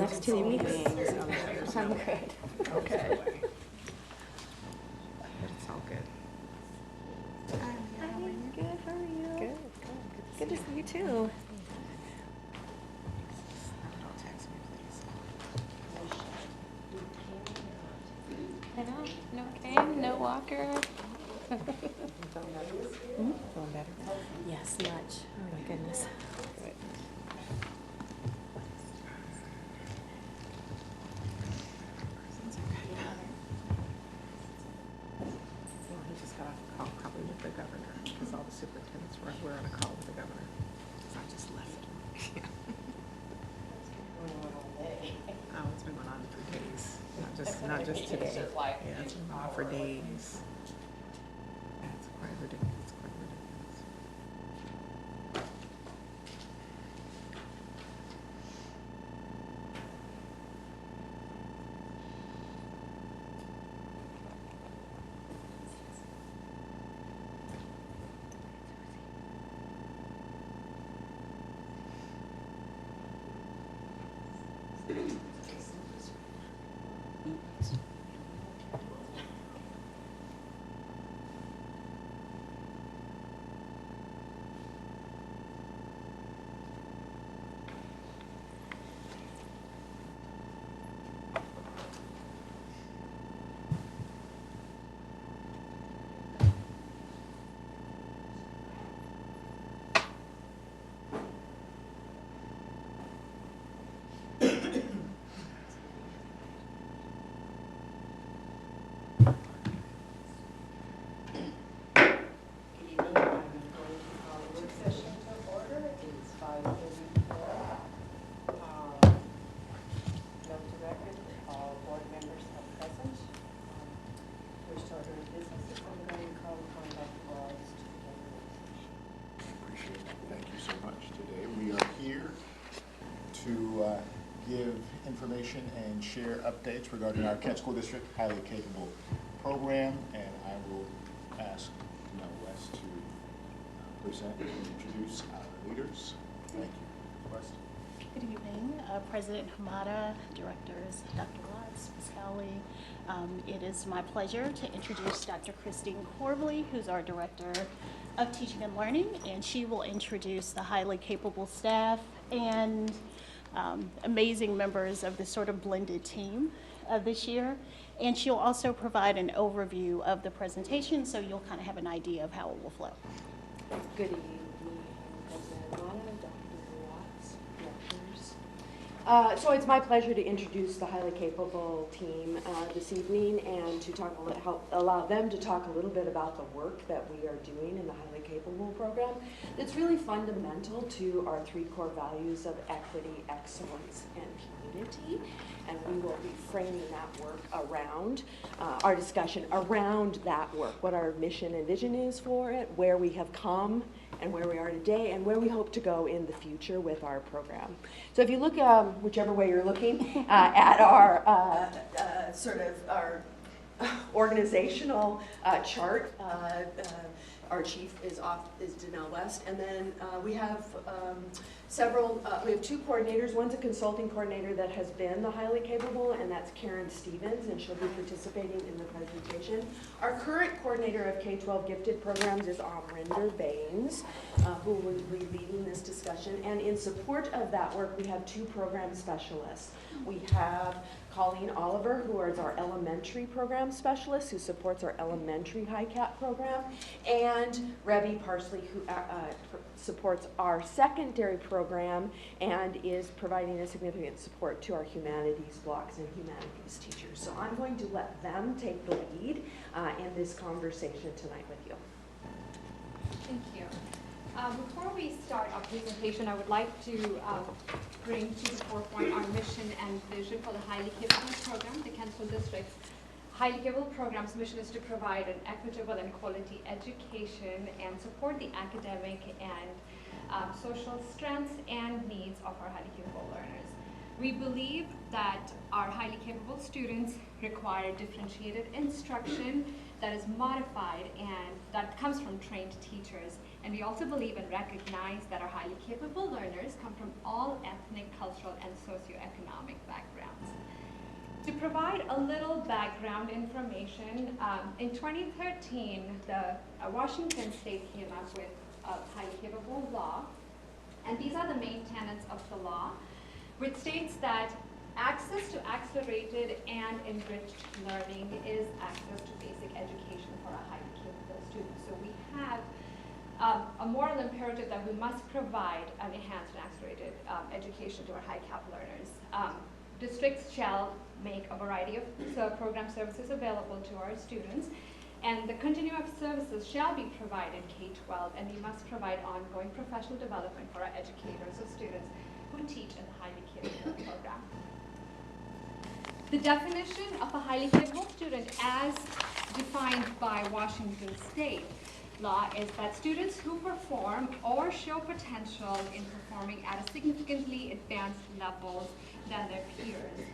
next two meetings. I'm good. Okay. It's all good. Hi, good, how are you? Good. Good to see you too. Don't text me, please. I know, no cane, no walker. Feeling better? Yes, much. Oh my goodness. Good. Well, he just got off a call probably with the governor, because all the superintendents were on a call with the governor. So I just left. Oh, it's been going on for days, not just today. Yeah, it's been going on for days. Yeah, it's quite ridiculous. It's quite ridiculous. To give information and share updates regarding our Kent School District Highly Capable Program, and I will ask Mel West to present and introduce our leaders. Thank you. West. Good evening, President Hamada, Directors Dr. Watts, Ms. Cowley. It is my pleasure to introduce Dr. Christine Corbley, who's our Director of Teaching and Learning, and she will introduce the highly capable staff and amazing members of this sort of blended team this year. And she'll also provide an overview of the presentation, so you'll kind of have an idea of how it will flow. Good evening, President Hamada, Dr. Watts, directors. So it's my pleasure to introduce the highly capable team this evening and to allow them to talk a little bit about the work that we are doing in the highly capable program. It's really fundamental to our three core values of equity, excellence, and community. And we will be framing that work around our discussion around that work, what our mission and vision is for it, where we have come and where we are today, and where we hope to go in the future with our program. So if you look, whichever way you're looking, at our sort of our organizational chart, our chief is Danelle West, and then we have we have two coordinators. One's a consulting coordinator that has been the highly capable, and that's Karen Stevens, and she'll be participating in the presentation. Our current coordinator of K-12 gifted programs is Amrinder Baines, who will be leading this discussion. And in support of that work, we have two program specialists. We have Colleen Oliver, who is our elementary program specialist, who supports our elementary high-cap program, and Rebby Parsley, who supports our secondary program and is providing a significant support to our humanities blocks and humanities teachers. So I'm going to let them take the lead in this conversation tonight with you. Thank you. Before we start our presentation, I would like to bring to the forefront our mission and vision for the Highly Capable Program. The Kent School District's Highly Capable Program's mission is to provide an equitable and quality education and support the academic and social strengths and needs of our highly capable learners. We believe that our highly capable students require differentiated instruction that is modified and that comes from trained teachers. And we also believe and recognize that our highly capable learners come from all ethnic, cultural, and socioeconomic backgrounds. provide a little background information, in 2013, the Washington State came up with a highly capable law, and these are the main tenets of the law, which states that access to accelerated and enriched learning is access to basic education for a highly capable student. So we have a moral imperative that we must provide an enhanced and accelerated education to our high-cap learners. Districts shall make a variety of program services available to our students, and the continuum of services shall be provided K-12, and we must provide ongoing professional development for our educators or students who teach in the highly capable program. The definition of a highly capable student as defined by Washington State law is that students who perform or show potential in performing at a significantly advanced levels than their peers.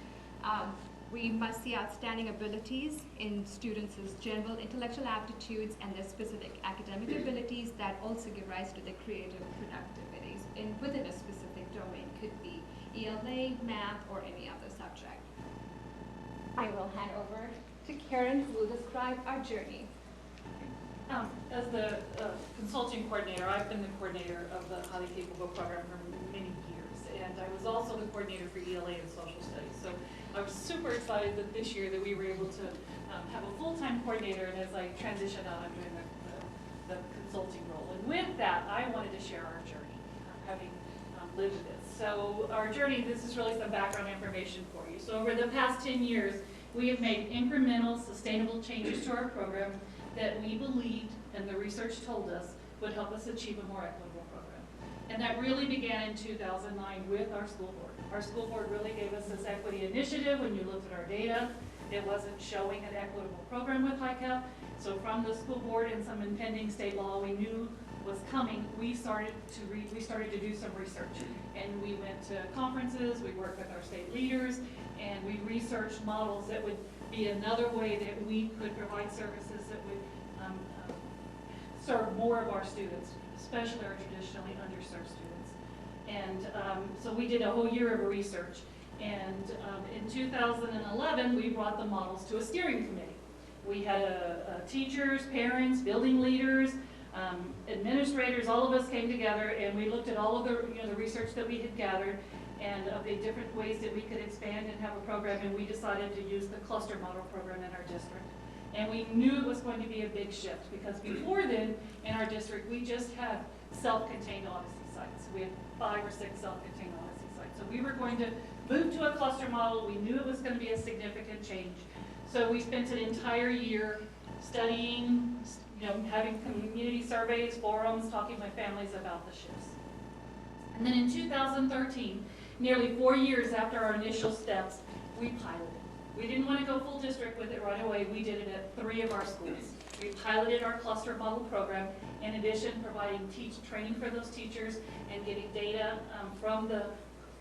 We must see outstanding abilities in students' general intellectual aptitudes and their specific academic abilities that also give rise to their creative productivities within a specific domain. Could be ELA, math, or any other subject. I will hand over to Karen, who will describe our journey. As the consulting coordinator, I've been the coordinator of the Highly Capable program for many years, and I was also the coordinator for ELA and social studies. So I was super excited that this year that we were able to have a full-time coordinator, and as I transition out, I'm doing the consulting role. And with that, I wanted to share our journey, having lived this. So our journey, this is really some background information for you. So over the past 10 years, we have made incremental, sustainable changes to our program that we believed, and the research told us, would help us achieve a more equitable program. And that really began in 2009 with our school board. Our school board really gave us this equity initiative. When you looked at our data, it wasn't showing an equitable program with HiCap. So from the school board and some impending state law we knew was coming, we started to do some research. And we went to conferences, we worked with our state leaders, and we researched models that would be another way that we could provide services that would serve more of our students, especially our traditionally underserved students. And so we did a whole year of research. And in 2011, we brought the models to a steering committee. We had teachers, parents, building leaders, administrators, all of us came together, and we looked at all of the research that we had gathered and of the different ways that we could expand and have a program, and we decided to use the cluster model program in our district. And we knew it was going to be a big shift, because before then, in our district, we just had self-contained Odyssey sites. We had 5 or 6 self-contained Odyssey sites. So we were going to move to a cluster model. We knew it was going to be a significant change. So we spent an entire year studying, having community surveys, forums, talking with families about the shifts. And then in 2013, nearly 4 years after our initial steps, we piloted. We didn't want to go full district with it right away. We did it at 3 of our schools. We piloted our cluster model program, in addition providing training for those teachers and getting data from the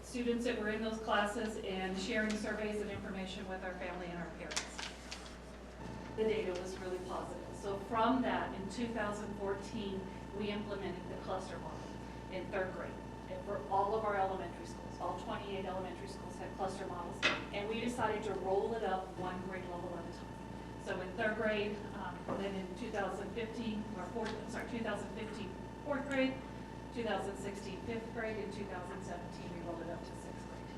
students that were in those classes and sharing surveys and information with our family and our parents. The data was really positive. So from that, in 2014, we implemented the cluster model in 3rd grade. And for all of our elementary schools, all 28 elementary schools had cluster models, and we decided to roll it up 1 grade level at a time. So in 3rd grade, then in 2015, 2015, 4th grade, 2016, 5th grade, and 2017, we rolled it up to 6th grade.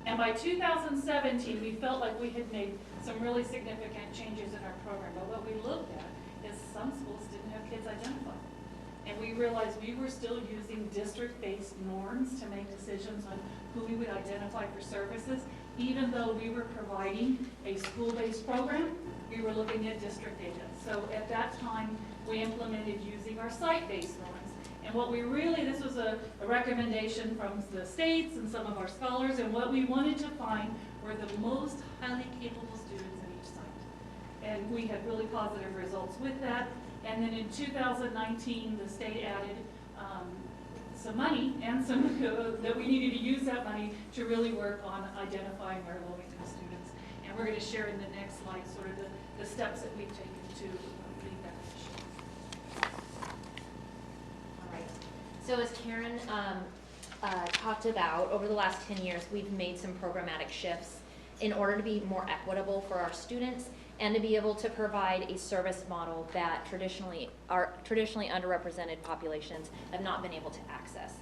And by 2017, we felt like we had made some really significant changes in our program. But what we looked at is some schools didn't have kids identified. And we realized we were still using district-based norms to make decisions on who we would identify for services. Even though we were providing a school-based program, we were looking at district data. So at that time, we implemented using our site-based norms. And what we this was a recommendation from the states and some of our scholars, and what we wanted to find were the most highly capable students in each site. And we had really positive results with that. And then in 2019, the state added some money and some that we needed to use that money to really work on identifying our low-income students. And we're going to share in the next slide sort of the steps that we've taken to meet that mission. All right. So as Karen talked about, over the last 10 years, we've made some programmatic shifts in order to be more equitable for our students and to be able to provide a service model that traditionally underrepresented populations have not been able to access.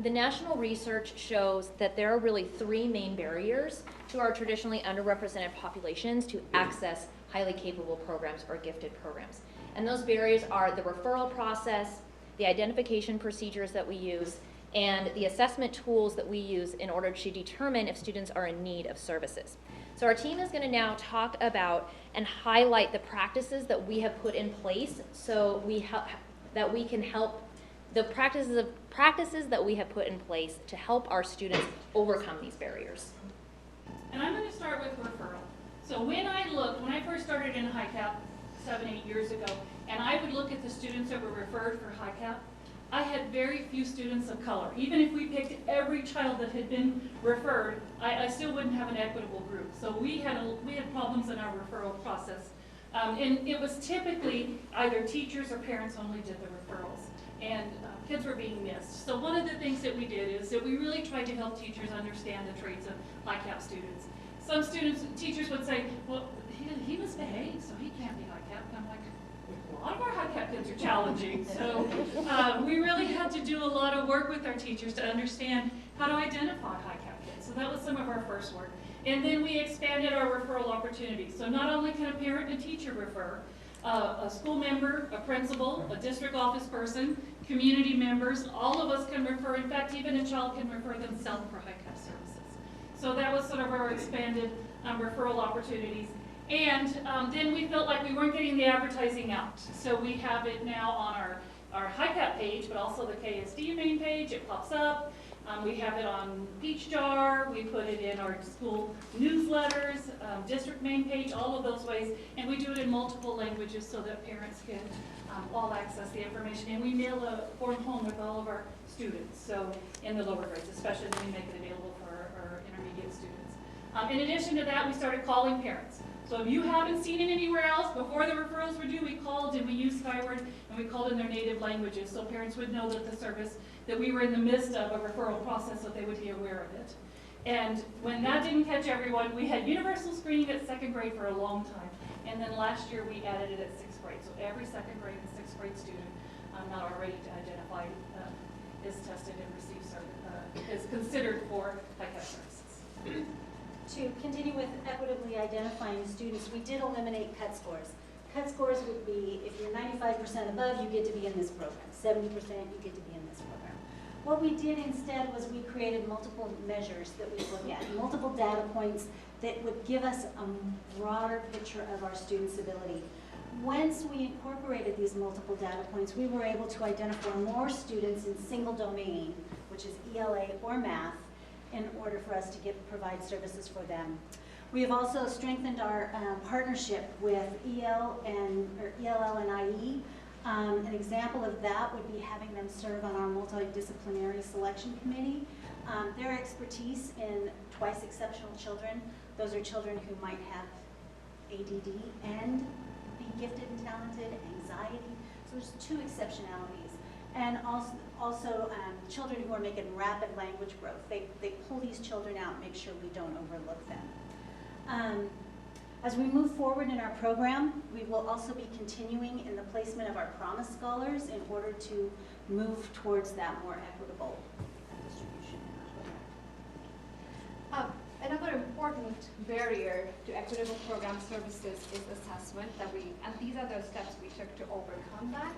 The national research shows that there are really 3 main barriers to our traditionally underrepresented populations to access highly capable programs or gifted programs. And those barriers are the referral process, the identification procedures that we use, and the assessment tools that we use in order to determine if students are in need of services. So our team is going to now talk about and highlight the practices that we have put in place so that we can help the practices that we have put in place to help our students overcome these barriers. And I'm going to start with referral. So when I first started in HiCap 7-8 years ago, and I would look at the students that were referred for HiCap, I had very few students of color. Even if we picked every child that had been referred, I still wouldn't have an equitable group. So we had problems in our referral process. And it was typically either teachers or parents only did the referrals. And kids were being missed. So one of the things that we did is that we really tried to help teachers understand the traits of HiCap students. Some teachers would say, well, he misbehaved, so he can't be HiCap. And I'm like, a lot of our HiCap kids are challenging. So we really had to do a lot of work with our teachers to understand how to identify HiCap kids. So that was some of our first work. And then we expanded our referral opportunities. So not only can a parent and a teacher refer, a school member, a principal, a district office person, community members, all of us can refer. In fact, even a child can refer themselves for HiCap services. So that was sort of our expanded referral opportunities. And then we felt like we weren't getting the advertising out. So we have it now on our HiCap page, but also the KSD main page. It pops up. We have it on Peach Jar. We put it in our school newsletters, district main page, all of those ways. And we do it in multiple languages so that parents can all access the information. And we mail a form home with all of our students, so in the lower grades, especially when we make it available for our intermediate students. In addition to that, we started calling parents. So if you haven't seen it anywhere else, before the referrals were due, we called and we used Skyward and we called in their native languages so parents would know that the service, that we were in the midst of a referral process so they would be aware of it. And when that didn't catch everyone, we had universal screening at 2nd grade for a long time. And then last year we added it at 6th grade. So every 2nd grade and 6th grade student not already identified is tested and receives is considered for HiCap services. To continue with equitably identifying students, we did eliminate cut scores. Cut scores would be, if you're 95% above, you get to be in this program. 70%, you get to be in this program. What we did instead was we created multiple measures that we look at, multiple data points that would give us a broader picture of our students' ability. Once we incorporated these multiple data points, we were able to identify more students in single domain, which is ELA or math, in order for us to provide services for them. We have also strengthened our partnership with ELL and IE. An example of that would be having them serve on our multidisciplinary selection committee. Their expertise in twice exceptional children, those are children who might have ADD and be gifted and talented, anxiety, so there's 2 exceptionalities. And also children who are making rapid language growth. They pull these children out and make sure we don't overlook them. As we move forward in our program, we will also be continuing in the placement of our Promise Scholars in order to move towards that more equitable distribution in our program. Another important barrier to equitable program services is assessment and these are the steps we took to overcome that.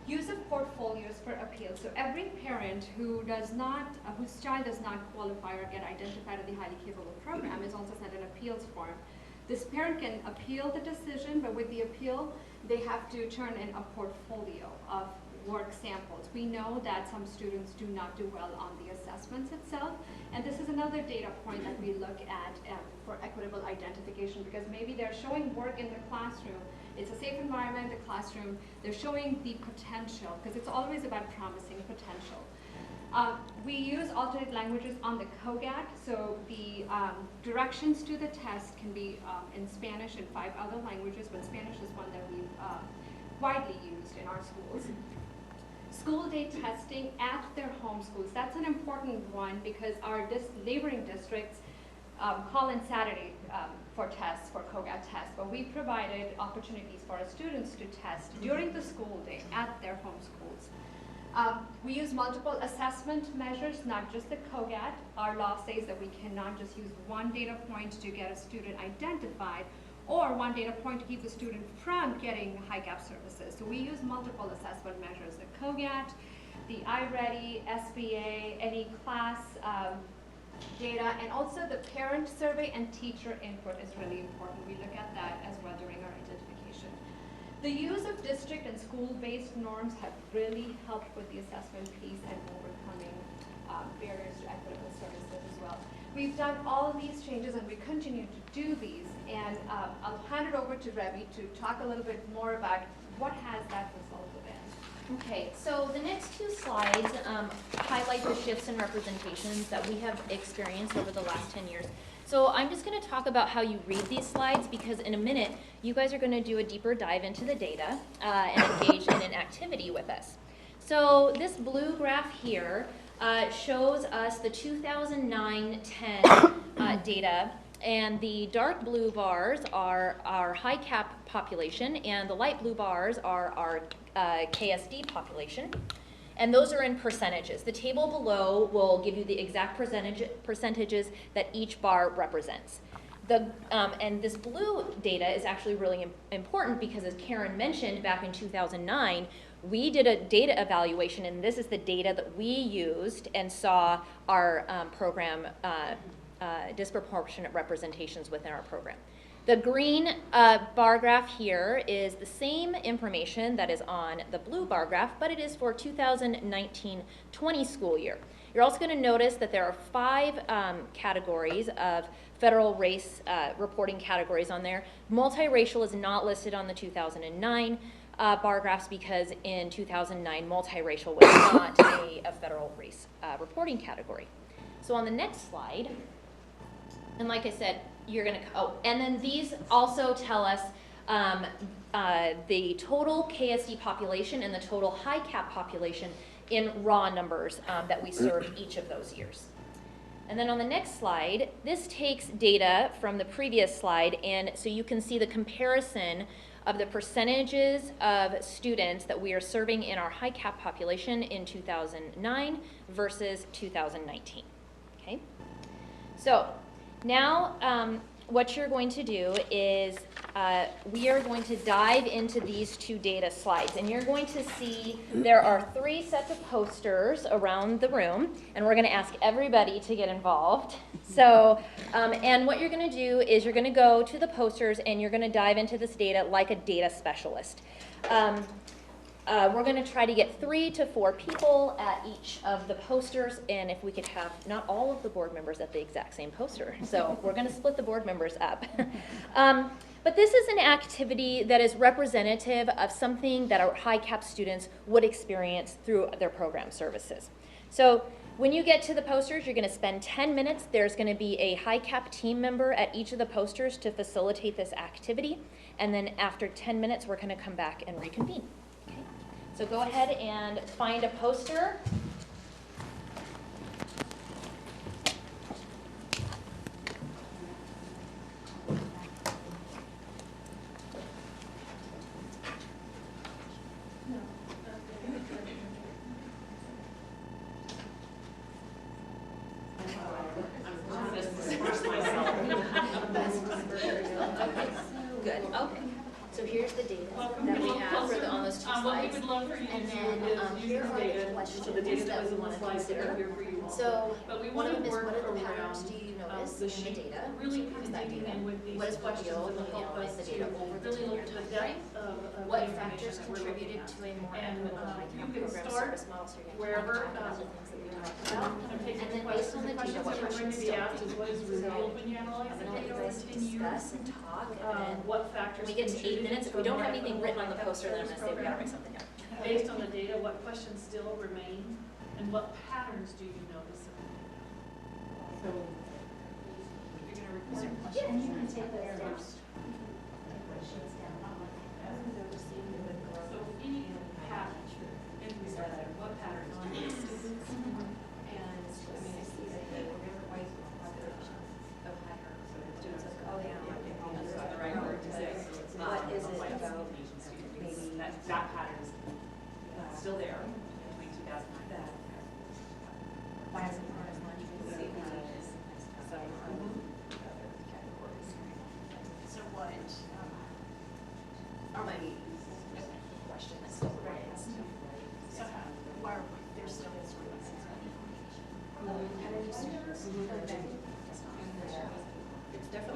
Use of portfolios for appeal. So every parent whose child does not qualify or get identified in the highly capable program is also sent an appeals form. This parent can appeal the decision, but with the appeal, they have to turn in a portfolio of work samples. We know that some students do not do well on the assessments itself, and this is another data point that we look at for equitable identification, because maybe they're showing work in the classroom. It's a safe environment, the classroom. They're showing the potential, because it's always about promising potential. We use alternate languages on the COGAT, so the directions to the test can be in Spanish and 5 other languages, but Spanish is one that we've widely used in our schools. School day testing at their home schools. That's an important one because our neighboring districts call-in Saturday for tests, for COGAT tests, but we provided opportunities for our students to test during the school day at their home schools. We use multiple assessment measures, not just the COGAT. Our law says that we cannot just use one data point to get a student identified, or one data point to keep the student from getting HiCap services. So we use multiple assessment measures, the COGAT, the iReady, SBA, any class data, and also the parent survey and teacher input is really important. We look at that as well during our identification. The use of district and school-based norms have really helped with the assessment piece and overcoming barriers to equitable services as well. We've done all of these changes and we continue to do these, and I'll hand it over to Remy to talk a little bit more about what has that resulted in. Okay, so the next two slides highlight the shifts in representations that we have experienced over the last 10 years. So I'm just going to talk about how you read these slides, because in a minute you guys are going to do a deeper dive into the data and engage in an activity with us. So this blue graph here shows us the 2009-10 data, and the dark blue bars are our HiCap population, and the light blue bars are our KSD population. And those are in percentages. The table below will give you the exact percentages that each bar represents. And this blue data is actually really important because, as Karen mentioned, back in 2009, we did a data evaluation, and this is the data that we used and saw our program disproportionate representations within our program. The green bar graph here is the same information that is on the blue bar graph, but it is for 2019-20 school year. You're also going to notice that there are 5 categories of federal race reporting categories on there. Multiracial is not listed on the 2009 bar graphs because in 2009 multiracial was not a federal race reporting category. So on the next slide, and like I said, you're going to, and then these also tell us the total KSD population and the total HiCap population in raw numbers that we served each of those years. And then on the next slide, this takes data from the previous slide, and so you can see the comparison of the percentages of students that we are serving in our HiCap population in 2009 versus 2019. Okay? So now, what you're going to do is we are going to dive into these 2 data slides, and you're going to see there are 3 sets of posters around the room, and we're going to ask everybody to get involved. So, and what you're going to do is you're going to go to the posters and you're going to dive into this data like a data specialist. We're going to try to get 3 to 4 people at each of the posters, and if we could have not all of the board members at the exact same poster. So we're going to split the board members up. But this is an activity that is representative of something that our HiCap students would experience through their program services. So when you get to the posters, you're going to spend 10 minutes. There's going to be a HiCap team member at each of the posters to facilitate this activity. And then after 10 minutes, we're going to come back and reconvene. So go ahead and find a poster. Good. Okay. So here's the data that we have for on those 2 slides. And then here are the questions that we want to consider. So one of them is, what are the patterns do you notice in the data? So here's that data. What is revealed when we analyze the data over the 10-year time frame? What factors contributed to a more equitable HiCap program service model? So you're going to talk about the things that we talked about. And then based on the data, what questions still be? So I'm going to let you guys discuss and talk, and then when we get to 8 minutes, if we don't have anything written on the poster, then I'm going to say we got to write something down. Based on the data, what questions still remain, and what patterns do you notice? So, you're going to record questions? And you can take those down. So any pattern, what pattern? And, I mean, I see that the populations of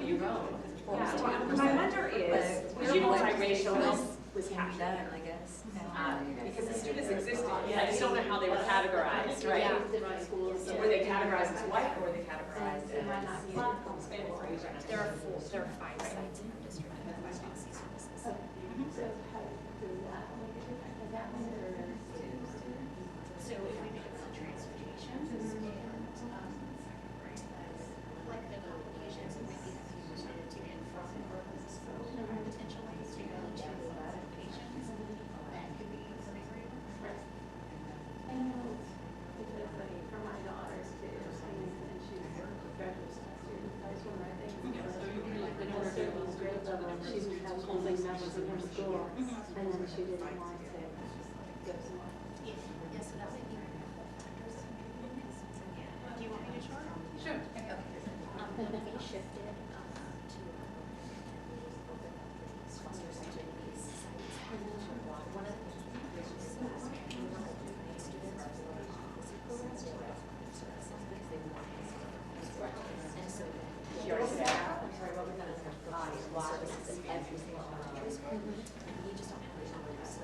you go. My wonder is, multiracial was captured, I guess, because the students existed. I just don't know how they were categorized, right? Different schools. So were they categorized as white or were they categorized as? There are 5 sites in our district that provide policy services. So how does that make a difference? Does that matter? So if we make it for transportation, and, like the applications, it might be that you decided to get from school, potentially to go to applications, that could be something for you. I know, because like for my daughters too, and she's a graduate student, that was one of my things. So you can like, At a certain grade level, she would have something that was in her school, and then she didn't want to go somewhere. Yes, so that would be factors. Do you want me to short? Sure. Okay. We shifted to sponsors to these sites. One of the things that we did was we wanted to bring students to the policy programs to services because they want to. And so we already have services in every single elementary school. We just don't have the numbers. So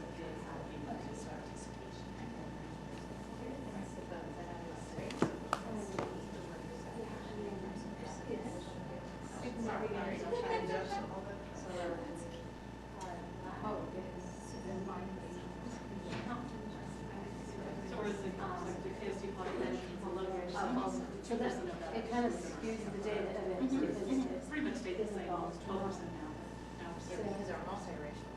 is it like the KSD population below or something? So that, it kind of skews the data a bit because it's. Pretty much stayed the same, 12% now. Yeah, because our multiracial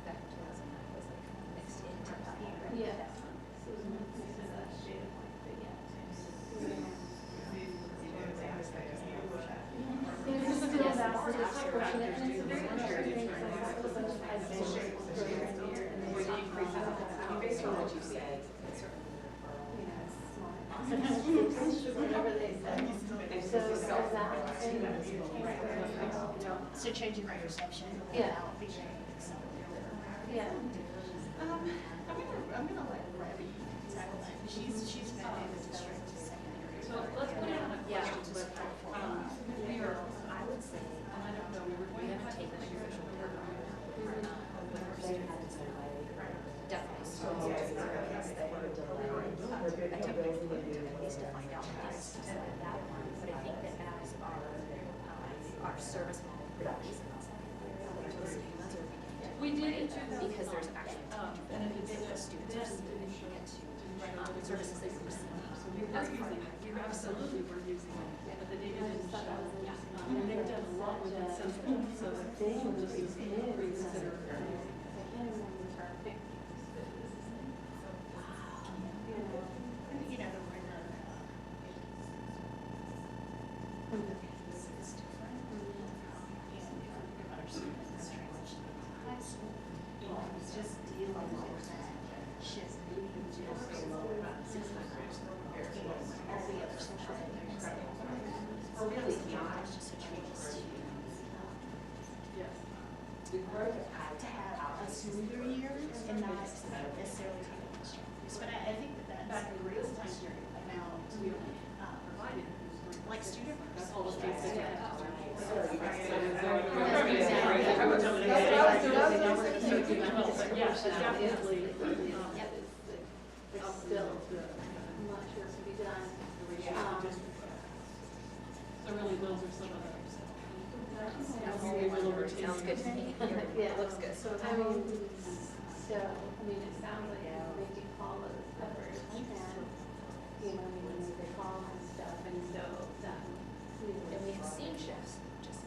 back in 2009 was like mixed into that. Yeah. So it was mixed in that data point, but yeah. It's still about, it's unfortunate, and it's a very frustrating thing, because I was such a high school program here, and they stopped processing. Based on what you say, You know, it's smart. Sometimes it's whatever they say. So is that thing? So changing my perception. Yeah. That would be accelerated. Yeah. I'm gonna let Rebby. She's been in the district secondary. So let's put it on a Yeah. question, but, we are, I would say, and I don't know, we haven't taken an official program with our students. Definitely. So that were delayed. Attempting at least to find out the answers to that one. But I think that as our service model progresses, those students are beginning to. We did in Because there's actually benefits that the students are receiving to services they receive. You were using it, you absolutely were using it, but the data didn't show. And they've done a lot with it since then, so we'll just reconsider. I can't remember her pick. You know, the word, it's different. And if we think about our students transition to high school, it's just dealing with that shift. All the other social things. Or really, it's just a choice Yes. to have a smoother year and not necessarily take a strong. But I think that Back that's in real time period, now, we only provided. like student That's all the things that. Yeah, definitely. It's still, I'm not sure to be done. So really, those are some of those. Sounds good to me. Yeah. Looks good. So, it sounds like they do follow the numbers and, they call and stuff, and so, And we have seen shifts, just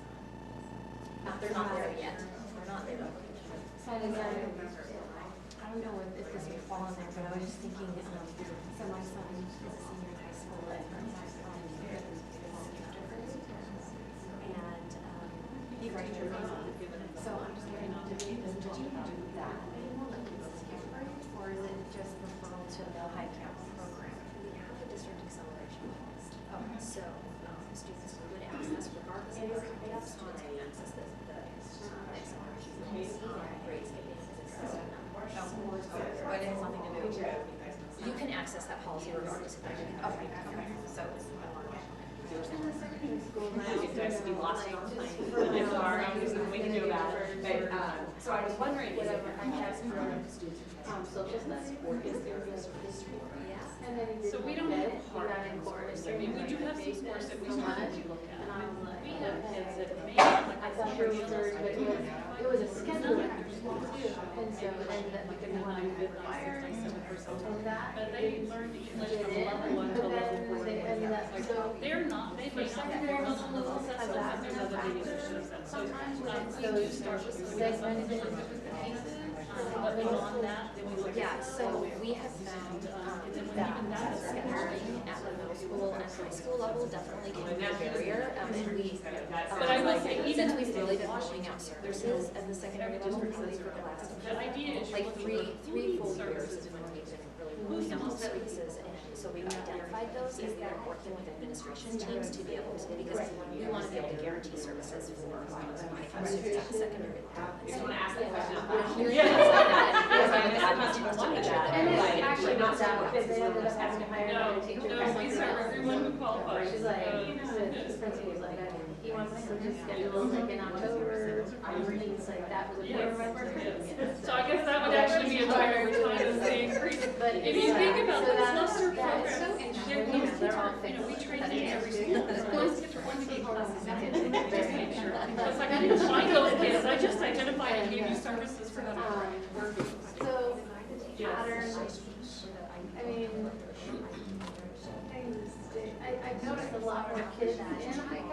they're not there yet. They're not there. So I don't know if this would fall in there, but I was just thinking, so my son is a senior in high school and he graduated. So I'm just wondering, did you do that? Or is it just referral to the high camp program? We have a district acceleration cost. So students would access regardless of their grade, students can access the acceleration grades. But it has nothing to do with. You can access that policy regardless of grade. Okay, so it's. or something. It's be lost on time. I'm sorry, there's nothing we can do about it. But, so I was wondering, is it social studies or is there history? So we don't have hard course. I mean, we do have some course that we started to look at. We have kids that may like I thought it was third, but it was a schedule after school too, and so, and then we could want to do the fires and that. But they learned English from level 1 to level 4. They're not, they may not be on the level assessment, but there's other videos that shows that. So we do start with some segmented pieces, but beyond that, then we look at. Yeah, so we have found that scheduling at the middle school and high school level definitely can be a barrier. And we, But I will say, even since we've really been rolling out services at the secondary level, probably for the last the idea is like three full years is when we've been really rolling out those services. And so we've identified those and we are working with administration teams to be able to, because we want to be able to guarantee services for high school students at the secondary level. I just want to ask the question. And it's actually not that, because they ended up having to hire another teacher. No, we serve everyone who qualifies. She's like, the principal was like, he wants to schedule like in October, things like that was a board member. So I guess that would actually be a time over time as they increase. But If you think about so this that's- cluster that is so program, interesting. those kids They're all are, you know, we fixed. train kids every single day. Those kids are going to get classes, just make sure. It's like, I didn't find those kids, I just identified and gave you services for them. So, patterns, I mean, I noticed a lot more kids in ICAP,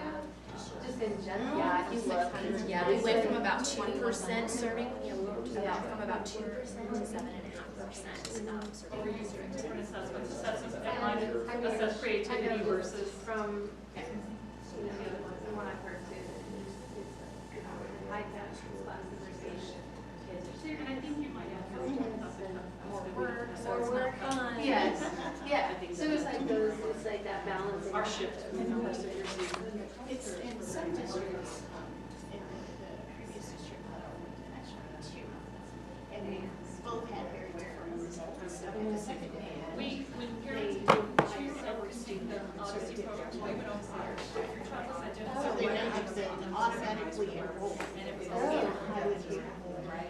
just in general. Yeah, if you look, yeah, we went from about 2% serving, from about 2% to 7.5% serving district. Different assessments, assessments that might assess creativity versus. From, you know, when I heard too, it's ICAP classification. And I think you might have. More work on. Yes, yeah, so it's like those, it's like that balance. Our shift. It's in some districts, in the previous district, actually two, and they both had very different results. In the second day, When parents choose or receive the Odyssey program, we would always say, your child is so they identified. then automatically enrolled, and it was highly capable,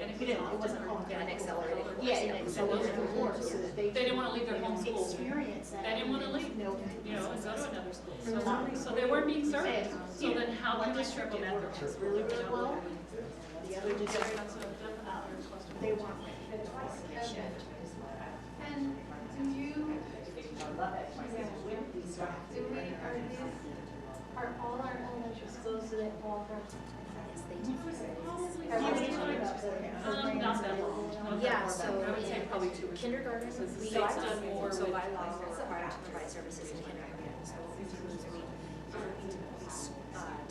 And if you know, it wasn't called An accelerated course. Yeah, an accelerated course, so that They didn't want to leave their home school. experience that. They didn't want to leave, No. you know, and go to another school. So they weren't being served. So then how can district implement their home school? Really, really well. The other district, they weren't ready. And do you, are all our elementary schools, do they all have? Not that long. Yeah, so I would say probably 2 or 3. kindergarten, we State's done more so with- by law, we're required to provide services in kindergarten. So what we do is we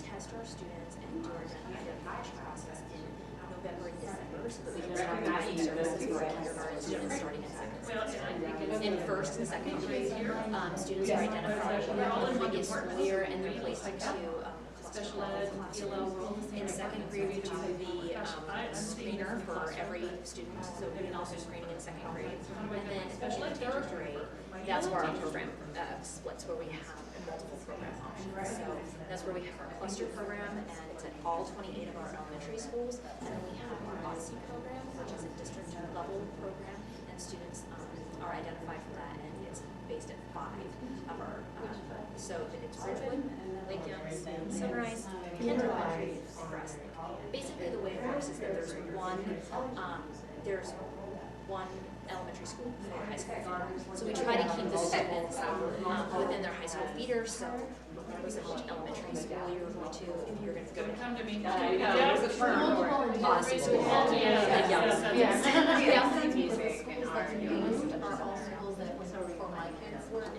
test our students and do our identification process in November and December so that we can start providing services for our kindergarten students starting in second Well, and I think it's. in first and second grade, students are identified in the previous school year and they're placed into Special ed, ELL. in second grade, we do the screener for every student, so we can also screening in second grade. And then in third grade, that's where our program splits, where we have multiple program options. So that's where we have our cluster program, and it's at all 28 of our elementary schools. And then we have our Odyssey program, which is a district level program, and students are identified for that, and it's based at 5 of our, so it's Bridgewood, Lake Youngs, Sunrise, Kent Elementary, and Grasslake. Basically, the way it works is that there's one elementary school for high school. So we try to keep the students within their high school feeders. So regardless of which elementary school you're going to, if you're going to go to Come to me. Odyssey school, Music and art. Most are all schools that, for my kids, were in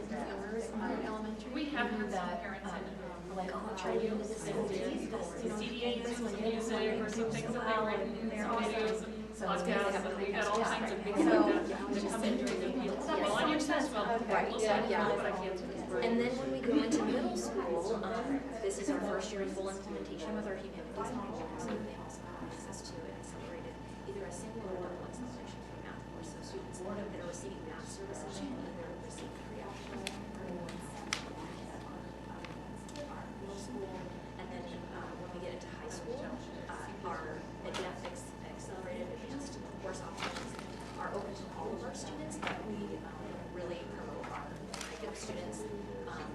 elementary. We have had some parents in, Like training the disabilities, CDAs and music or some things that they written in their videos and podcasts, and we've got all kinds of things like that that come in during the meal. Well, on your test, well, we'll send you, but I can't. And then when we go into middle school, this is our first year of full implementation with our humanities module. So they also have access to an accelerated, either a single or double acceleration for math course. So students that are receiving math services can either receive pre-optional or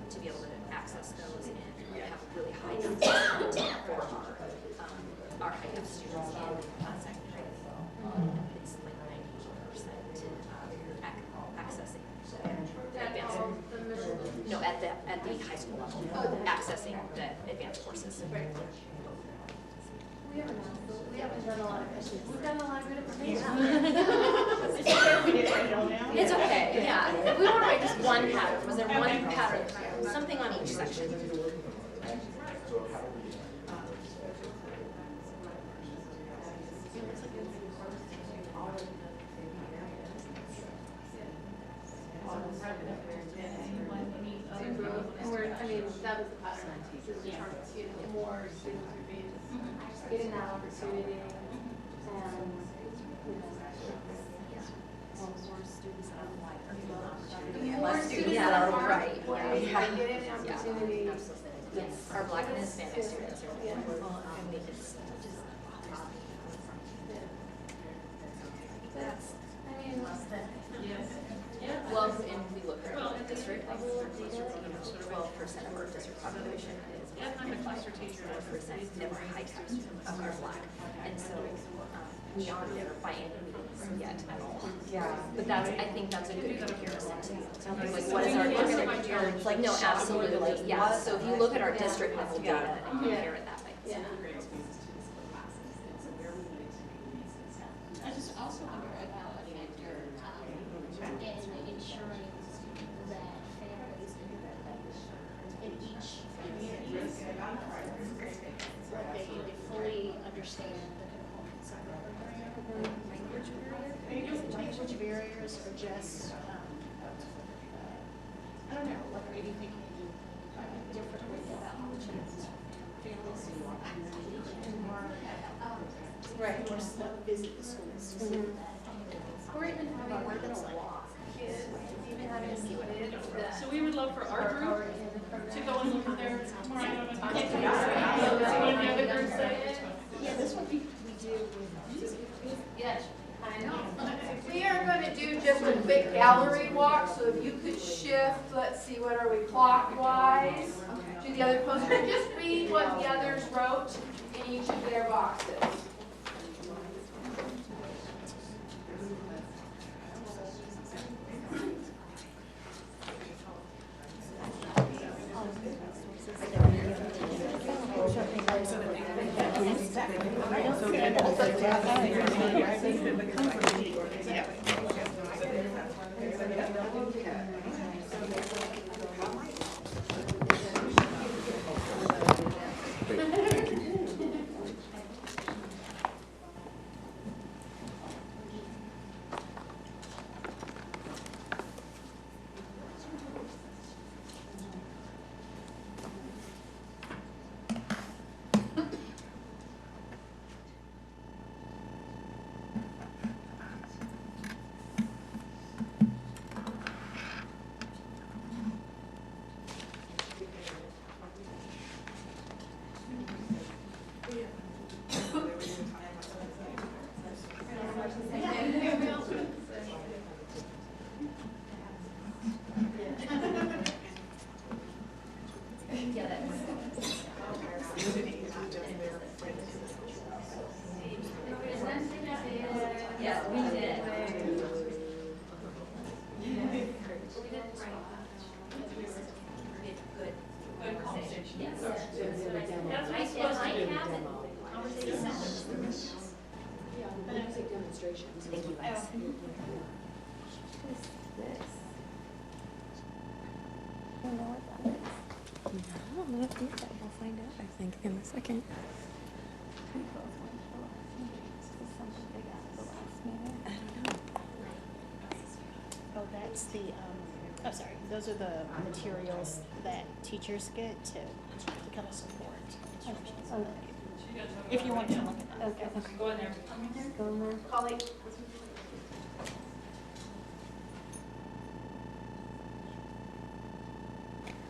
to be able to access those, and we have really high content for our high def students in second grade. It's like 98% accessing the advanced. No, at the high school level, accessing the advanced courses. We haven't done a lot of questions. We've done a lot of good information. It's okay, yeah. We want to write just one pattern. Was there one pattern? Something on each section. That was the pattern. More students would be just getting that opportunity and, more students that are right. getting the opportunity. Yes, our Black and Hispanic students are well, and we look at the district level, 12% of our district population is Black. I'm a class or teacher. 12% of our high cap students are Black. And so we aren't there by any means yet at all. Yeah. But that's, I think that's a good comparison to, like, what is our district? Like, no, absolutely, yeah. So if you look at our district level data and compare it that way. Yeah. I just also wonder about a factor in ensuring that families in each community that they fully understand the components of the program. Language barriers are just, I don't know, what are you thinking differently about opportunities for families and more, Right. more visit the schools? Or even having more than a walk. Kids, even having kids that. So we would love for our group to go and look at their, more I don't know. Yeah, this one we do. Yes, I know. We are going to do just a quick gallery walk, so if you could shift, let's see, what are we, clockwise to the other poster, and just read what the others wrote in each of their boxes. Yeah, we did. Good conversation. Yes. That's what it's supposed to do. Music demonstrations. Thank you, guys. I don't know what that is. No, I'm gonna do that. We'll find out, I think, in a second. I don't know. Oh, that's the, oh, sorry, those are the materials that teachers get to kind of support instructions. If you want to look at that. Okay. Go in there. Go in there. Colleague.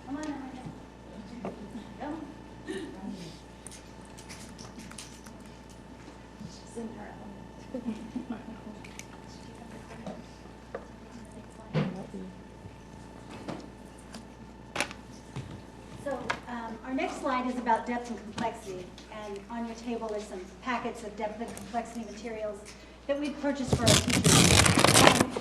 Come on, Amanda. Come. She's in her element. slide is about depth and complexity, and on your table is some packets of depth and complexity materials that we've purchased for our teachers.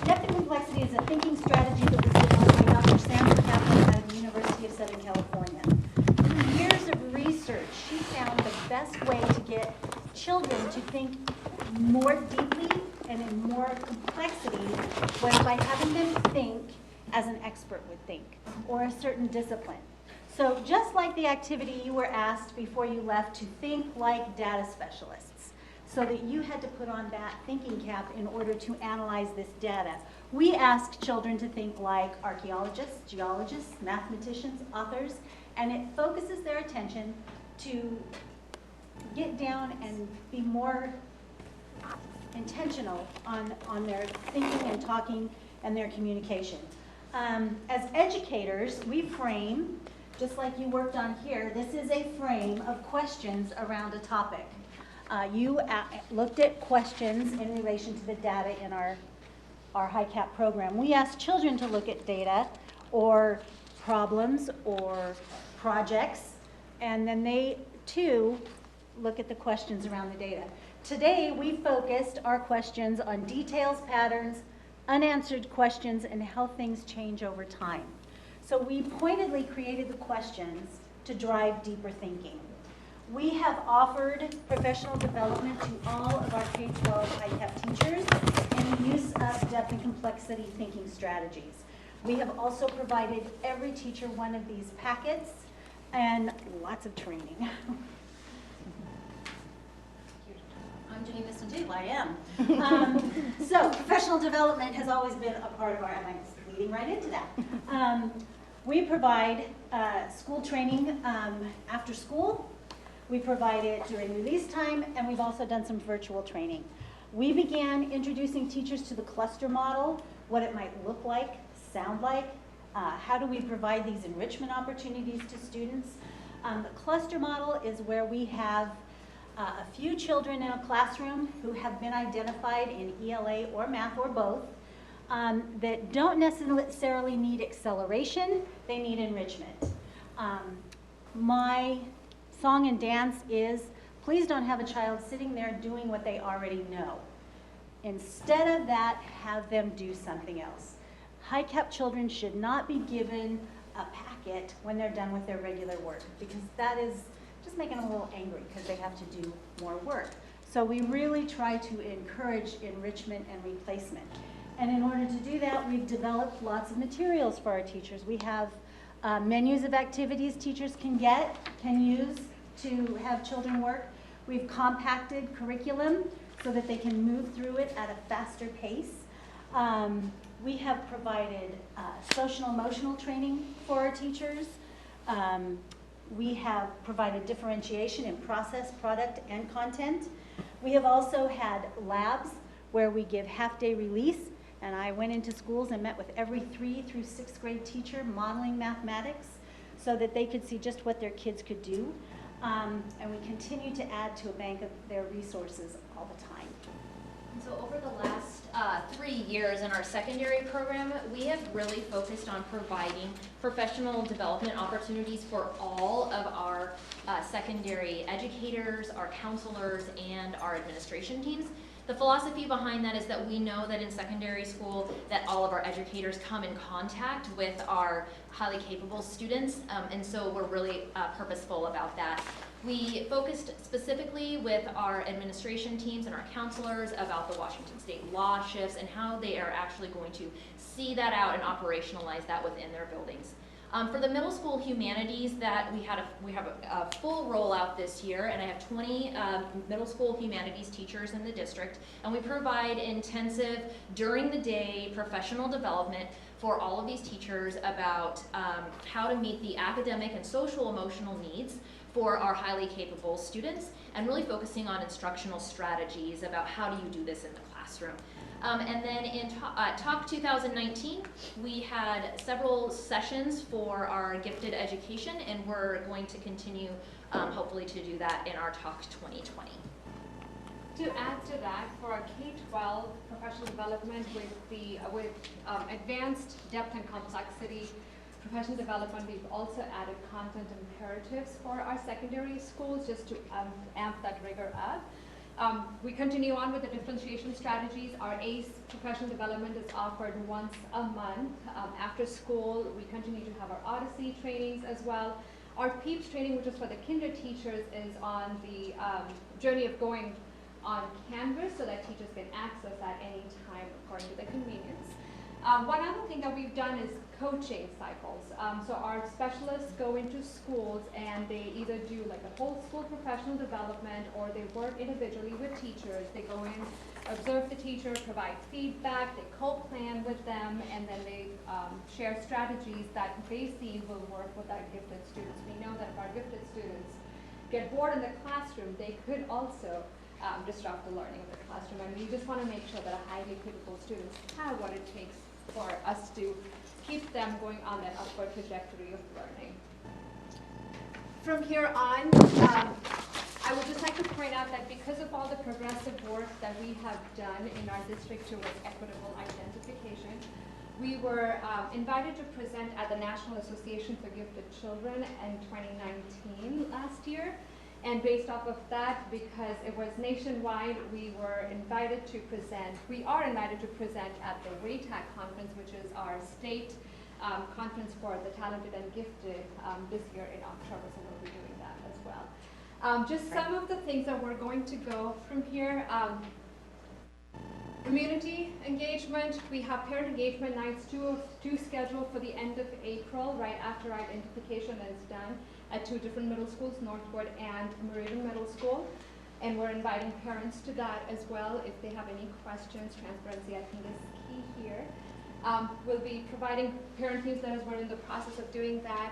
Depth and complexity is a thinking strategy that was developed by Dr. Sandra Kaplan out of the University of Southern California. Through years of research, she found the best way to get children to think more deeply and in more complexity was by having them think as an expert would think, or a certain discipline. So just like the activity you were asked before you left to think like data specialists, so that you had to put on that thinking cap in order to analyze this data, we asked children to think like archaeologists, geologists, mathematicians, authors, and it focuses their attention to get down and be more intentional on their thinking and talking and their communication. As educators, we frame, just like you worked on here, this is a frame of questions around a topic. You looked at questions in relation to the data in our HiCap program. We asked children to look at data or problems or projects, and then they too look at the questions around the data. Today, we focused our questions on details, patterns, unanswered questions, and how things change over time. So we pointedly created the questions to drive deeper thinking. We have offered professional development to all of our K-12 HiCap teachers in the use of depth and complexity thinking strategies. We have also provided every teacher one of these packets and lots of training. I'm doing this one too, I am. So professional development has always been a part of our, and I'm leading right into that. We provide school training after school. We provide it during release time, and we've also done some virtual training. We began introducing teachers to the cluster model, what it might look like, sound like, how do we provide these enrichment opportunities to students. The cluster model is where we have a few children in a classroom who have been identified in ELA or math or both that don't necessarily need acceleration, they need enrichment. My song and dance is, please don't have a child sitting there doing what they already know. Instead of that, have them do something else. HiCap children should not be given a packet when they're done with their regular work, because that is just making them a little angry because they have to do more work. So we really try to encourage enrichment and replacement. And in order to do that, we've developed lots of materials for our teachers. We have menus of activities teachers can use to have children work. We've compacted curriculum so that they can move through it at a faster pace. We have provided social emotional training for our teachers. We have provided differentiation in process, product, and content. We have also had labs where we give half-day release, and I went into schools and met with every 3rd through 6th grade teacher modeling mathematics so that they could see just what their kids could do. And we continue to add to a bank of their resources all the time. So over the last 3 years in our secondary program, we have really focused on providing professional development opportunities for all of our secondary educators, our counselors, and our administration teams. The philosophy behind that is that we know that in secondary school that all of our educators come in contact with our highly capable students, and so we're really purposeful about that. We focused specifically with our administration teams and our counselors about the Washington State law shifts and how they are actually going to see that out and operationalize that within their buildings. For the middle school humanities, that we have a full rollout this year, and I have 20 middle school humanities teachers in the district, and we provide intensive during the day professional development for all of these teachers about how to meet the academic and social emotional needs for our highly capable students, and really focusing on instructional strategies about how do you do this in the classroom. And then in Talk 2019, we had several sessions for our gifted education, and we're going to continue hopefully to do that in our Talk 2020. To add to that, for our K-12 professional development with advanced depth and complexity professional development, we've also added content imperatives for our secondary schools just to amp that rigor up. We continue on with the differentiation strategies. Our ACE professional development is offered once a month. After school, we continue to have our Odyssey trainings as well. Our PEEPS training, which is for the kinder teachers, is on the journey of going on Canvas so that teachers can access at any time according to their convenience. One other thing that we've done is coaching cycles. So our specialists go into schools and they either do like a whole school professional development or they work individually with teachers. They go in, observe the teacher, provide feedback, they co-plan with them, and then they share strategies that they see will work with our gifted students. We know that if our gifted students get bored in the classroom, they could also disrupt the learning of the classroom. And we just want to make sure that our highly capable students have what it takes for us to keep them going on that upward trajectory of learning. From here on, I would just like to point out that because of all the progressive work that we have done in our district towards equitable identification, we were invited to present at the National Association for Gifted Children in 2019 last year. And based off of that, because it was nationwide, we are invited to present at the WATAC conference, which is our state conference for the talented and gifted this year in October, so we'll be doing that as well. Just some of the things that we're going to go from here. Community engagement, we have parent engagement nights, two scheduled for the end of April, right after identification is done at two different middle schools, Northwood and Meridian Middle School. And we're inviting parents to that as well if they have any questions. Transparency, I think, is key here. We'll be providing parent newsletters. We're in the process of doing that.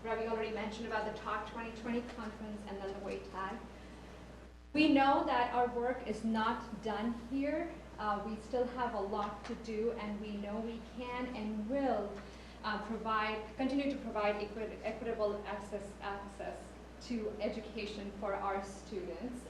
Ravi already mentioned about the Talk 2020 conference and then the WATAG. We know that our work is not done here. We still have a lot to do, and we know we can and will continue to provide equitable access to education for our students.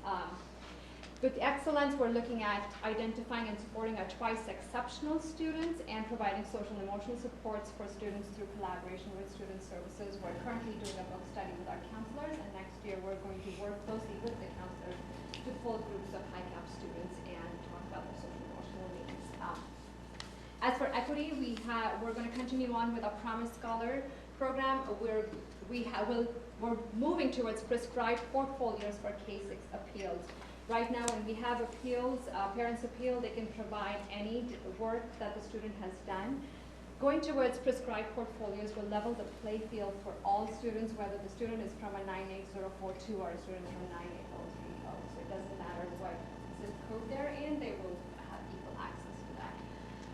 With excellence, we're looking at identifying and supporting our twice exceptional students and providing social and emotional supports for students through collaboration with student services. We're currently doing a book study with our counselors, and next year we're going to work closely with the counselors to pull groups of high-cap students and talk about their social and emotional needs. As for equity, we're going to continue on with our Promise Scholar program. We're moving towards prescribed portfolios for K-6 appeals. Right now, when we have appeals, parents appeal, they can provide any work that the student has done. Going towards prescribed portfolios will level the play field for all students, whether the student is from a 98042 or a student from 98030. So it doesn't matter what zip code they're in, they will have equal access to that.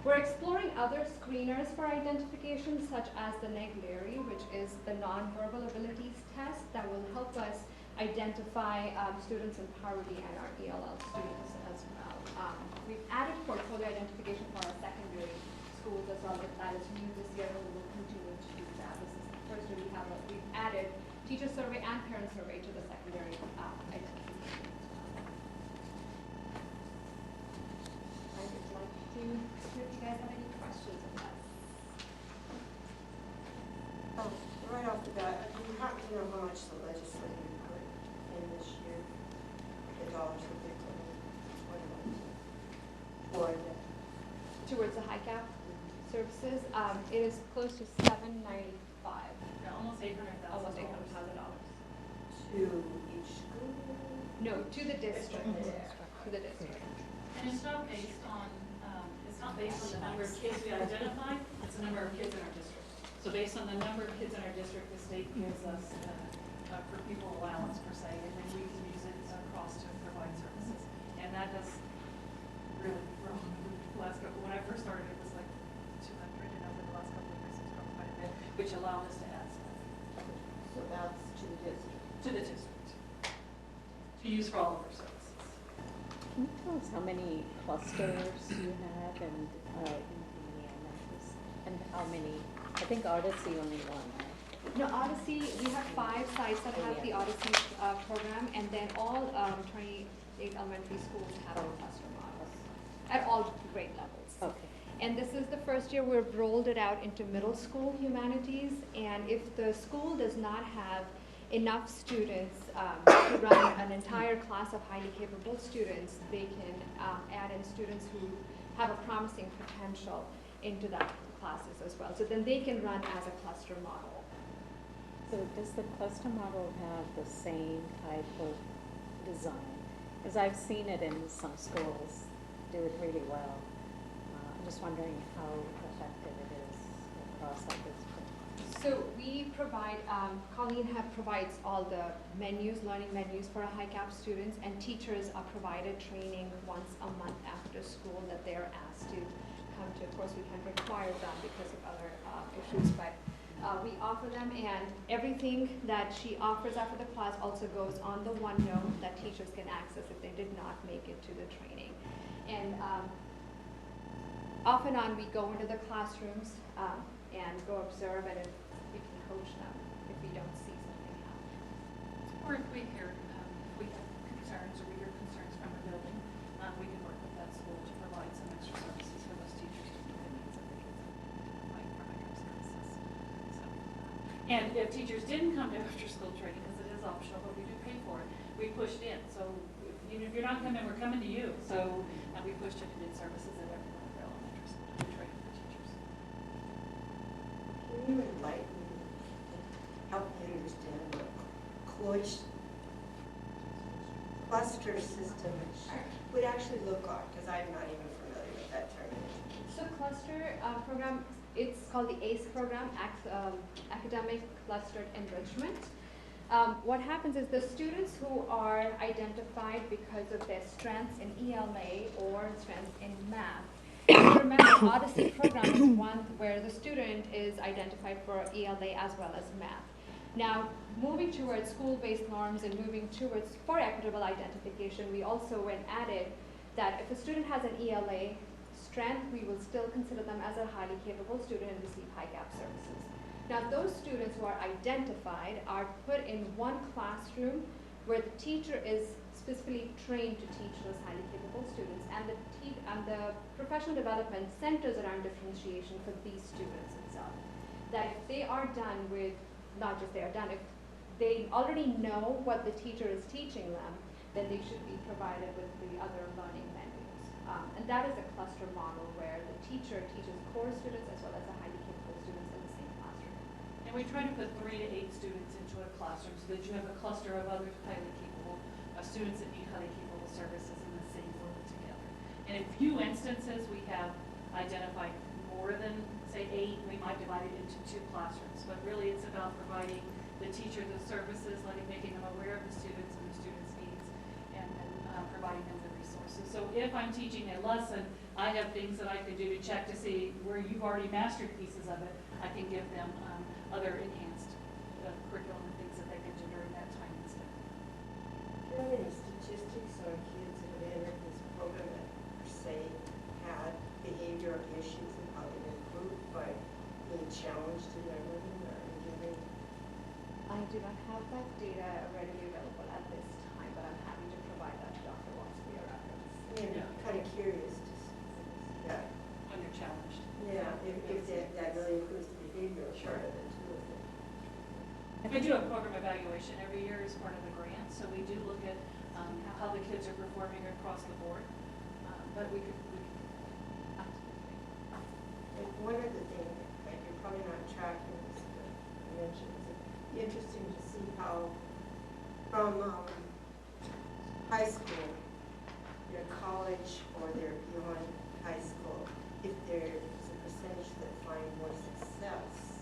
We're exploring other screeners for identification, such as the NEGLARI, which is the nonverbal abilities test that will help us identify students in poverty and our ELL students as well. We've added portfolio identification for our secondary schools as well. That is new this year, and we will continue to do that. This is the first year we've added teacher survey and parent survey to the secondary identification as well. I would like to hear if you guys have any questions of that. Right off the bat, do you happen to know how much the legislature put in this year? The dollars that they put in? What about it? Towards the high cap services, it is close to $795. Almost $800,000. Almost $800,000. To each school? No, to the district. To the district. And it's not based on the number of kids we identify, it's the number of kids in our district. So based on the number of kids in our district, the state gives us per pupil allowance per se, and then we can use it across to provide services. And that does really grow. When I first started, it was like 200, and over the last couple of years, it's grown quite a bit, which allowed us to add stuff. So that's to the district? To the district. To use for all of our services. Can you tell us how many clusters you have and how many elementaries and how many? I think Odyssey only one, right? No, Odyssey, we have 5 sites that have the Odyssey program, and then all 28 elementary schools have a cluster models at all grade levels. Okay. And this is the first year we've rolled it out into middle school humanities. And if the school does not have enough students to run an entire class of highly capable students, they can add in students who have a promising potential into that classes as well. So then they can run as a cluster model. So does the cluster model have the same type of design? Because I've seen it in some schools do it really well. I'm just wondering how effective it is across our district. So we provide, Colleen provides all the menus, learning menus for our high-cap students, and teachers are provided training once a month after school that they're asked to come to. Of course, we can't require them because of other issues, but we offer them, and everything that she offers after the class also goes on the OneNote that teachers can access if they did not make it to the training. And off and on, we go into the classrooms and go observe, and if we can coach them if we don't see something happen. Or if we hear, if we have concerns or we hear concerns from a building, we can work with that school to provide some extra services for those teachers to meet the needs of the kids applying for high-cap services. So, and if teachers didn't come to after-school training, because it is optional, but we do pay for it, we pushed in. So if you're not coming, we're coming to you. So we pushed in and did services at every one of our elementary schools to train for teachers. Can you enlighten me, help me understand what cluster system would actually look like? Because I'm not even familiar with that terminology. So cluster program, it's called the ACE program, Academic Clustered Enrichment. What happens is the students who are identified because of their strengths in ELA or strengths in math. Remember, Odyssey program is one where the student is identified for ELA as well as math. Now, moving towards school-based norms and moving towards for equitable identification, we also went added that if a student has an ELA strength, we will still consider them as a highly capable student and receive high-cap services. Now, those students who are identified are put in one classroom where the teacher is specifically trained to teach those highly capable students, and the professional development centers around differentiation for these students itself. That if they are done with, not just they are done, if they already know what the teacher is teaching them, then they should be provided with the other learning menus. And that is a cluster model where the teacher teaches core students as well as the highly capable students in the same classroom. And we try to put 3 to 8 students into a classroom so that you have a cluster of other highly capable students that need highly capable services in the same room together. In a few instances, we have identified more than, say, 8. We might divide it into 2 classrooms. But really, it's about providing the teacher the services, making them aware of the students and the students' needs, and then providing them the resources. So if I'm teaching a lesson, I have things that I can do to check to see where you've already mastered pieces of it. I can give them other enhanced curriculum and things that they can do during that time instead. Do you have any statistics on kids that have entered this program that, say, had behavioral issues and how they've improved by being challenged in their learning or giving? I do not have that data readily available at this time, but I'm happy to provide that to Dr. Watts for your reference. I mean, I'm kind of curious to see, yeah. When they're challenged. Yeah, if that really improves the behavioral part of it too. We do a program evaluation every year as part of the grant, so we do look at how the kids are performing across the board. But we could And one other thing that you're probably not tracking is that I mentioned, it'd be interesting to see how from high school, their college or their beyond high school, if there's a percentage that find more success.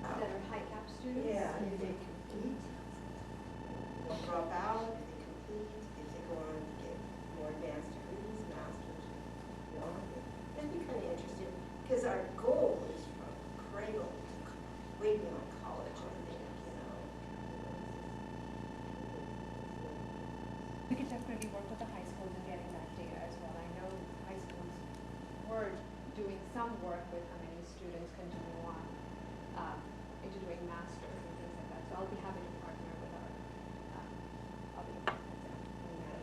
That are high-cap students? Yeah, if they complete, or drop out, if they complete, if they go on to get more advanced degrees, masters, beyond. That'd be kind of interesting, because our goal is from cradle to way beyond college, I think, We could definitely work with the high schools in getting that data as well. I know high schools were doing some work with how many students continue on into doing masters and things like that. So I'll be happy to partner with our other departments.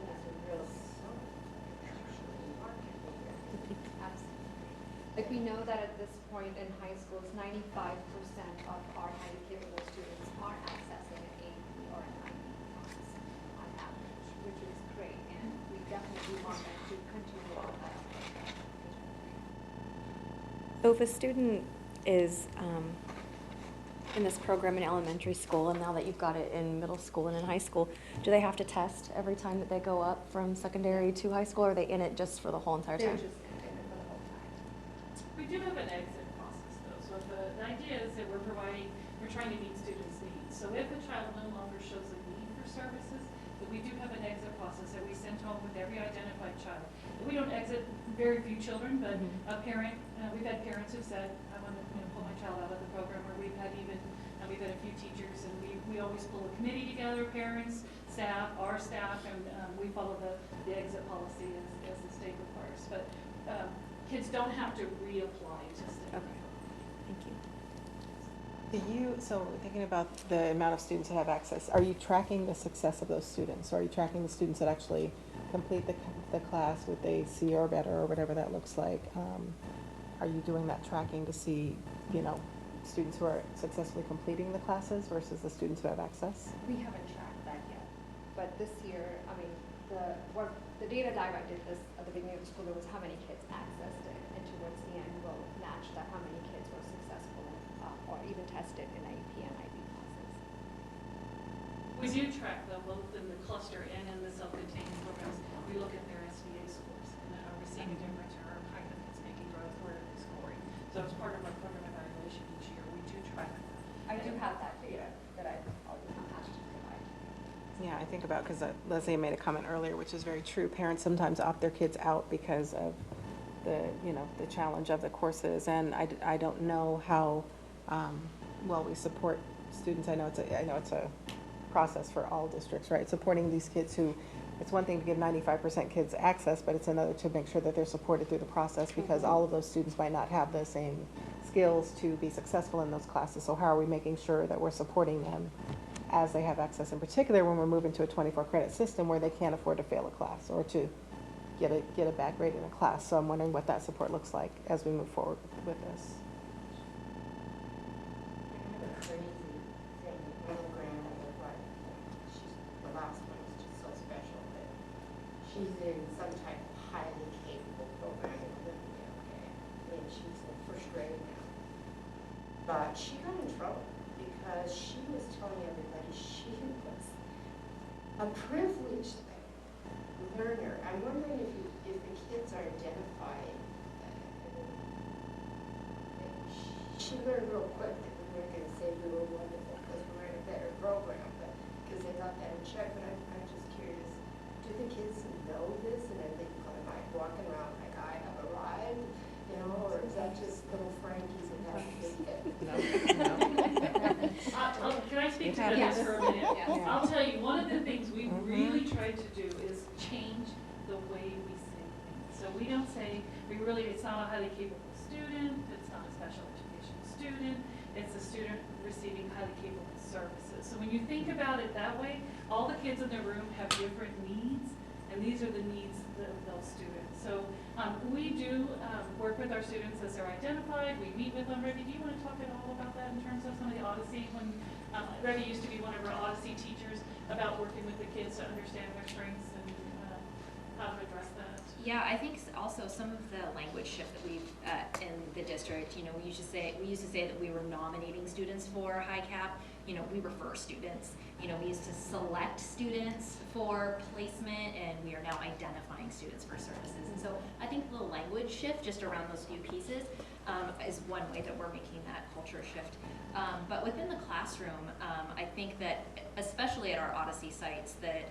That's a real song, actually, market. Absolutely. Yet we know that at this point in high schools, 95% of our highly capable students are accessing an AP or an IB class on average, which is great, and we definitely want them to continue on that. So if a student is in this program in elementary school, and now that you've got it in middle school and in high school, do they have to test every time that they go up from secondary to high school, or are they in it just for the whole entire They're time? just in it for the whole time. We do have an exit process though, so the idea is that we're trying to meet students' needs. So if a child no longer shows a need for services, that we do have an exit process that we send home with every identified child. We don't exit very few children, but a parent, we've had parents who've said, I want to pull my child out of the program, or we've had a few teachers, and we always pull a committee together, parents, staff, our staff, and we follow the exit policy as the state requires. But kids don't have to reapply to stay. Okay, thank you. So thinking about the amount of students that have access, are you tracking the success of those students? Or are you tracking the students that actually complete the class with a C or better, or whatever that looks like? Are you doing that tracking to see, students who are successfully completing the classes versus the students who have access? We haven't tracked that yet, but this year, I mean, the data dive I did this at the beginning of the school year was how many kids accessed it, and towards the end we'll match that, how many kids were successful or even tested in AP and IB classes. We do track though, both in the cluster and in the self-contained programs. We look at their SVA scores, and are we seeing a difference, or are kind of kids making growth, where are they scoring? So as part of our program evaluation each year, we do track that. I do have that data that I'll ask to provide. Yeah, I think about, because Leslie made a comment earlier, which is very true. Parents sometimes opt their kids out because of the challenge of the courses, and I don't know how well we support students. I know it's a process for all districts, right? Supporting these kids who, it's one thing to give 95% kids access, but it's another to make sure that they're supported through the process, because all of those students might not have the same skills to be successful in those classes. So how are we making sure that we're supporting them as they have access, in particular when we're moving to a 24 credit system where they can't afford to fail a class or to get a bad grade in a class. So I'm wondering what that support looks like as we move forward with this. I have a crazy thing, one grandmother, but the last one is just so special that she's in some type of highly capable program in Olympia, okay? And she's in first grade now. But she got in trouble because she was telling everybody she was a privileged learner. I'm wondering if the kids are identifying. She learned real quick that we weren't going to say we were wonderful because we were in a better program, but because they got that in check. But I'm just curious, do the kids know this, and are they kind of like walking around like I have arrived, or is that just little Frankie's and that big head? Can I speak to that for a minute? Yes. I'll tell you, one of the things we really tried to do is change the way we say things. So we don't say, it's not a highly capable student, it's not a special education student, it's a student receiving highly capable services. So when you think about it that way, all the kids in the room have different needs, and these are the needs of those students. So we do work with our students as they're identified. We meet with them. Rebby, do you want to talk at all about that in terms of some of the Odyssey? When Rebby used to be one of our Odyssey teachers, about working with the kids to understand their strengths and how to address that. Yeah, I think also some of the language shift that we've in the district, we used to say that we were nominating students for high cap. We refer students. We used to select students for placement, and we are now identifying students for services. And so I think the language shift just around those few pieces is one way that we're making that culture shift. But within the classroom, I think that especially at our Odyssey sites, that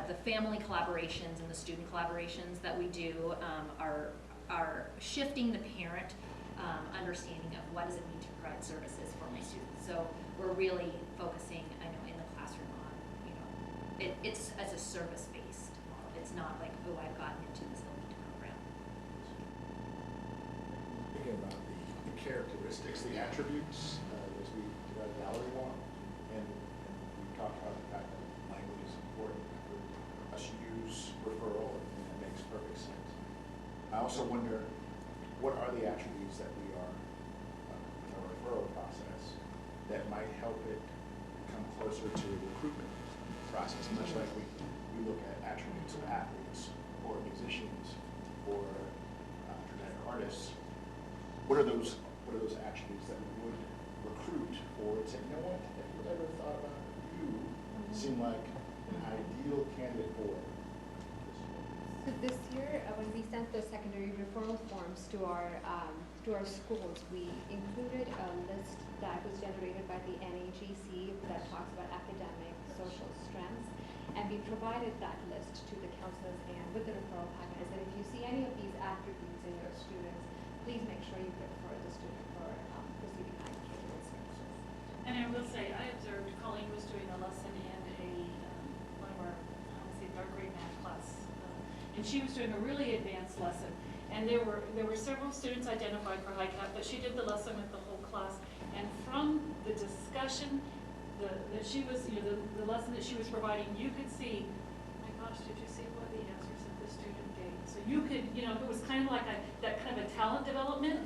the family collaborations and the student collaborations that we do are shifting the parent understanding of what does it mean to provide services for my students. So we're really focusing, I know, in the classroom on, it's as a service-based model. It's not like, oh, I've gotten into this elite program. Thinking about the characteristics, the attributes, as we did our gallery walk, and we talked about the fact that language is important. I've heard us use referral, and that makes perfect sense. I also wonder, what are are the attributes that we are in our referral process that might help it come closer to the recruitment process, much like we look at attributes of athletes or musicians or dramatic artists. What are those attributes that we would recruit or say, you know what, if you ever thought about you seem like an ideal candidate for this? So this year, when we sent the secondary referral forms to our schools, we included a list that was generated by the NAGC that talks about academic, social strengths, and we provided that list to the counselors and with the referral packet. And said, if you see any of these attributes in your students, please make sure you refer the student for receiving highly capable services. And I will say, I observed Colleen was doing a lesson in one of our, third grade math class, and she was doing a really advanced lesson. And there were several students identified for high cap, but she did the lesson with the whole class. And from the discussion that she was, the lesson that she was providing, you could see, my gosh, did you see what the answers that the student gave? So you could, it was kind of like that kind of a talent development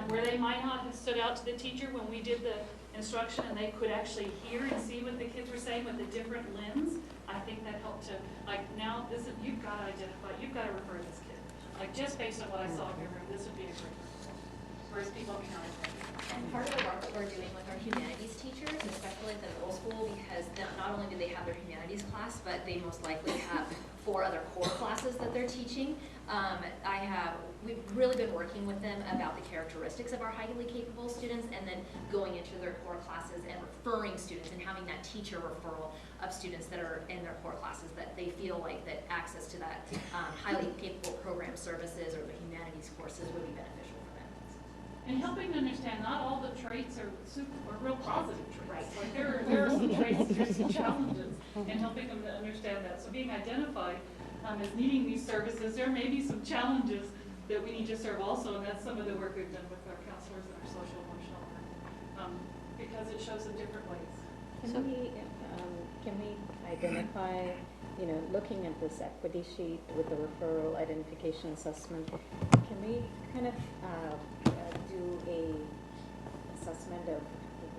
where they might not have stood out to the teacher when we did the instruction and they could actually hear and see what the kids were saying with a different lens. I think that helped to, now you've got to identify, you've got to refer to this kid. Just based on what I saw in your room, this would be a great referral. Whereas people can already. And part of the work that we're doing with our humanities teachers, especially at the middle school, because not only do they have their humanities class, but they most likely have 4 other core classes that they're teaching. We've really been working with them about the characteristics of our highly capable students and then going into their core classes and referring students and having that teacher referral of students that are in their core classes that they feel like that access to that highly capable program services or the humanities courses would be beneficial for them. And helping them understand not all the traits are real positive traits. Right. Like there are some traits, there's some challenges, and helping them to understand that. So being identified as needing these services, there may be some challenges that we need to serve also, and that's some of the work we've done with our counselors and our social emotional work, because it shows in different ways. Can we identify, looking at this equity sheet with the referral identification assessment, can we kind of do a assessment of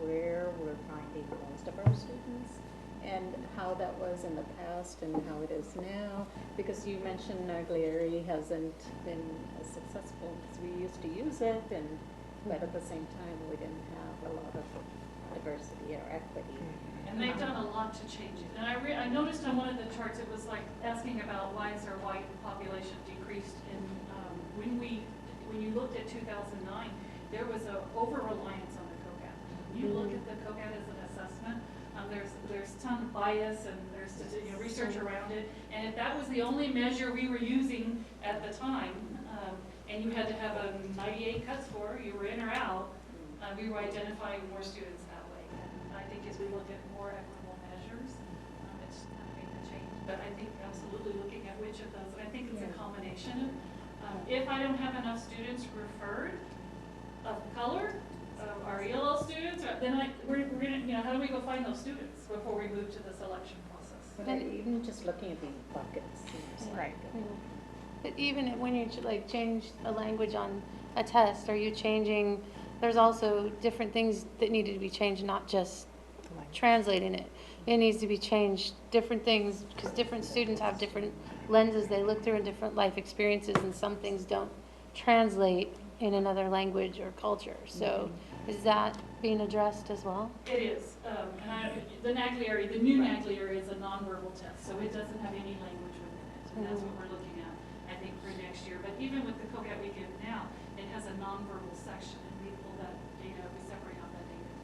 where we're finding most of our students and how that was in the past and how it is now? Because you mentioned Naglieri hasn't been as successful as we used to use it, but at the same time we didn't have a lot of diversity or equity. And they've done a lot to change it. And I noticed on one of the charts it was like asking about why is our white population decreased in when you looked at 2009, there was an over-reliance on the COGAT. When you look at the COGAT as an assessment, there's a ton of bias and there's research around it. And if that was the only measure we were using at the time, and you had to have a 98 cut score, you were in or out, we were identifying more students that way. And I think as we look at more equitable measures, it's going to make a change. But I think absolutely looking at which of those, and I think it's a combination. If I don't have enough students referred of color, our ELL students, then we're gonna, how do we go find those students before we move to the selection process? But even just looking at these buckets seems Right. But even when you change a language on a test, are you changing, there's also different things that needed to be changed, not just translating it. It needs to be changed, different things, because different students have different lenses they look through and different life experiences, and some things don't translate in another language or culture. So is that being addressed as well? It is. The Naglieri, the new Naglieri is a nonverbal test, so it doesn't have any language within it. And that's what we're looking at, I think, for next year. But even with the COGAT we give now, it has a nonverbal section, and we pull that data, we separate out that data.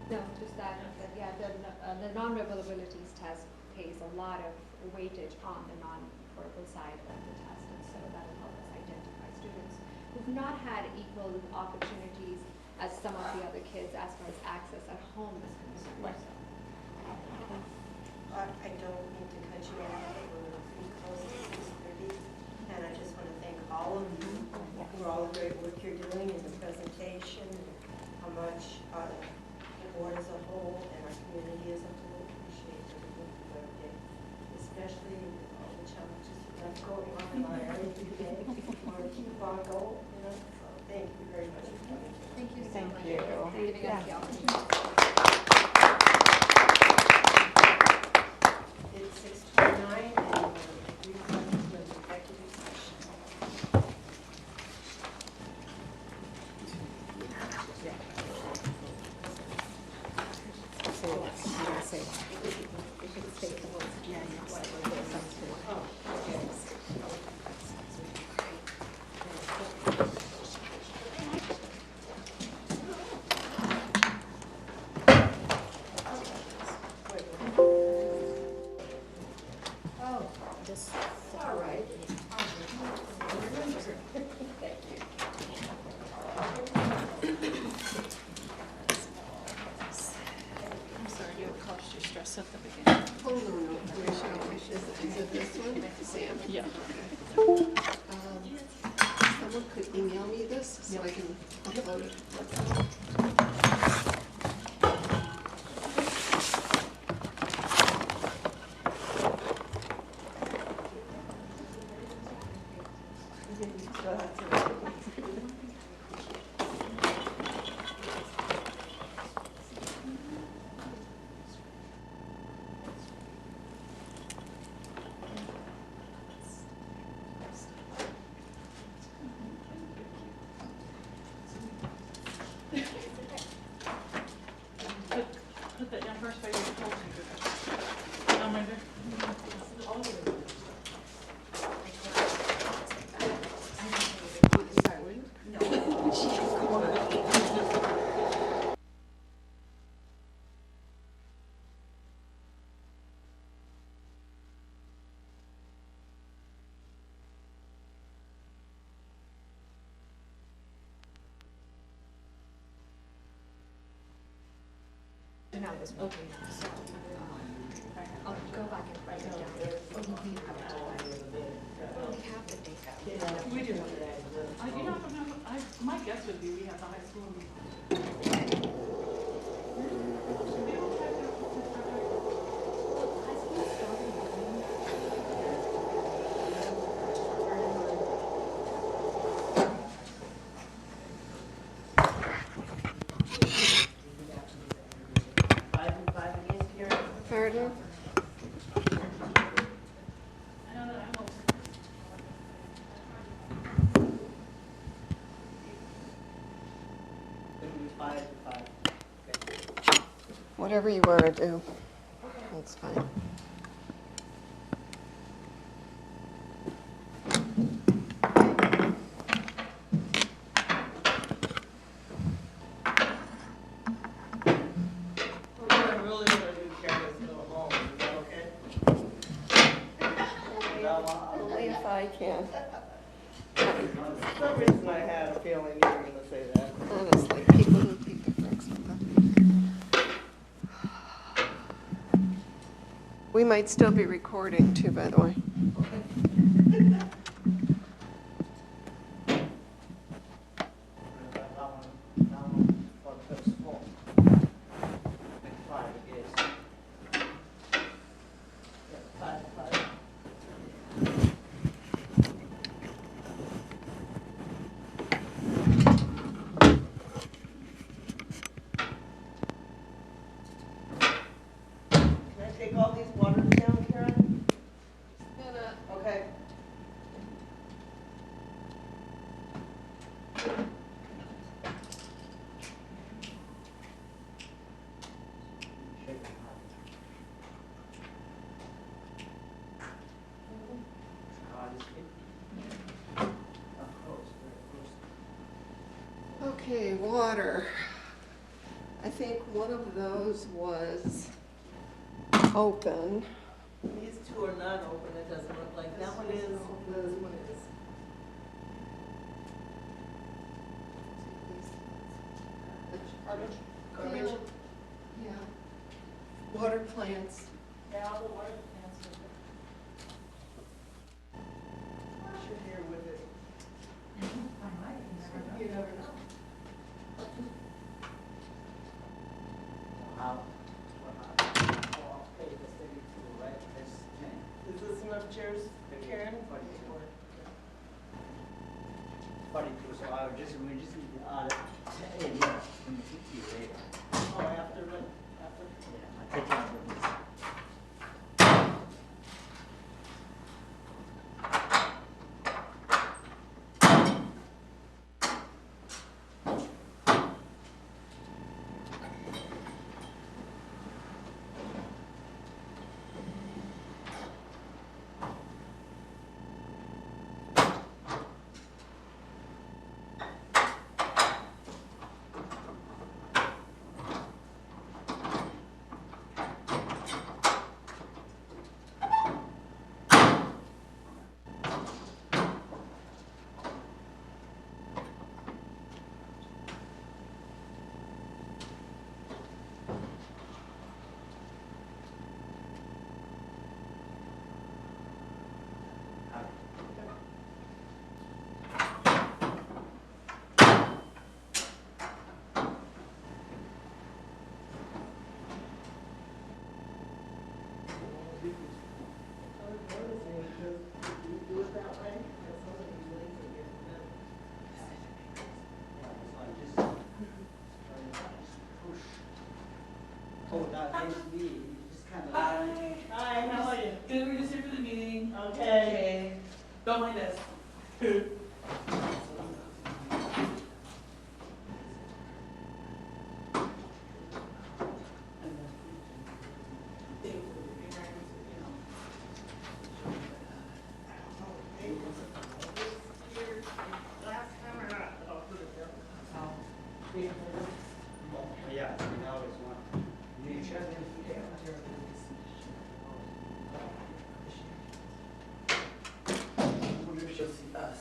No, just that the non-verbal abilities test pays a lot of weightage on the non-verbal side of the test, and so that'll help us identify students who've not had equal opportunities as some of the other kids as far as access at home is concerned. Right. I don't mean to cut you off, but we're pretty close to 6:30, and I just want to thank all of you for all the great work you're doing in the presentation, and how much the board as a whole and our community as a whole appreciate everything you do every day, especially with all the challenges you have going on in our area today. Our common goal, you know, so thank you very much for coming. Thank you so Thank much you. for giving us Yeah. the opportunity. It's 6:29 and we're recessed to an executive session. All right. I'm sorry, you had caused you stress at the beginning. Hold on, is it this one, Sam? Yeah. Someone could email me this so I can upload it. Put that down first, baby. Down right there. I'll go back and write it down. We do. You know, my guess would be we have the high school. Pardon? Whatever you want to do, that's fine. Only if I can. For some reason I had a feeling you were going to say that. Honestly, people who beat the bricks with them. We might still be recording too, by the way. Take all these waters down, Karen? Okay. Okay, water. I think one of those was open. These two are not open, it doesn't look like. That one is, this one is. Garbage? Yeah. Water plants. Yeah, all the water plants are there. Should here with it. You never know. Is this enough chairs, Karen? we just, hey, yeah, we speak to you later. Oh, after, yeah, I take care of this. Hi, how are you? Good, we're just here for the meeting. Okay. Don't mind us. Yeah, we always want. Wonder if she'll see us.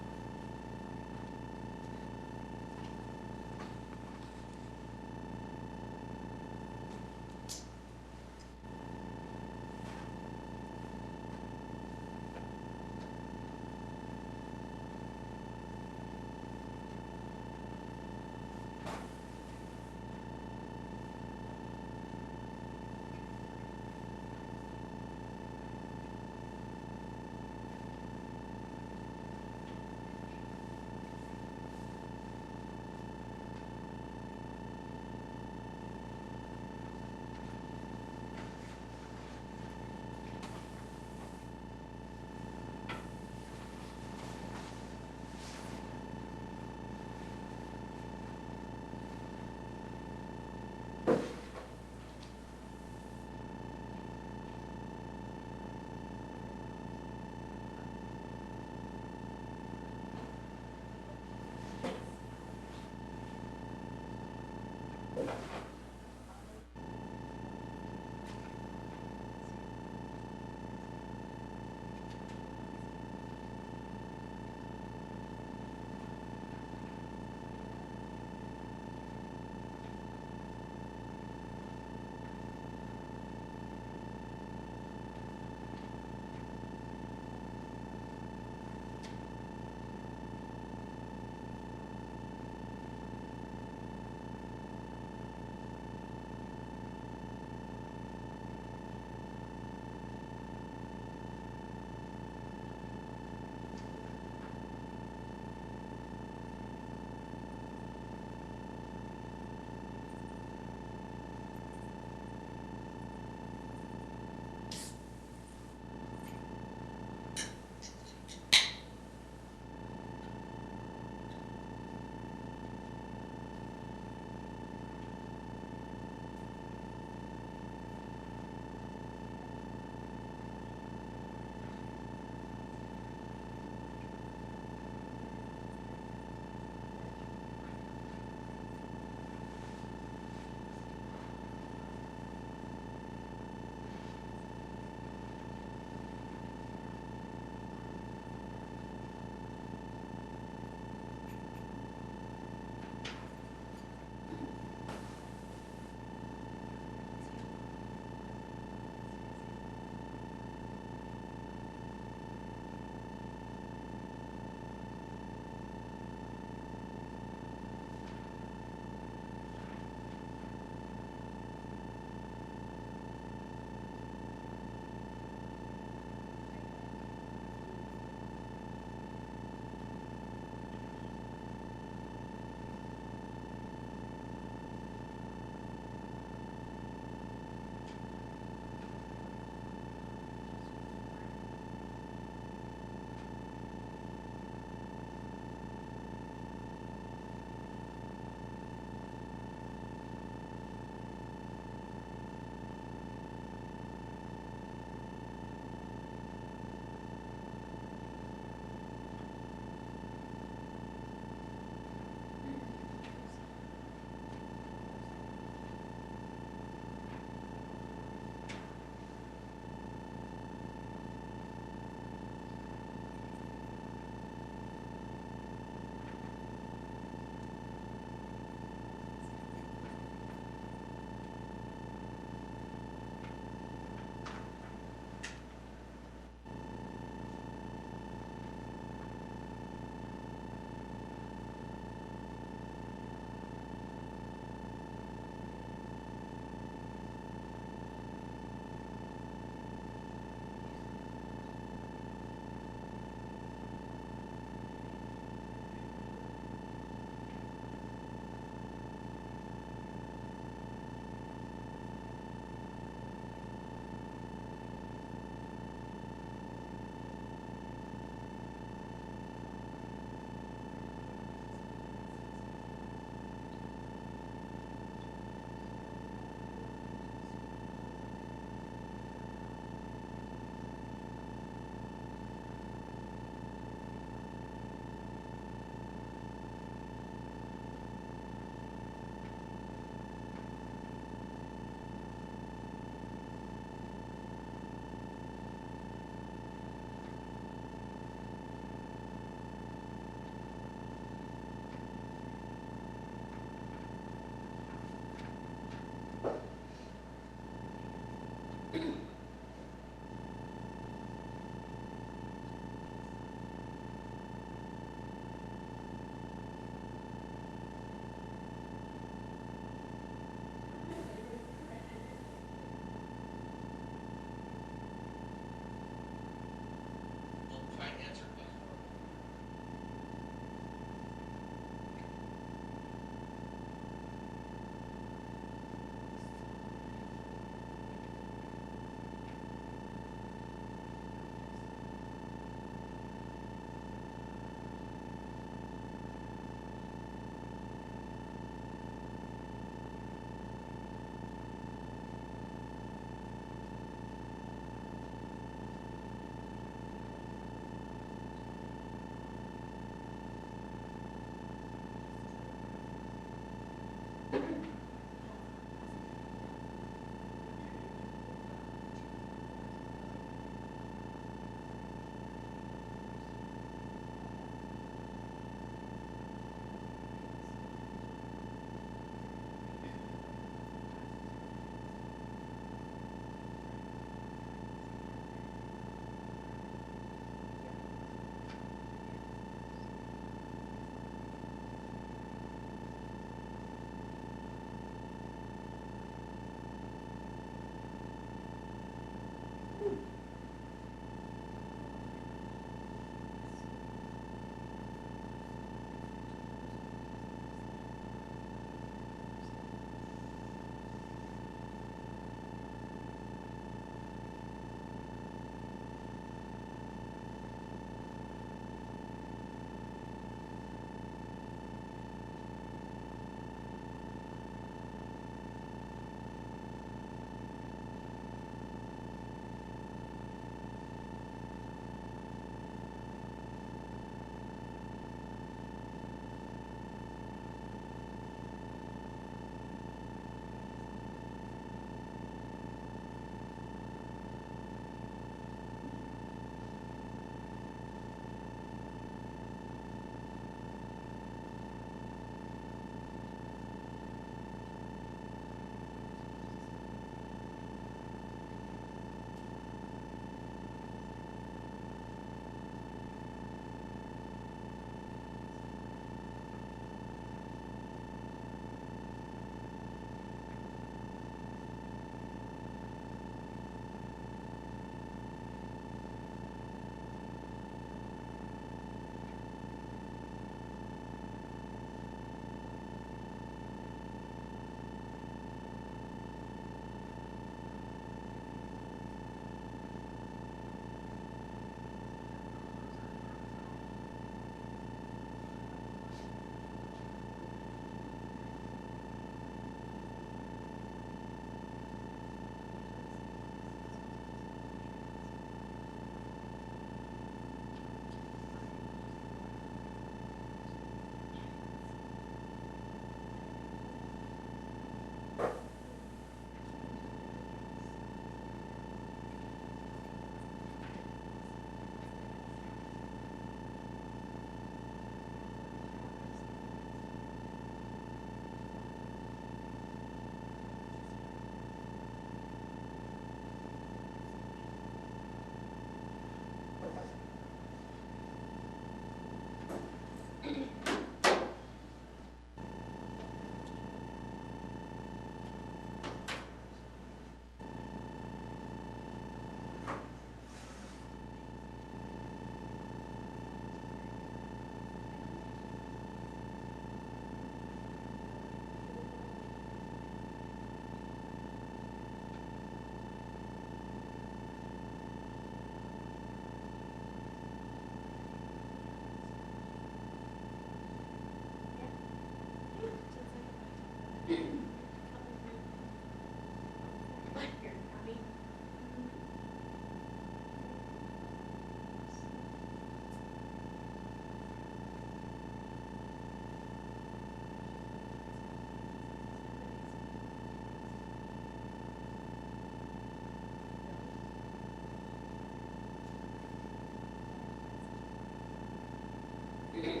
Hey,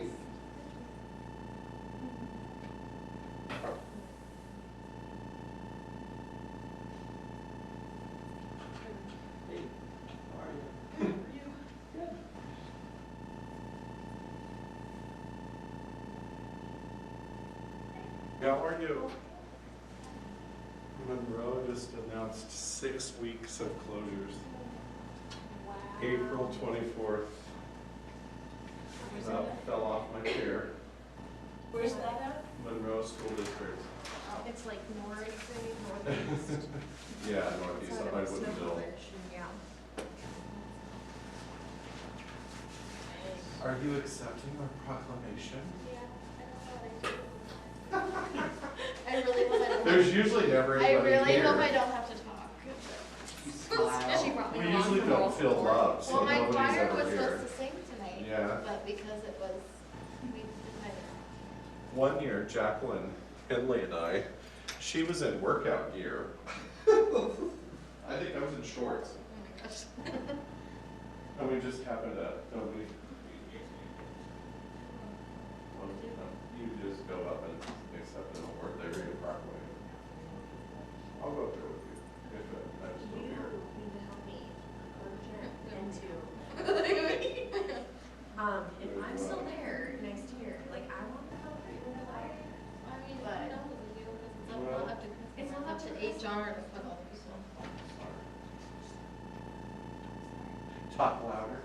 how are you? Good. How are you? Monroe just announced 6 weeks of closures. Wow. April 24th. Fell off my chair. Where's that at? Monroe School District. It's like northeast. Yeah, northeast, up by Woodville. Yeah. Are you accepting our proclamation? I really hope I don't. There's usually never I anybody really here. hope I don't have to talk. She brought me We along usually for don't moral feel support. love, so Well, my nobody's choir ever was here. supposed to sing tonight. Yeah. But because it was, we decided. One year, Jacqueline Henley and I, she was in workout gear. I think I was in shorts. Oh my gosh. And we just happened to, nobody. Well, you just go up and accept an award, they read it properly. I'll go up there with you, if I'm still here. Need to help me into, if I'm still there next year, like, I want to help you. I mean, but who knows, you know, it's Well, not up to, it's not up to HR to put all these on. Talk louder.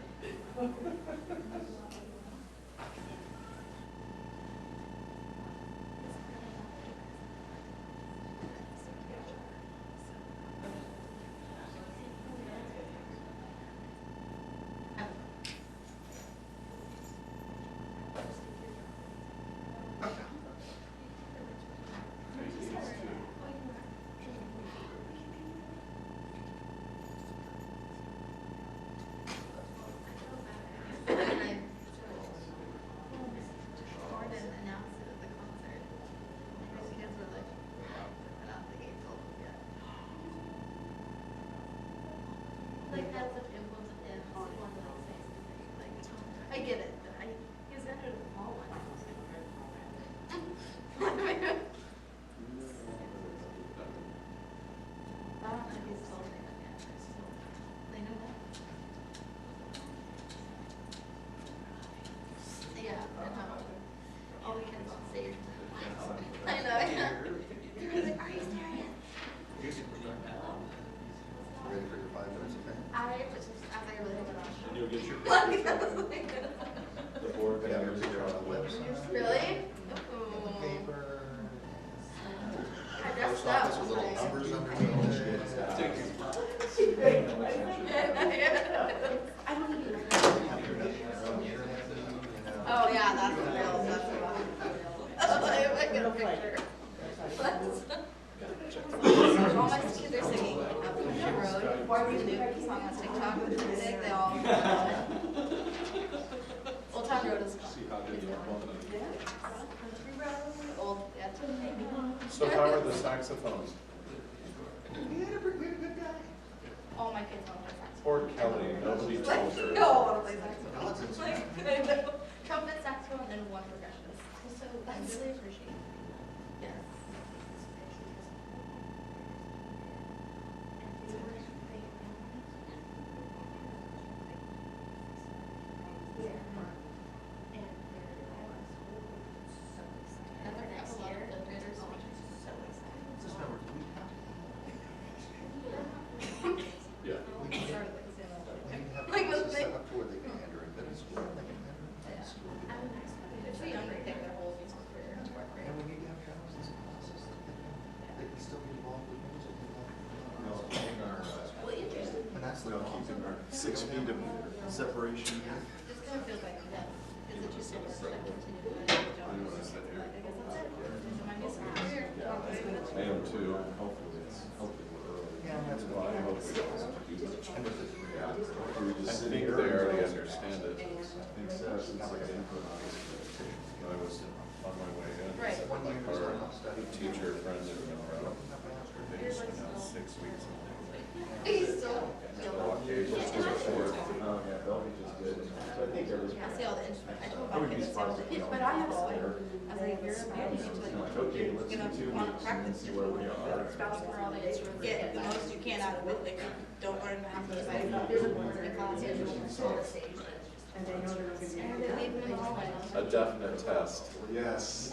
Jordan announced it at the concert. His kids were like, "Put out the gate, told them yet." Like, had such influence with him, so he wanted to like say something, like, I get it, but he was under the small one. I don't know if he's told me that yet, so, they know that? Yeah, I know. All the kids on stage. I know, yeah. He was like, are you serious? Ready for your 5 minutes, okay? I really hope not. And you'll get your Like, picture I was taken. like, The board Yeah, members they're are on the website. really? The Ooh. paper. I dressed Post up. office with little numbers underneath it. I don't even know. Have your own internet, you know. Oh, yeah, that's the real, that's the one. I might get a picture. All my kids are singing up Country Road, the new song on TikTok, they all. Old Town Road is See how good you are both of them. Country Road, old, yeah. So how are the saxophones? All my kids want to play saxophone. Poor Kelly, nobody told Like, her. they all want to play saxophone. God's instrument. Like, I know. Trumpet, saxophone, and one percussionist. So I really appreciate it. Yes. And they're gonna have a lot of fifth graders, which is so exciting. Just remember, Yeah. we can have Like, classes they- set up to where they can enter in middle school, and they can enter in high school. It's a younger thing, their whole musical career in fourth grade. And we need to have thousands of classes that they can still get involved with music. Well, interesting. And that's the We'll goal. keep our 6 feet of separation. This kind of feels like that. Is it just sort of like continue to do it? I know what I said here. I guess that's it. So my musical career. I am too. Hopefully we're early. Yeah, that's Well, I hope we don't have to do much. And with the, Yeah. We just think they already understand it. I think so, since I got input on this. When I was on my way in. Right. one year we started off Our studying. teacher friend in Monroe, they just announced 6 weeks of He's so. blockade, just to report. Yeah, they'll be just good. So I think everything. I see all the instruments. I told I would be surprised if we Yeah, don't. but I have Like, spouse. okay, let's do 2 weeks and see where we are. Spouse for all the answers. Get the most you can out of it, like, don't learn math in the class. And they know they're gonna be. A definite test. Yes.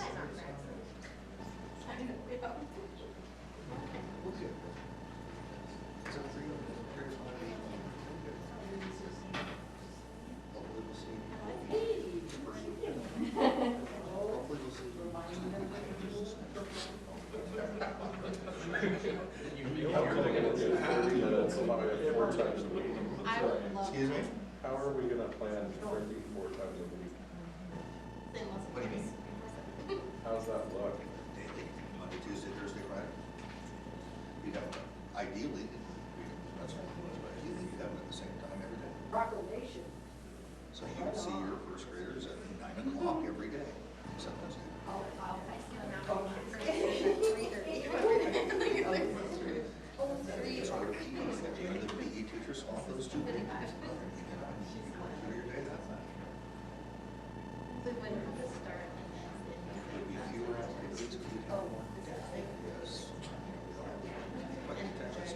How are we gonna do 30 minutes if I have 4 times a week? I would love. Excuse me? How are we gonna plan 30, 4 times a week? What do you mean? How's that look? Monday, Tuesday, Thursday, Friday. You'd have, ideally, that's what it was, but ideally you'd have it at the same time every day. Proclamation. So you would see your first graders at 9 o'clock every day. Sometimes you- So your PE, the PE teacher swap those two people. You can do your day that way. Would be fewer activities if you have more. Yes. But you can just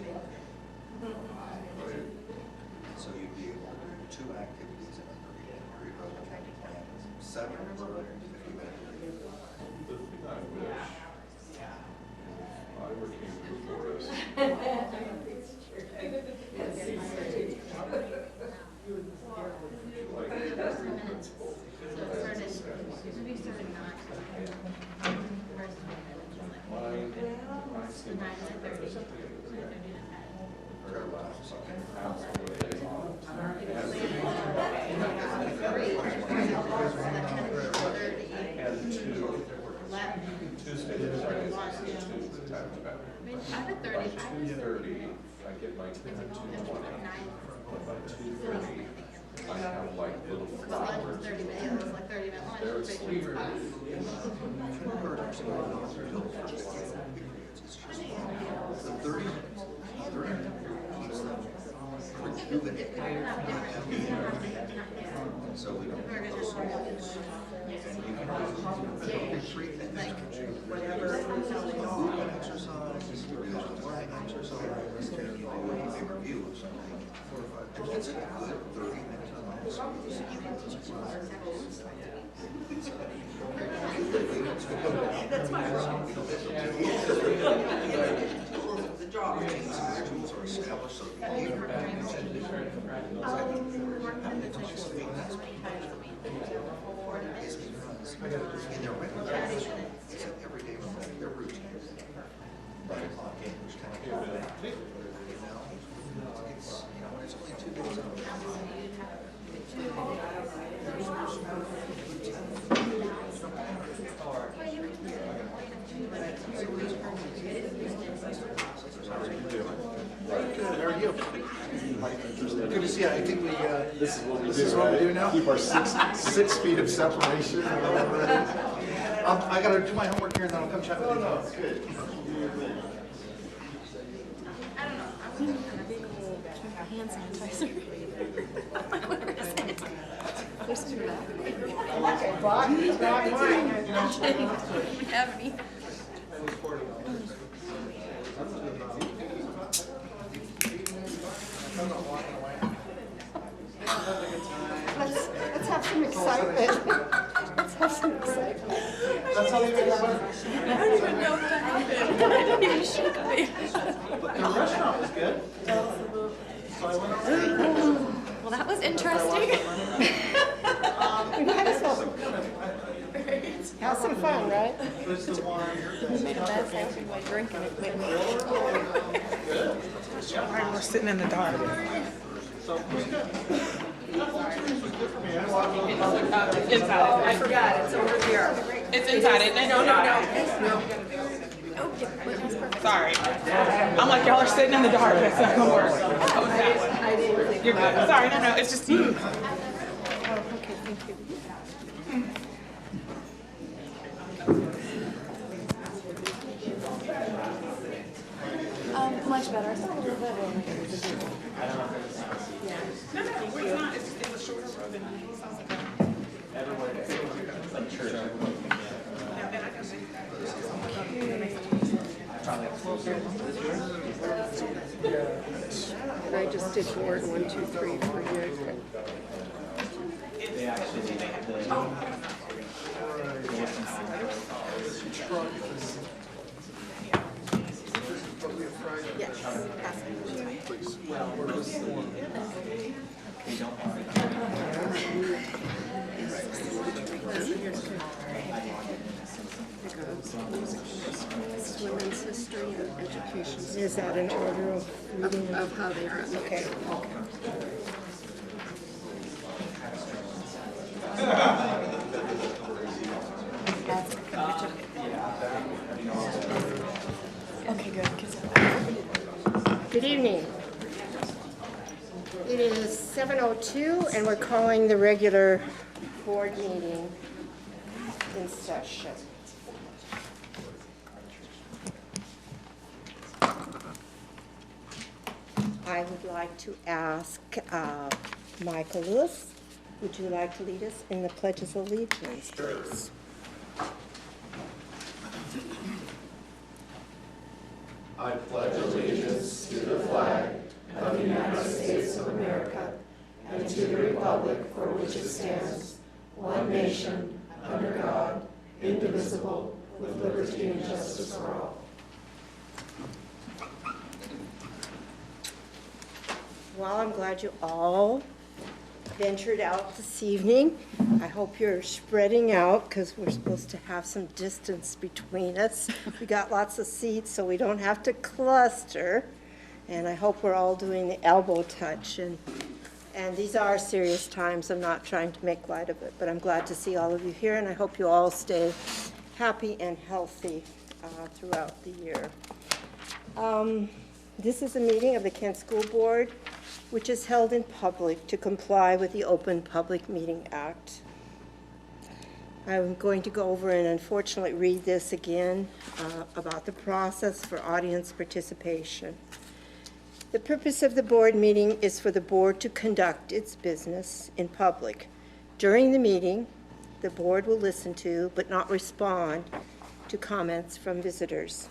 so you'd be able to do 2 activities in a 30-day period rather than trying to plan 7 in 50-minute periods. The thing I wish, if I were king of the forest, like every principal has a schedule. Mine, I see my first very last, so I can absolutely on. And Tuesday, Fridays, Tuesday, time better. By 2:30, I get my kids at 2:20. But by 2:30, I have like little flowers. They're asleep. The 30 minutes keeps them rejuvenated. So we don't have those swaps. And you can do 3 things. Whatever. Movement exercise, you do a learning exercise, and you do a review of something. It's a good 30-minute That's my problem. The job routines and rituals are established so that you in their regular lives, it's an everyday their routine. By the clock in, which kind of goes back. It's only 2 days a week. Good, how are you? Good to see you. I think we, This is what we do, this is what we do right? now? Keep our 6 feet of separation. I gotta do my homework here and then I'll come chat with you. No, it's good. Hand sanitizer. There's 2 left. It's not mine. Have any. Let's have some excitement. Let's have some excitement. That's how they make it fun. I don't even know what happened. I didn't even shoot me. The restaurant was good. So I went over. Well, that was interesting. We might as well have some fun, right? There's the one. We made a mess actually while drinking it. We're sitting in the dark. So it was good. That whole experience was good for me. I watched all the Inside. I forgot, it's over here. It's inside, isn't it? No. Sorry. I'm like, y'all are sitting in the dark. That's not gonna work. Oh, that one. You're good. Sorry, no, it's just you. Okay, thank you. Much better. I thought a little better. No, it's not. It's a shorter road than it sounds like. did board 1, 2, 3 for you. They actually, they have the. Yes. Please. Well, most of the ones, they don't want Women's history and education. Is that in order of reading? Of how they are. Okay. Okay, good. Good evening. It is 7:02 and we're calling the regular board meeting in session. I would like to ask Michael Lewis, would you like to lead us in the Pledge of Allegiance, please? I pledge allegiance to the flag of the United States of America and to the republic for which it stands, one nation, under God, indivisible, with liberty and justice for all. Well, I'm glad you all ventured out this evening. I hope you're spreading out because we're supposed to have some distance between us. We got lots of seats so we don't have to cluster. And I hope we're all doing the elbow touch. And these are serious times. I'm not trying to make light of it, but I'm glad to see all of you here, and I hope you all stay happy and healthy throughout the year. This is a meeting of the Kent School Board, which is held in public to comply with the Open Public Meeting Act. I'm going to go over and unfortunately read this again about the process for audience participation. The purpose of the board meeting is for the board to conduct its business in public. During the meeting, the board will listen to, but not respond to, comments from visitors.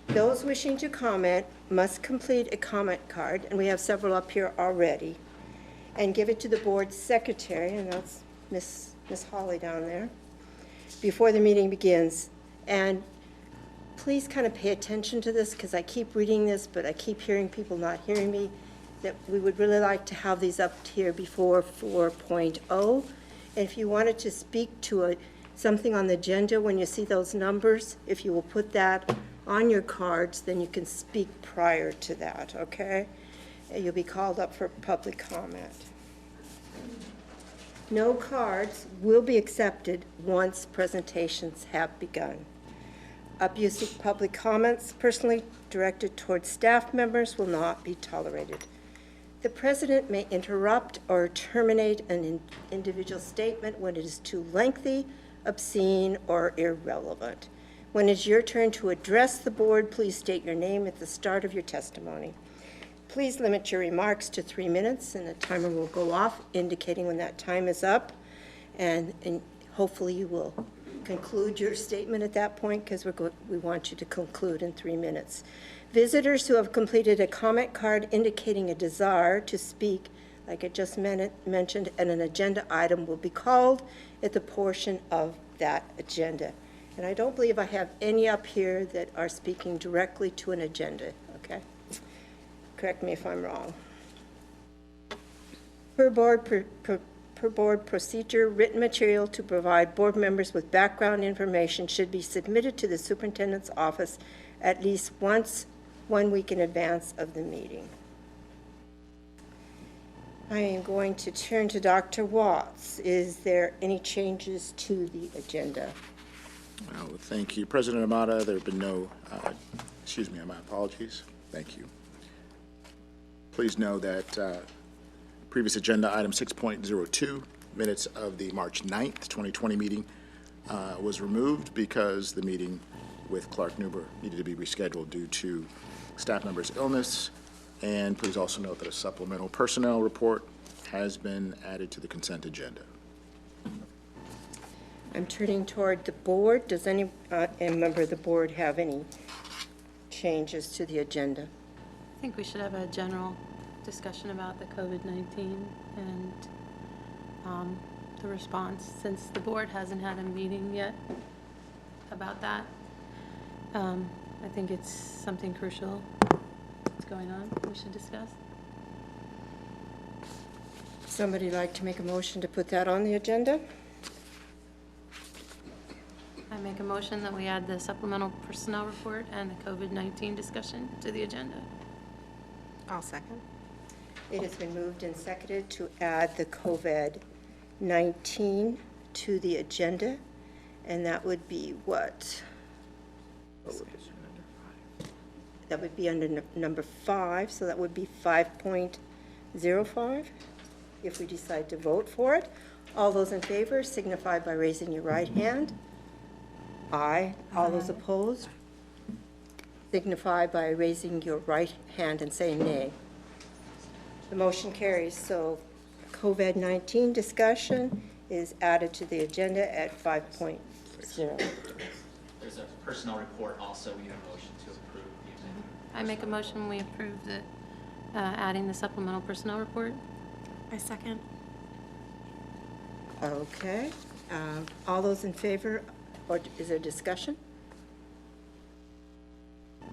Those wishing to comment must complete a comment card, and we have several up here already, and give it to the board secretary, and that's Miss Holly down there, before the meeting begins. And please kind of pay attention to this, because I keep reading this, but I keep hearing people not hearing me, that we would really like to have these up here before 4.0. And if you wanted to speak to something on the agenda when you see those numbers, if you will put that on your cards, then you can speak prior to that, okay? You'll be called up for public comment. No cards will be accepted once presentations have begun. Abusive public comments personally directed towards staff members will not be tolerated. The president may interrupt or terminate an individual statement when it is too lengthy, obscene, or irrelevant. When it's your turn to address the board, please state your name at the start of your testimony. Please limit your remarks to 3 minutes, and the timer will go off indicating when that time is up. And hopefully you will conclude your statement at that point, because we want you to conclude in 3 minutes. Visitors who have completed a comment card indicating a desire to speak, like I just mentioned, and an agenda item will be called at the portion of that agenda. And I don't believe I have any up here that are speaking directly to an agenda, okay? Correct me if I'm wrong. Per board procedure, written material to provide board members with background information should be submitted to the superintendent's office at least once 1 week in advance of the meeting. I am going to turn to Dr. Watts. Is there any changes to the agenda? Well, thank you, President Amata. There have been no, my apologies. Thank you. Please know that previous agenda item 6.02, minutes of the March 9th, 2020 meeting was removed because the meeting with Clark Nuber needed to be rescheduled due to staff members' illness. And please also note that a supplemental personnel report has been added to the consent agenda. I'm turning toward the board. Does any member of the board have any changes to the agenda? I think we should have a general discussion about the COVID-19 and the response, since the board hasn't had a meeting yet about that. I think it's something crucial that's going on we should discuss. Somebody like to make a motion to put that on the agenda? I make a motion that we add the supplemental personnel report and the COVID-19 discussion to the agenda. I'll second. It has been moved and seconded to add the COVID-19 to the agenda, and that would be what? That would be under number 5, so that would be 5.05 if we decide to vote for it. All those in favor signify by raising your right hand. Aye. All those opposed signify by raising your right hand and saying nay. The motion carries. So COVID-19 discussion is added to the agenda at 5.0. There's a personnel report also. We need a motion to approve the agenda. I make a motion we approve the adding the supplemental personnel report. I second. Okay. All those in favor, or is there discussion?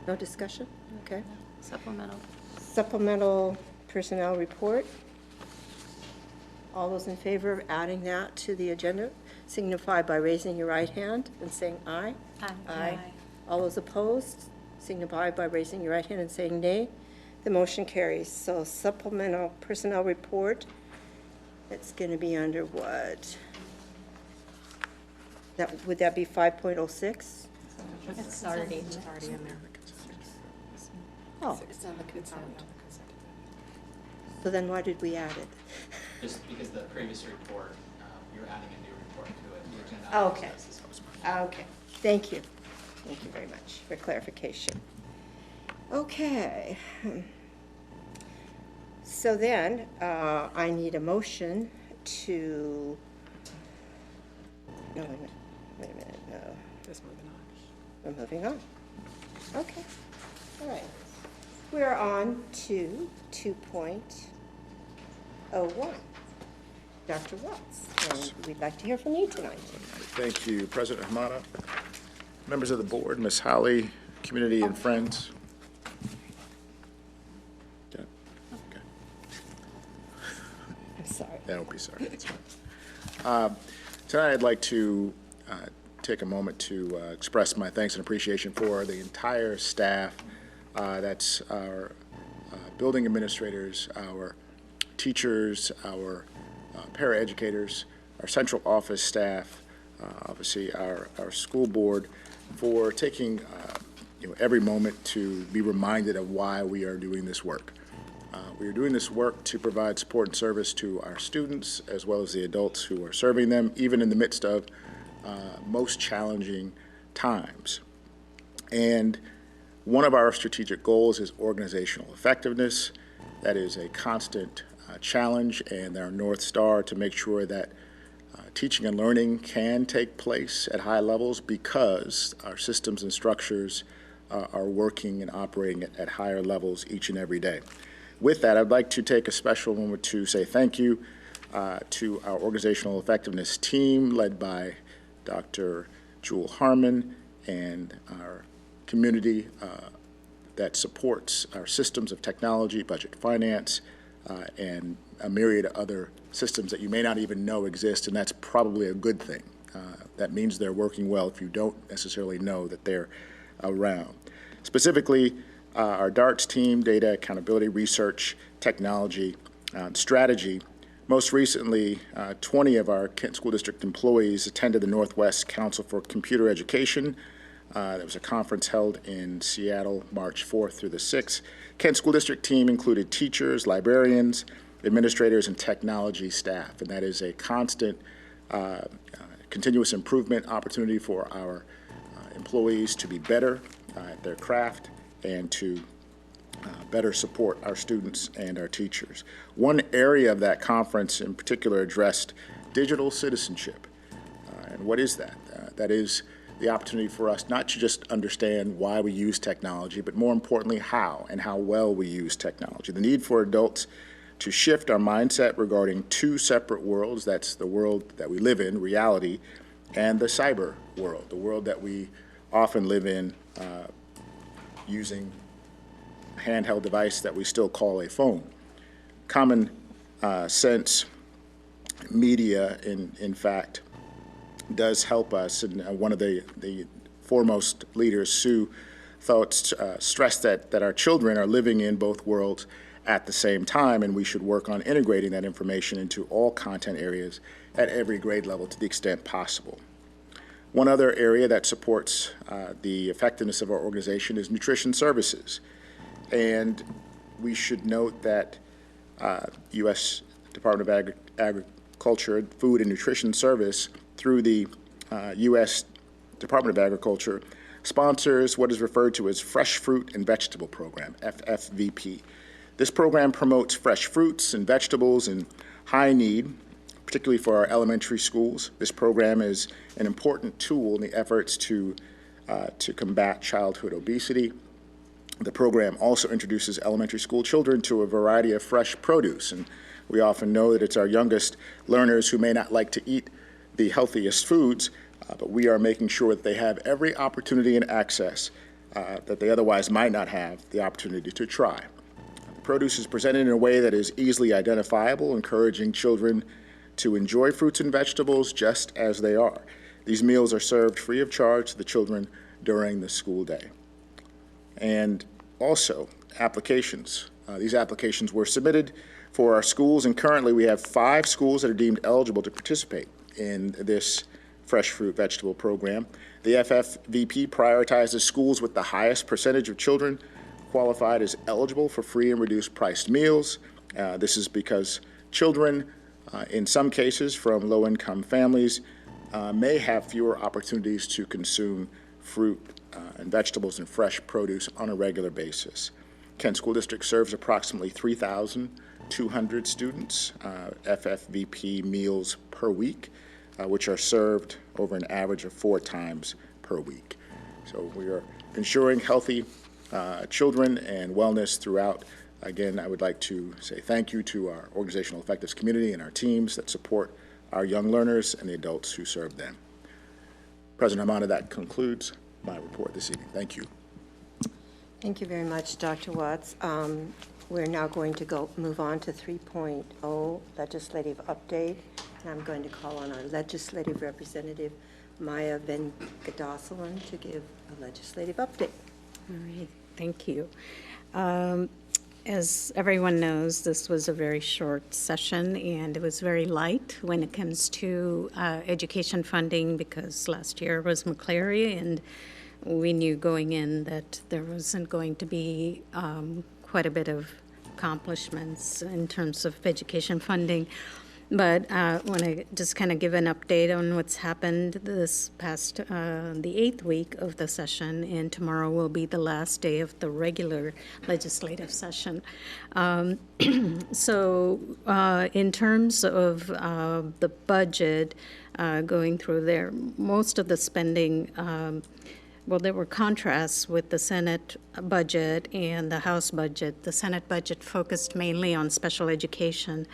No discussion? Okay. Supplemental. Supplemental personnel report. All those in favor of adding that to the agenda signify by raising your right hand and saying aye. Aye. Aye. All those opposed signify by raising your right hand and saying nay. The motion carries. So supplemental personnel report, it's going to be under what? Would that be 5.06? It's already in there. Oh. It's on the consent. So then why did we add it? Just because the previous report, you're adding a new report to it. The agenda Okay. item says it's- Okay. Thank you. Thank you very much for clarification. Okay. So then, I need a motion to, no, wait a minute, no. Just moving on. We're moving on. Okay, all right. We're on to 2.01. Dr. Watts, and we'd like to hear from you tonight. Thank you, President Hamada, members of the board, Ms. Holly, community and friends. Yeah, okay. I'm sorry. Don't be sorry. It's fine. Tonight, I'd like to take a moment to express my thanks and appreciation for the entire staff. That's our building administrators, our teachers, our paraeducators, our central office staff, obviously our school board, for taking every moment to be reminded of why we are doing this work. We are doing this work to provide support and service to our students as well as the adults who are serving them, even in the midst of most challenging times. And one of our strategic goals is organizational effectiveness. That is a constant challenge and our North Star to make sure that teaching and learning can take place at high levels because our systems and structures are working and operating at higher levels each and every day. With that, I'd like to take a special moment to say thank you to our organizational effectiveness team led by Dr. Jewel Harmon and our community that supports our systems of technology, budget finance, and a myriad of other systems that you may not even know exist, and that's probably a good thing. That means they're working well if you don't necessarily know that they're around. Specifically, our DARTS team, data, accountability, research, technology, strategy. Most recently, 20 of our Kent School District employees attended the Northwest Council for Computer Education. There was a conference held in Seattle, March 4th through the 6th. Kent School District team included teachers, librarians, administrators, and technology staff, and that is a constant, continuous improvement opportunity for our employees to be better at their craft and to better support our students and our teachers. One area of that conference in particular addressed digital citizenship. And what is that? That is the opportunity for us not to just understand why we use technology, but more importantly, how and how well we use technology. The need for adults to shift our mindset regarding two separate worlds. That's the world that we live in, reality, and the cyber world, the world that we often live in using a handheld device that we still call a phone. Common sense media, in fact, does help us, and one of the foremost leaders, Sue, stressed that our children are living in both worlds at the same time, and we should work on integrating that information into all content areas at every grade level to the extent possible. One other area that supports the effectiveness of our organization is nutrition services, and we should note that U.S. Department of Agriculture, Food and Nutrition Service, through the U.S. Department of Agriculture, sponsors what is referred to as Fresh Fruit and Vegetable Program, FFVP. This program promotes fresh fruits and vegetables in high need, particularly for our elementary schools. This program is an important tool in the efforts to combat childhood obesity. The program also introduces elementary school children to a variety of fresh produce, and we often know that it's our youngest learners who may not like to eat the healthiest foods, but we are making sure that they have every opportunity and access that they otherwise might not have the opportunity to try. The produce is presented in a way that is easily identifiable, encouraging children to enjoy fruits and vegetables just as they are. These meals are served free of charge to the children during the school day. And also, applications. These applications were submitted for our schools, and currently we have 5 schools that are deemed eligible to participate in this fresh fruit vegetable program. The FFVP prioritizes schools with the highest percentage of children qualified as eligible for free and reduced priced meals. This is because children, in some cases from low-income families, may have fewer opportunities to consume fruit and vegetables and fresh produce on a regular basis. Kent School District serves approximately 3,200 students, FFVP meals per week, which are served over an average of 4 times per week. So we are ensuring healthy children and wellness throughout. Again, I would like to say thank you to our organizational effectiveness community and our teams that support our young learners and the adults who serve them. President Hamada, that concludes my report this evening. Thank you. Thank you very much, Dr. Watts. We're now going to move on to 3.0, legislative update. And I'm going to call on our legislative representative, Maya Venkatasalan, to give a legislative update. All right, thank you. As everyone knows, this was a very short session, and it was very light when it comes to education funding, because last year was McCleary, and we knew going in that there wasn't going to be quite a bit of accomplishments in terms of education funding. But I want to just kind of give an update on what's happened this past, the 8th week of the session, and tomorrow will be the last day of the regular legislative session. So in terms of the budget, going through there, most of the spending, well, there were contrasts with the Senate budget and the House budget. The Senate budget focused mainly on special education.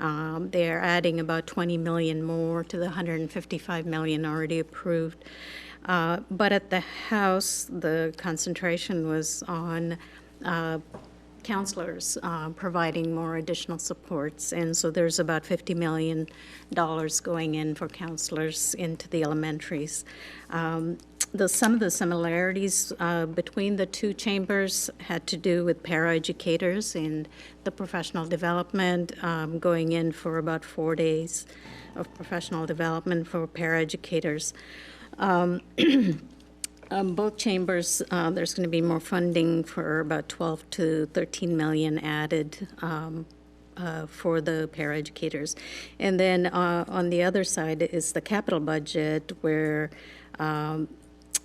They're adding about $20 million more to the $155 million already approved. But at the House, the concentration was on counselors providing more additional supports, and so there's about $50 million going in for counselors into the elementaries. Some of the similarities between the two chambers had to do with paraeducators and the professional development, going in for about 4 days of professional development for paraeducators. Both chambers, there's going to be more funding for about 12 to 13 million added for the paraeducators. And then on the other side is the capital budget, where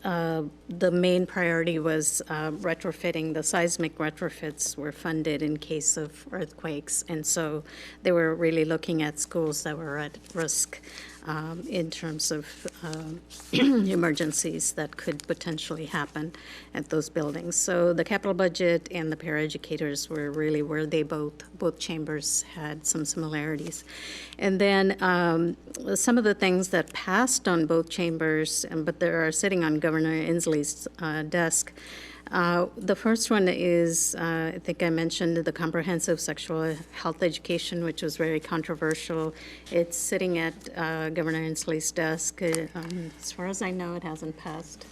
the main priority was retrofitting. The seismic retrofits were funded in case of earthquakes, and so they were really looking at schools that were at risk in terms of emergencies that could potentially happen at those buildings. So the capital budget and the paraeducators were really where they both chambers had some similarities. And then some of the things that passed on both chambers, but they are sitting on Governor Inslee's desk. The first one is, I think I mentioned the comprehensive sexual health education, which was very controversial. It's sitting at Governor Inslee's desk. As far as I know, it hasn't passed.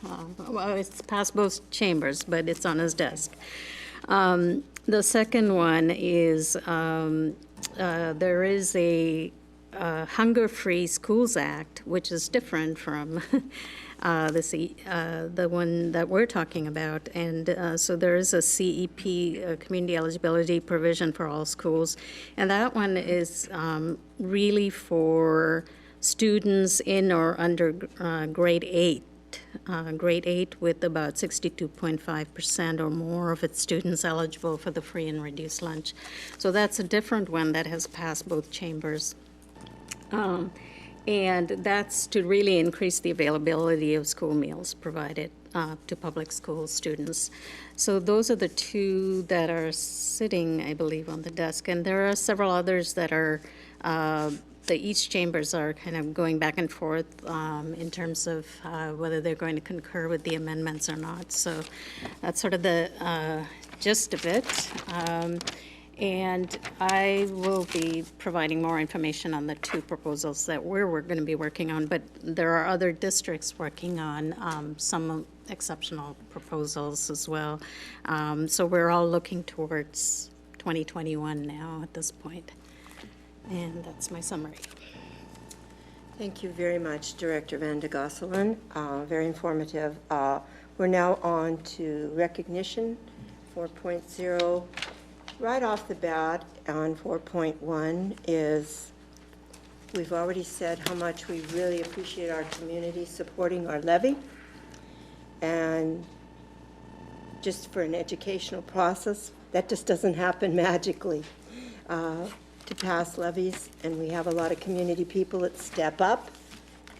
Well, it's passed both chambers, but it's on his desk. The second one is there is a Hunger-Free Schools Act, which is different from the one that we're talking about. And so there is a CEP, community eligibility provision for all schools. And that one is really for students in or under grade 8. Grade 8 with about 62.5% or more of its students eligible for the free and reduced lunch. So that's a different one that has passed both chambers. And that's to really increase the availability of school meals provided to public school students. So those are the two that are sitting, I believe, on the desk. And there are several others that are, each chambers are kind of going back and forth in terms of whether they're going to concur with the amendments or not. So that's sort of the gist of it. And I will be providing more information on the two proposals that we're going to be working on, but there are other districts working on some exceptional proposals as well. So we're all looking towards 2021 now at this point. And that's my summary. Thank you very much, Director Van de Gosselen. Very informative. We're now on to recognition 4.0. Right off the bat on 4.1 is, we've already said how much we really appreciate our community supporting our levy. And just for an educational process, that just doesn't happen magically to pass levies. And we have a lot of community people that step up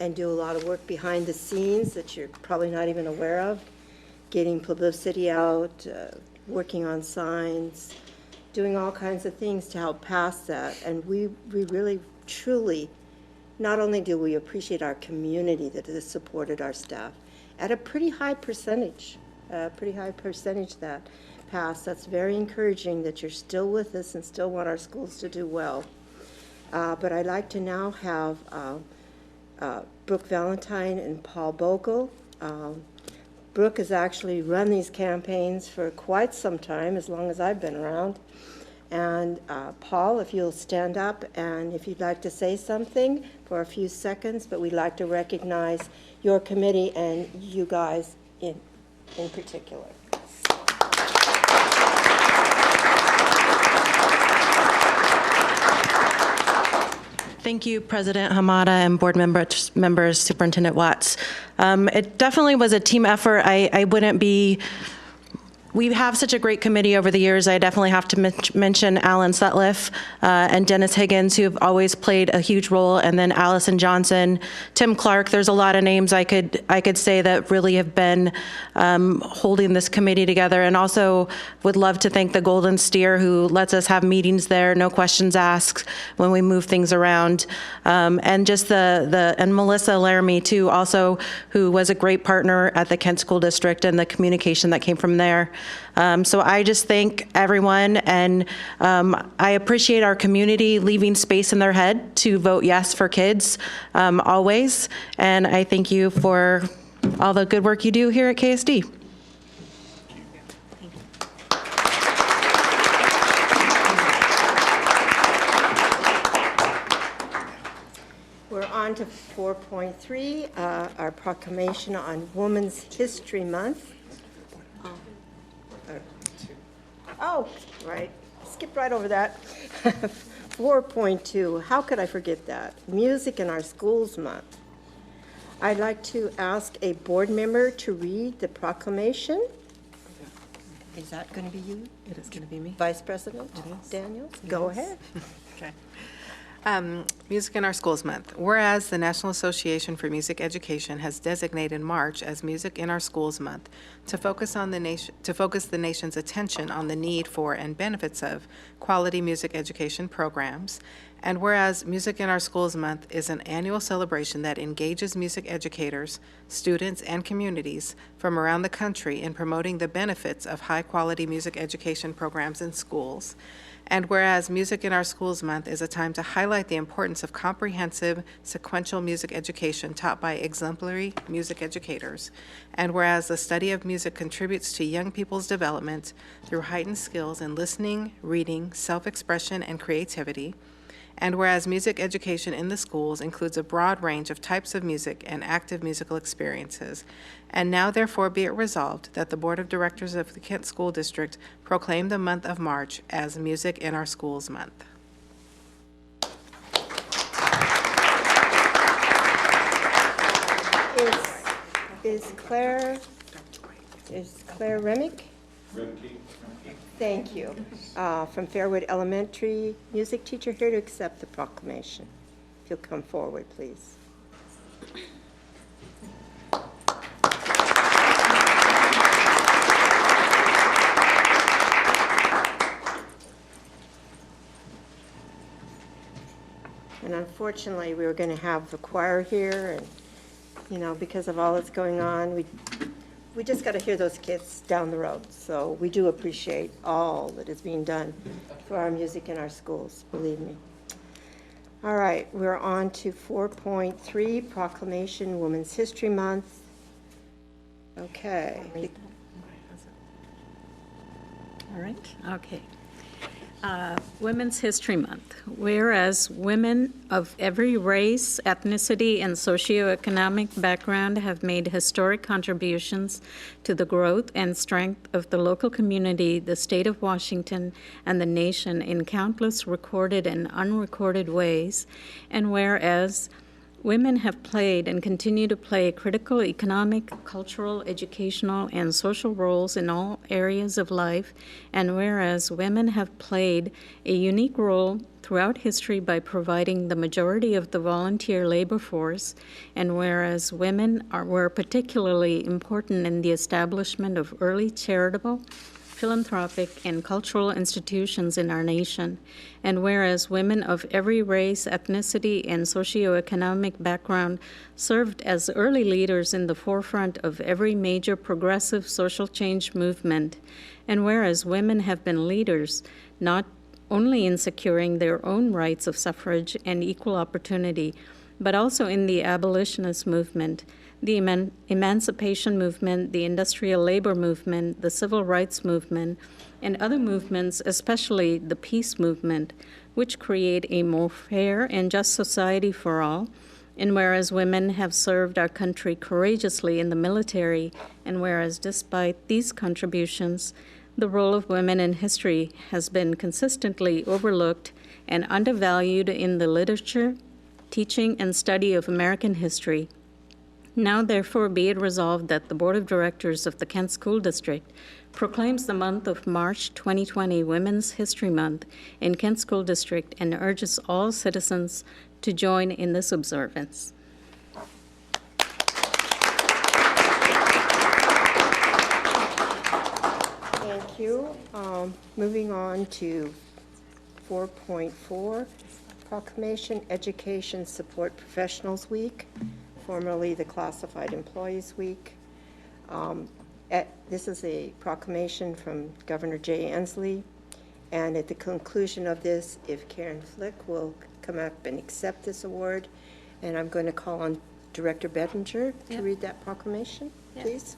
and do a lot of work behind the scenes that you're probably not even aware of, getting publicity out, working on signs, doing all kinds of things to help pass that. And we really, truly, not only do we appreciate our community that has supported our staff at a pretty high percentage that passed. That's very encouraging that you're still with us and still want our schools to do well. But I'd like to now have Brooke Valentine and Paul Bogle. Brooke has actually run these campaigns for quite some time, as long as I've been around. And Paul, if you'll stand up, and if you'd like to say something for a few seconds, but we'd like to recognize your committee and you guys in particular. Thank you, President Hamada and board members, Superintendent Watts. It definitely was a team effort. We have such a great committee over the years. I definitely have to mention Alan Sutliff and Dennis Higgins, who have always played a huge role, and then Allison Johnson, Tim Clark. There's a lot of names I could say that really have been holding this committee together. And also would love to thank the Golden Steer, who lets us have meetings there, no questions asked when we move things around. And just and Melissa Laramie too, also, who was a great partner at the Kent School District and the communication that came from there. So I just thank everyone, and I appreciate our community leaving space in their head to vote yes for kids always. And I thank you for all the good work you do here at KSD. We're on to 4.3, our proclamation on Women's History Month. Oh, right. Skipped right over that. 4.2, how could I forget that? Music in our schools month. I'd like to ask a board member to read the proclamation. Is that going to be you? It is going to be me. Vice President It is. Daniels? It Go is. ahead. Okay. Music in Our Schools Month. Whereas the National Association for Music Education has designated March as Music in Our Schools Month to focus the nation's attention on the need for and benefits of quality music education programs. And whereas Music in Our Schools Month is an annual celebration that engages music educators, students, and communities from around the country in promoting the benefits of high-quality music education programs in schools. And whereas Music in Our Schools Month is a time to highlight the importance of comprehensive, sequential music education taught by exemplary music educators. And whereas the study of music contributes to young people's development through heightened skills in listening, reading, self-expression, and creativity. And whereas music education in the schools includes a broad range of types of music and active musical experiences. And now therefore be it resolved that the Board of Directors of the Kent School District proclaim the month of March as Music in Our Schools Month. Is Claire Remick? Thank you. From Fairwood Elementary, music teacher here to accept the proclamation. If you'll come forward, please. And unfortunately, we were going to have the choir here, and, you know, because of all that's going on, we just got to hear those kids down the road. So we do appreciate all that is being done for our music in our schools, believe me. All right, we're on to 4.3, Proclamation Women's History Month. Okay. All right, okay. Women's History Month. Whereas women of every race, ethnicity, and socioeconomic background have made historic contributions to the growth and strength of the local community, the state of Washington, and the nation in countless recorded and unrecorded ways, and whereas women have played and continue to play critical economic, cultural, educational, and social roles in all areas of life, and whereas women have played a unique role throughout history by providing the majority of the volunteer labor force, and whereas women were particularly important in the establishment of early charitable, philanthropic, and cultural institutions in our nation, and whereas women of every race, ethnicity, and socioeconomic background served as early leaders in the forefront of every major progressive social change movement, and whereas women have been leaders not only in securing their own rights of suffrage and equal opportunity, but also in the abolitionist movement, the emancipation movement, the industrial labor movement, the civil rights movement, and other movements, especially the peace movement, which create a more fair and just society for all. And whereas women have served our country courageously in the military, and whereas despite these contributions, the role of women in history has been consistently overlooked and undervalued in the literature, teaching, and study of American history. Now, therefore, be it resolved that the Board of Directors of the Kent School District proclaims the month of March 2020 Women's History Month in Kent School District and urges all citizens to join in this observance. Thank you. Moving on to 4.4, Proclamation Education Support Professionals Week, formerly the Classified Employees Week. This is a proclamation from Governor Jay Inslee, and at the conclusion of this, if Karen Flick will come up and accept this award, and I'm going to call on Director Bettinger to read that proclamation, please.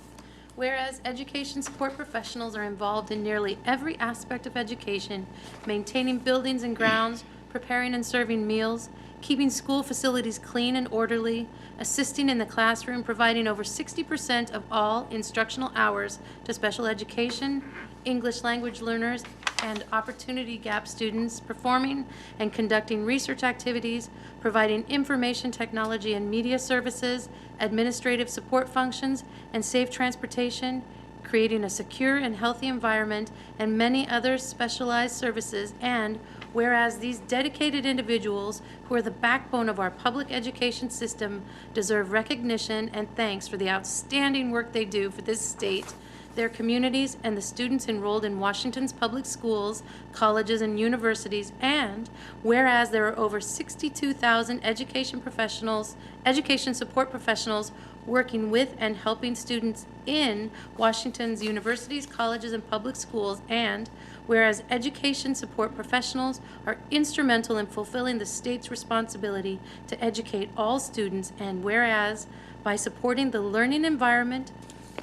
Whereas education support professionals are involved in nearly every aspect of education, maintaining buildings and grounds, preparing and serving meals, keeping school facilities clean and orderly, assisting in the classroom, providing over 60% of all instructional hours to special education, English language learners, and opportunity gap students, performing and conducting research activities, providing information technology and media services, administrative support functions, and safe transportation, creating a secure and healthy environment, and many other specialized services, and whereas these dedicated individuals who are the backbone of our public education system deserve recognition and thanks for the outstanding work they do for this state, their communities, and the students enrolled in Washington's public schools, colleges, and universities, and whereas there are over 62,000 education support professionals working with and helping students in Washington's universities, colleges, and public schools, and whereas education support professionals are instrumental in fulfilling the state's responsibility to educate all students, and whereas by supporting the learning environment,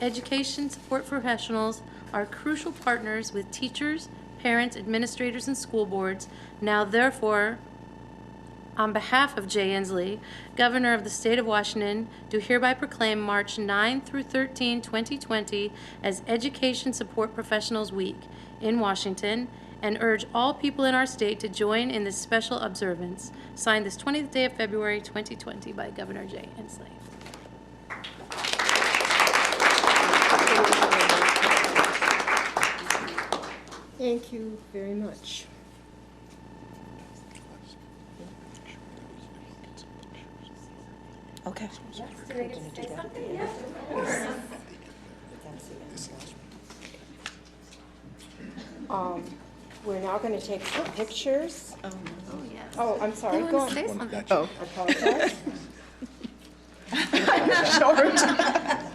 education support professionals are crucial partners with teachers, parents, administrators, and school boards. Now, therefore, on behalf of Jay Inslee, Governor of the State of Washington, do hereby proclaim March 9 through 13, 2020 as Education Support Professionals Week in Washington, and urge all people in our state to join in this special observance. Signed this 20th day of February 2020 by Governor Jay Inslee. Thank you very much. Okay. We're now going to take some pictures. Oh, yes. Oh, I'm sorry. You Go wanna on. say something? Oh, I apologize.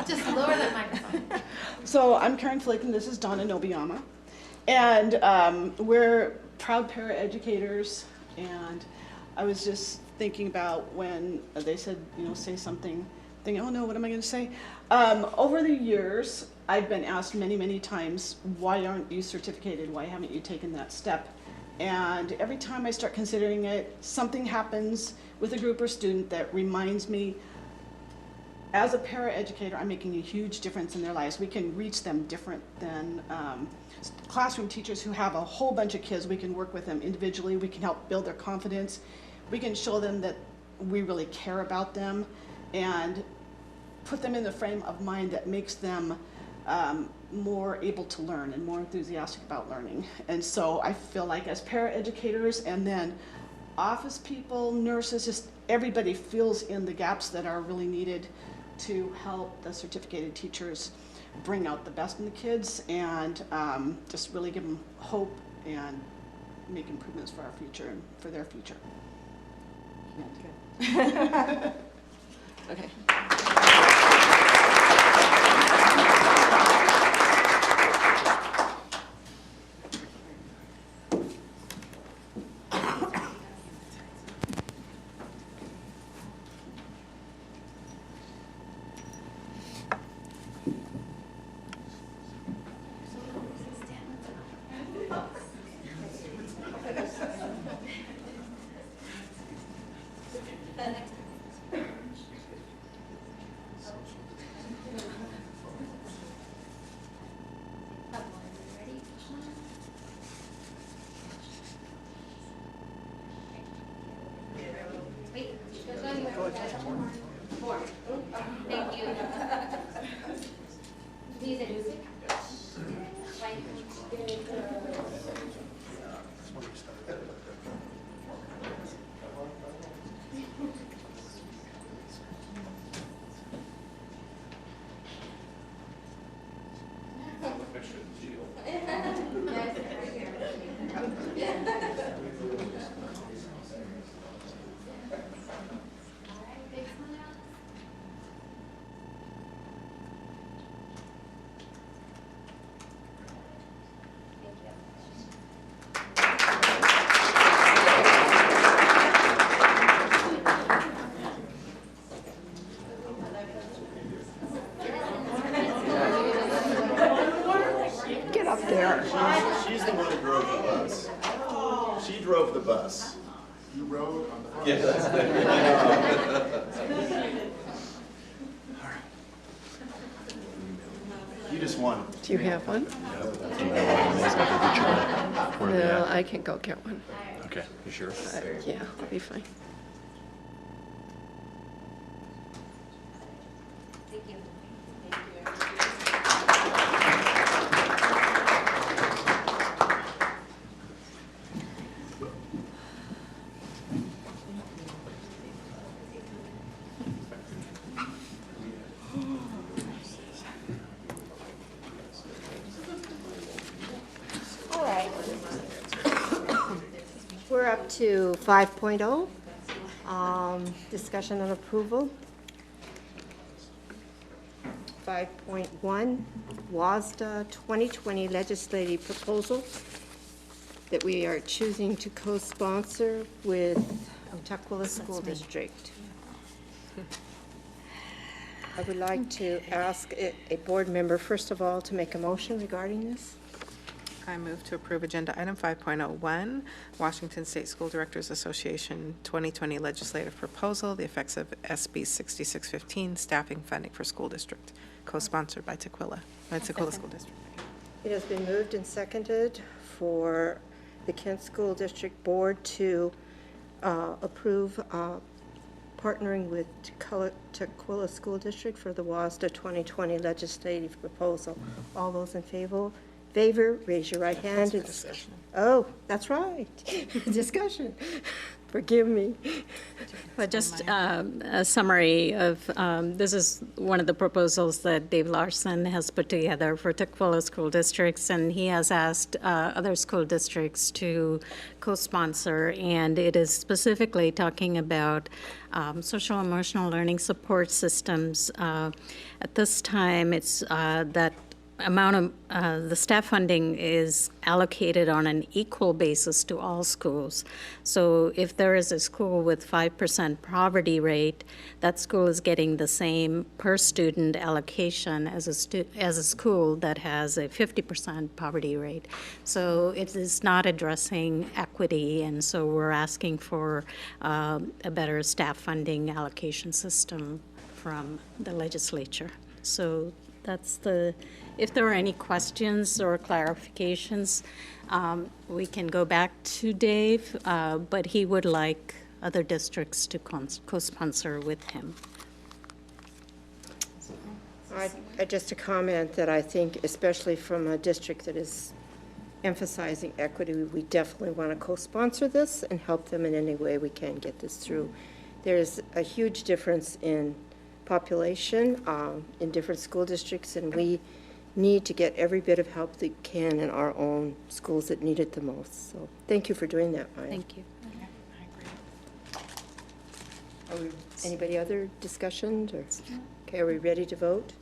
Just lower that microphone. So I'm Karen Flick, and this is Donna Nobiyama. And we're proud paraeducators, and I was just thinking about when they said, you know, say something, thinking, oh no, what am I going to say? Over the years, I've been asked many, many times, why aren't you certificated? Why haven't you taken that step? And every time I start considering it, something happens with a group or student that reminds me, as a paraeducator, I'm making a huge difference in their lives. We can reach them different than classroom teachers who have a whole bunch of kids. We can work with them individually. We can help build their confidence. We can show them that we really care about them and put them in the frame of mind that makes them more able to learn and more enthusiastic about learning. And so I feel like as paraeducators and then office people, nurses, just everybody fills in the gaps that are really needed to help the certificated teachers bring out the best in the kids and just really give them hope and make improvements for our future and for their future. Okay. Thank you. These are music? Get up there. She's the one who drove the bus. She drove the bus. You rode on the bus? Yes. You just won. Do you have one? No, I can go get one. Okay, you sure? Yeah, I'll be fine. Thank you. up to 5.0, discussion and approval. 5.1, WASDA 2020 legislative proposal that we are choosing to co-sponsor with Tukwila School District. I would like to ask a board member, first of all, to make a motion regarding this. I move to approve Agenda Item 5.01, Washington State School Directors Association 2020 legislative proposal, the effects of SB 6615, staffing funding for school district, co-sponsored by Tukwila School District. It has been moved and seconded for the Kent School District Board to approve partnering with Tukwila School District for the WASDA 2020 legislative proposal. All those in favor, raise your right hand. Discussion. Oh, that's right. Discussion. Forgive me. But just a summary of, this is one of the proposals that Dave Larson has put together for Tukwila school districts, and he has asked other school districts to co-sponsor, and it is specifically talking about social emotional learning support systems. At this time, it's that amount of the staff funding is allocated on an equal basis to all schools. So if there is a school with 5% poverty rate, that school is getting the same per student allocation as a school that has a 50% poverty rate. So it is not addressing equity, and so we're asking for a better staff funding allocation system from the legislature. So that's the, if there are any questions or clarifications, we can go back to Dave, but he would like other districts to co-sponsor with him. Just a comment that I think, especially from a district that is emphasizing equity, we definitely want to co-sponsor this and help them in any way we can get this through. There's a huge difference in population in different school districts, and we need to get every bit of help that can in our own schools that need it the most. So thank you for doing that, Maya. Thank you. Anybody other discussions? Or, okay, are we ready to vote?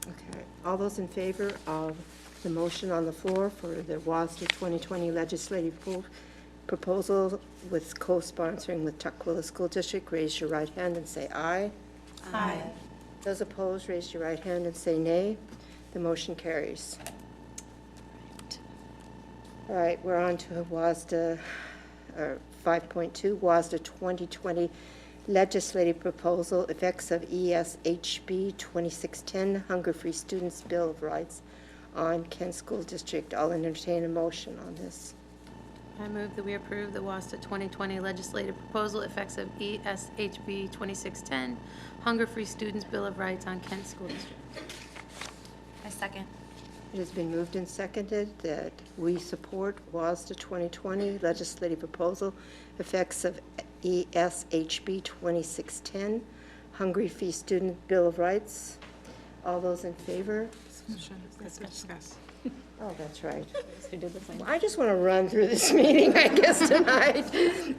Okay. All those in favor of the motion on the floor for the WASDA 2020 legislative proposal with co-sponsoring with Tukwila School District, raise your right hand and say aye. Aye. Those opposed, raise your right hand and say nay. The motion carries. All right, we're on to WASDA 5.2, WASDA 2020 legislative proposal, effects of ESHB 2610, Hunger-Free Students Bill of Rights on Kent School District. I'll entertain a motion on this. I move that we approve the WASDA 2020 legislative proposal, effects of ESHB 2610, Hunger-Free Students Bill of Rights on Kent School District. I second. It has been moved and seconded that we support WASDA 2020 legislative proposal, effects of ESHB 2610, Hunger-Free Student Bill of Rights. All those in favor? Discuss. Oh, that's right. I just want to run through this meeting, I guess, tonight.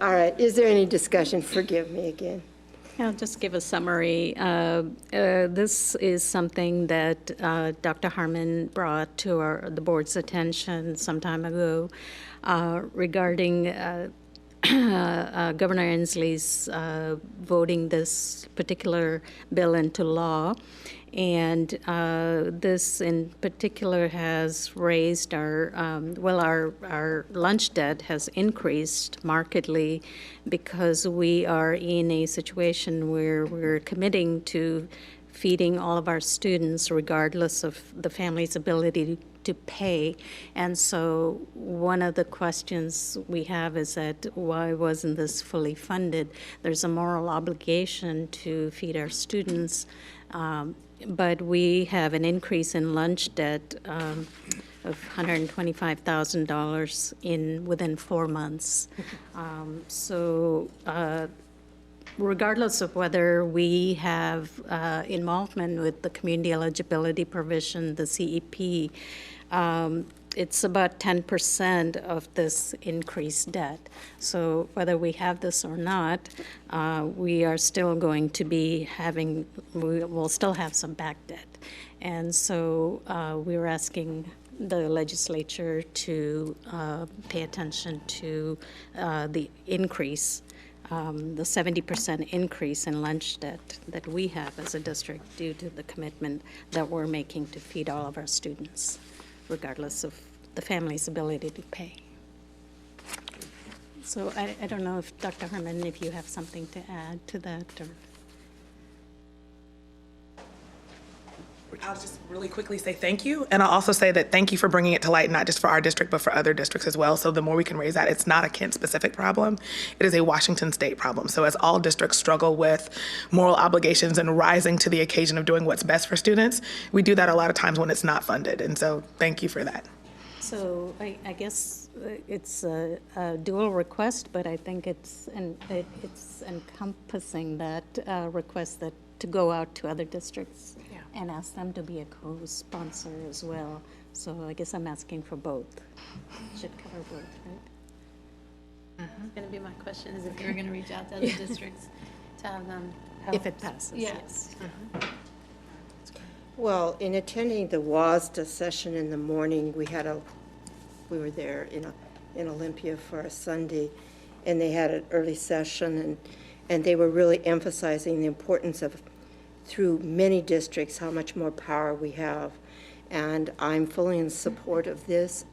All right, is there any discussion? Forgive me again. I'll just give a summary. This is something that Dr. Harmon brought to the board's attention some time ago regarding Governor Inslee's voting this particular bill into law. And this in particular has raised our lunch debt has increased markedly because we are in a situation where we're committing to feeding all of our students regardless of the family's ability to pay. And so one of the questions we have is that why wasn't this fully funded? There's a moral obligation to feed our students. But we have an increase in lunch debt of $125,000 within 4 months. So regardless of whether we have involvement with the community eligibility provision, the CEP, it's about 10% of this increased debt. So whether we have this or not, we are still going to be having, we will still have some back debt. And so we were asking the legislature to pay attention to the increase, the 70% increase in lunch debt that we have as a district due to the commitment that we're making to feed all of our students, regardless of the family's ability to pay. So I don't know if, Dr. Herman, if you have something to add to that, or? I'll just really quickly say thank you. And I'll also say that thank you for bringing it to light, not just for our district, but for other districts as well. So the more we can raise that, it's not a Kent-specific problem. It is a Washington State problem. So as all districts struggle with moral obligations and rising to the occasion of doing what's best for students, we do that a lot of times when it's not funded. And so thank you for that. So I guess it's a dual request, but I think it's encompassing that request that to go out to other districts and ask them to be a co-sponsor as well. So I guess I'm asking for both. Should cover both, right? That's going to be my question, is if you're going to reach out to other districts to have them help. If it passes, yes. Well, in attending the WASDA session in the morning, we were there in Olympia for a Sunday, and they had an early session, and they were really emphasizing the importance of, through many districts, how much more power we have. And I'm fully in support of this.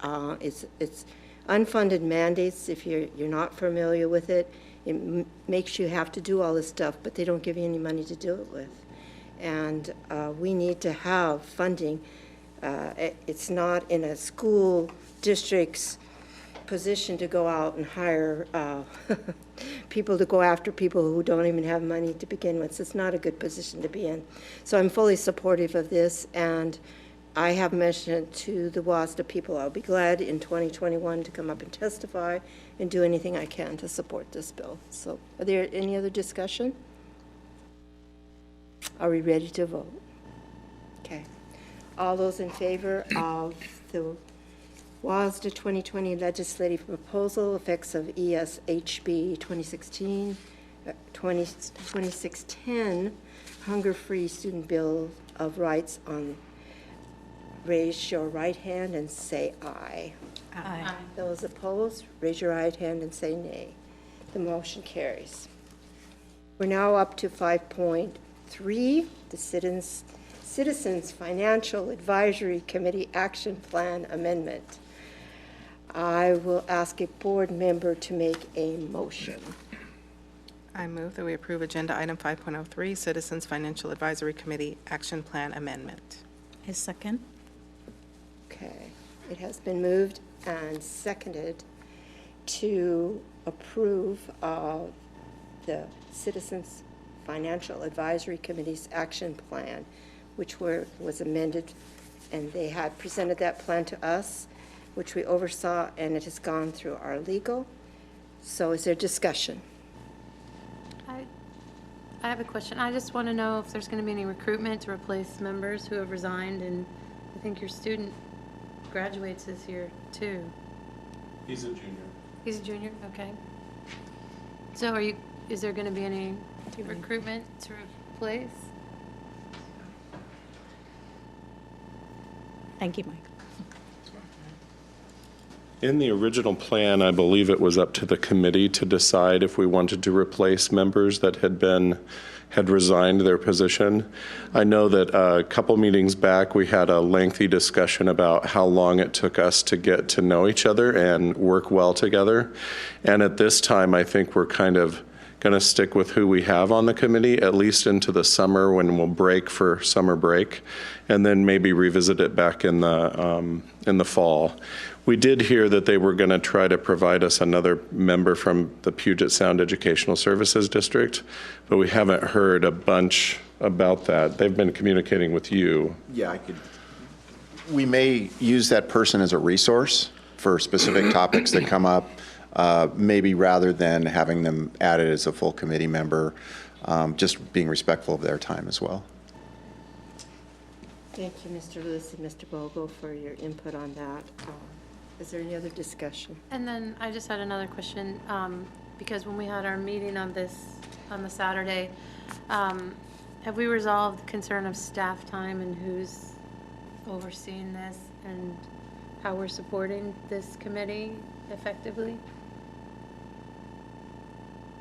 It's unfunded mandates. If you're not familiar with it, it makes you have to do all this stuff, but they don't give you any money to do it with. And we need to have funding. It's not in a school district's position to go out and hire people to go after people who don't even have money to begin with. So it's not a good position to be in. So I'm fully supportive of this, and I have mentioned to the WASDA people I'll be glad in 2021 to come up and testify and do anything I can to support this bill. So are there any other discussion? Are we ready to vote? Okay. All those in favor of the WASDA 2020 legislative proposal, effects of ESHB 2010 Hunger-Free Student Bill of Rights on, raise your right hand and say aye. Aye. Those opposed, raise your right hand and say nay. The motion carries. We're now up to 5.3, the Citizens Financial Advisory Committee Action Plan Amendment. I will ask a board member to make a motion. I move that we approve Agenda Item 5.03, Citizens Financial Advisory Committee Action Plan Amendment. A second. Okay. It has been moved and seconded to approve the Citizens Financial Advisory Committee's action plan, which was amended, and they had presented that plan to us, which we oversaw, and it has gone through our legal. So is there discussion? I have a question. I just want to know if there's going to be any recruitment to replace members who have resigned, and I think your student graduates this year too. He's a junior. He's a junior, okay. So is there going to be any recruitment to replace? Thank you, Mike. In the original plan, I believe it was up to the committee to decide if we wanted to replace members that had resigned their position. I know that a couple meetings back, we had a lengthy discussion about how long it took us to get to know each other and work well together. And at this time, I think we're kind of going to stick with who we have on the committee, at least into the summer when we'll break for summer break, and then maybe revisit it back in the fall. We did hear that they were going to try to provide us another member from the Puget Sound Educational Services District, but we haven't heard a bunch about that. They've been communicating with you. Yeah, we may use that person as a resource for specific topics that come up, maybe rather than having them added as a full committee member, just being respectful of their time as well. Thank you, Mr. Lewis and Mr. Bogle, for your input on that. Is there any other discussion? And then I just had another question, because when we had our meeting on this, on the Saturday, have we resolved the concern of staff time and who's overseeing this and how we're supporting this committee effectively?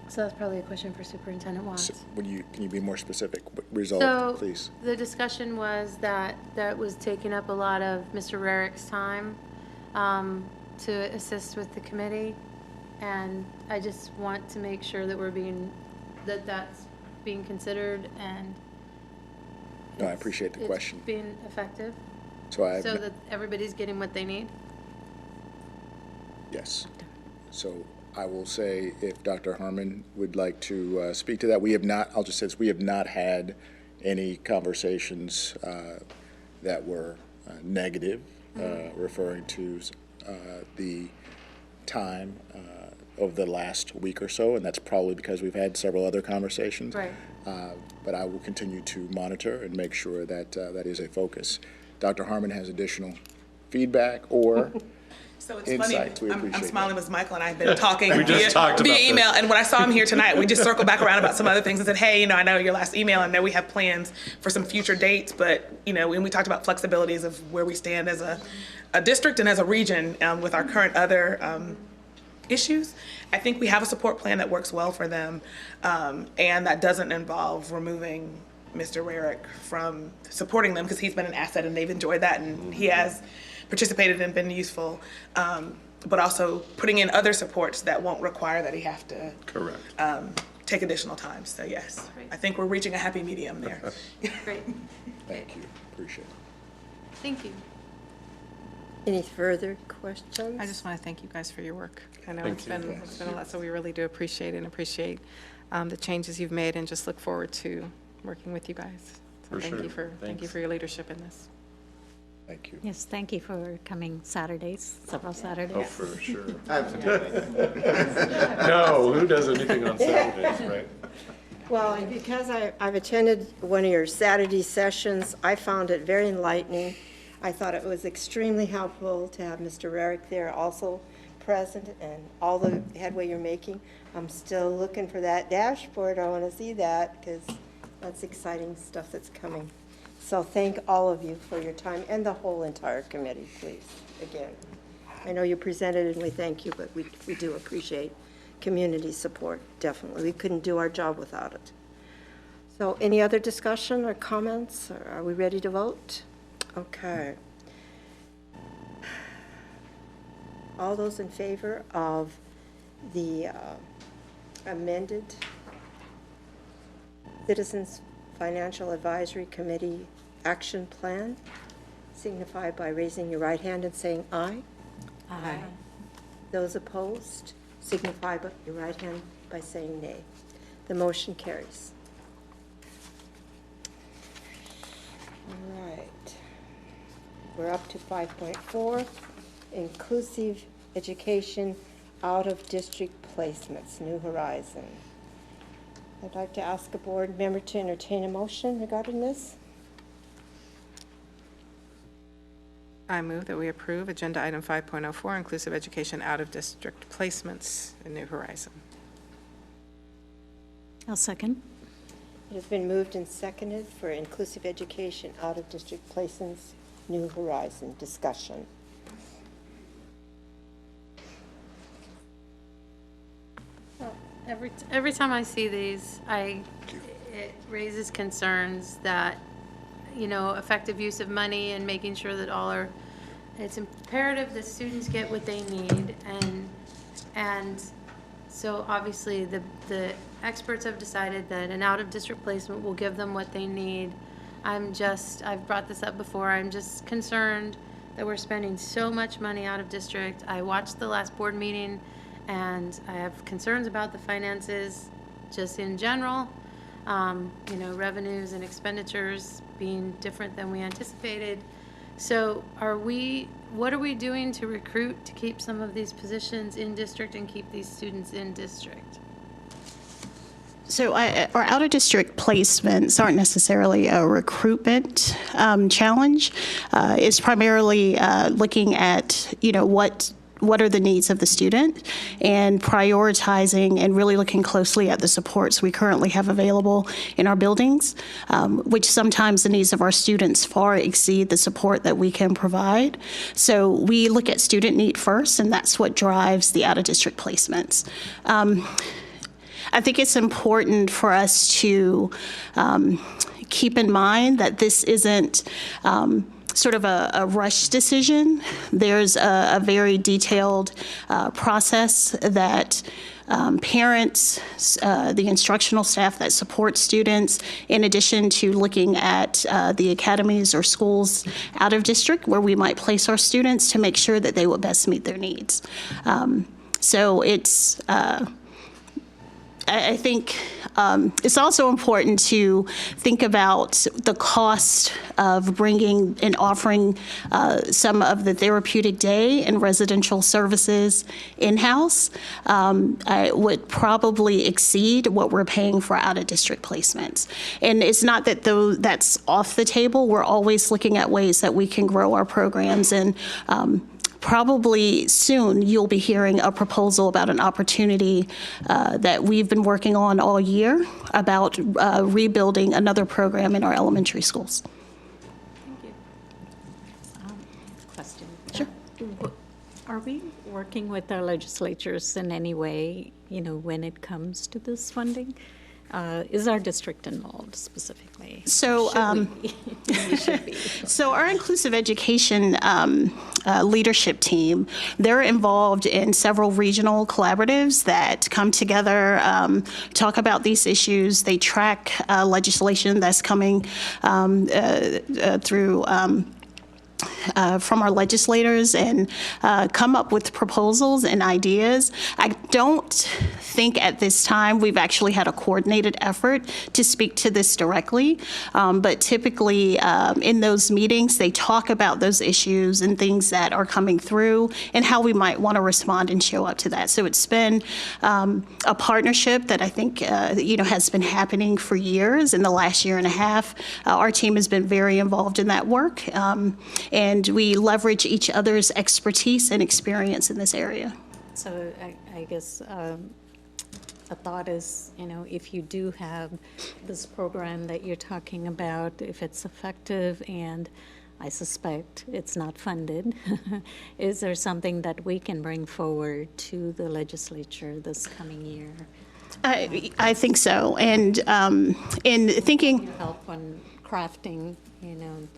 So that's probably a question for Superintendent Watts. Can you be more specific? So, Resolve, please. the discussion was that was taking up a lot of Mr. Rarick's time to assist with the committee. And I just want to make sure that that's being considered and No, I appreciate the question. it's being effective, So so that everybody's getting what they need. Yes. So I will say if Dr. Harmon would like to speak to that, we have not, I'll just say this, we have not had any conversations that were negative, referring to the time over the last week or so, and that's probably because we've had several other conversations. Right. But I will continue to monitor and make sure that that is a focus. Dr. Harmon has additional feedback or So it's insights. funny, We I'm appreciate smiling that. because Michael and I have been talking We just talked about via email, this. and when I saw him here tonight, we just circled back around about some other things and said, hey, I know your last email, I know we have plans for some future dates, but, when we talked about flexibilities of where we stand as a district and as a region with our current other issues, I think we have a support plan that works well for them, and that doesn't involve removing Mr. Rarick from supporting them because he's been an asset and they've enjoyed that and he has participated and been useful, but also putting in other supports that won't require that he have to take additional time. So yes, I think we're reaching a happy medium there. Great. Thank you. Appreciate it. Thank you. Any further questions? I just want to thank you guys for your work. I know Thank it's you. been a lot, so we really do appreciate it and appreciate the changes you've made and just look forward to working with you guys. So For thank sure. you for thank you Thanks. for your leadership in this. Thank you. Yes, thank you for coming Saturdays, several Saturdays. Oh, for sure. Absolutely. No, who does anything on Saturdays, right? Well, and because I've attended one of your Saturday sessions, I found it very enlightening. I thought it was extremely helpful to have Mr. Rarick there also present and all the headway you're making. I'm still looking for that dashboard. I want to see that because that's exciting stuff that's coming. So thank all of you for your time and the whole entire committee, please, again. I know you presented and we thank you, but we do appreciate community support, definitely. We couldn't do our job without it. So any other discussion or comments? Or are we ready to vote? Okay. All those in favor of the amended Citizens Financial Advisory Committee Action Plan signify by raising your right hand and saying aye. Aye. Those opposed signify by your right hand by saying nay. The motion carries. All right. We're up to 5.4, inclusive education out-of-district placements, New Horizon. I'd like to ask a board member to entertain a motion regarding this. I move that we approve Agenda Item 5.04, Inclusive Education Out-of-District Placements in New Horizon. I'll second. It has been moved and seconded for inclusive education out-of-district placements, New Horizon. Discussion. Every time I see these, it raises concerns that, effective use of money and making sure that it's imperative that students get what they need, and so obviously the experts have decided that an out-of-district placement will give them what they need. I've brought this up before, I'm just concerned that we're spending so much money out of district. I watched the last board meeting and I have concerns about the finances just in general. Revenues and expenditures being different than we anticipated. So what are we doing to recruit to keep some of these positions in district and keep these students in district? So our out-of-district placements aren't necessarily a recruitment challenge. It's primarily looking at, what are the needs of the student and prioritizing and really looking closely at the supports we currently have available in our buildings, which sometimes the needs of our students far exceed the support that we can provide. So we look at student need first, and that's what drives the out-of-district placements. I think it's important for us to keep in mind that this isn't sort of a rush decision. There's a very detailed process that parents, the instructional staff that support students, in addition to looking at the academies or schools out of district where we might place our students to make sure that they will best meet their needs. So it's I think it's also important to think about the cost of bringing and offering some of the therapeutic day and residential services in-house. It would probably exceed what we're paying for out-of-district placements. And it's not that that's off the table. We're always looking at ways that we can grow our programs, and probably soon you'll be hearing a proposal about an opportunity that we've been working on all year about rebuilding another program in our elementary schools. Thank you. Question. Sure. Are we working with our legislatures in any way, when it comes to this funding? Is our district involved specifically? So, We should be. So our inclusive education leadership team, they're involved in several regional collaboratives that come together, talk about these issues. They track legislation that's coming through from our legislators and come up with proposals and ideas. I don't think at this time we've actually had a coordinated effort to speak to this directly, but typically in those meetings they talk about those issues and things that are coming through and how we might want to respond and show up to that. So it's been a partnership that I think has been happening for years. In the last year and a half, our team has been very involved in that work. And we leverage each other's expertise and experience in this area. So I guess a thought is, if you do have this program that you're talking about, if it's effective, and I suspect it's not funded, is there something that we can bring forward to the legislature this coming year? I think so. And in thinking... Help on crafting,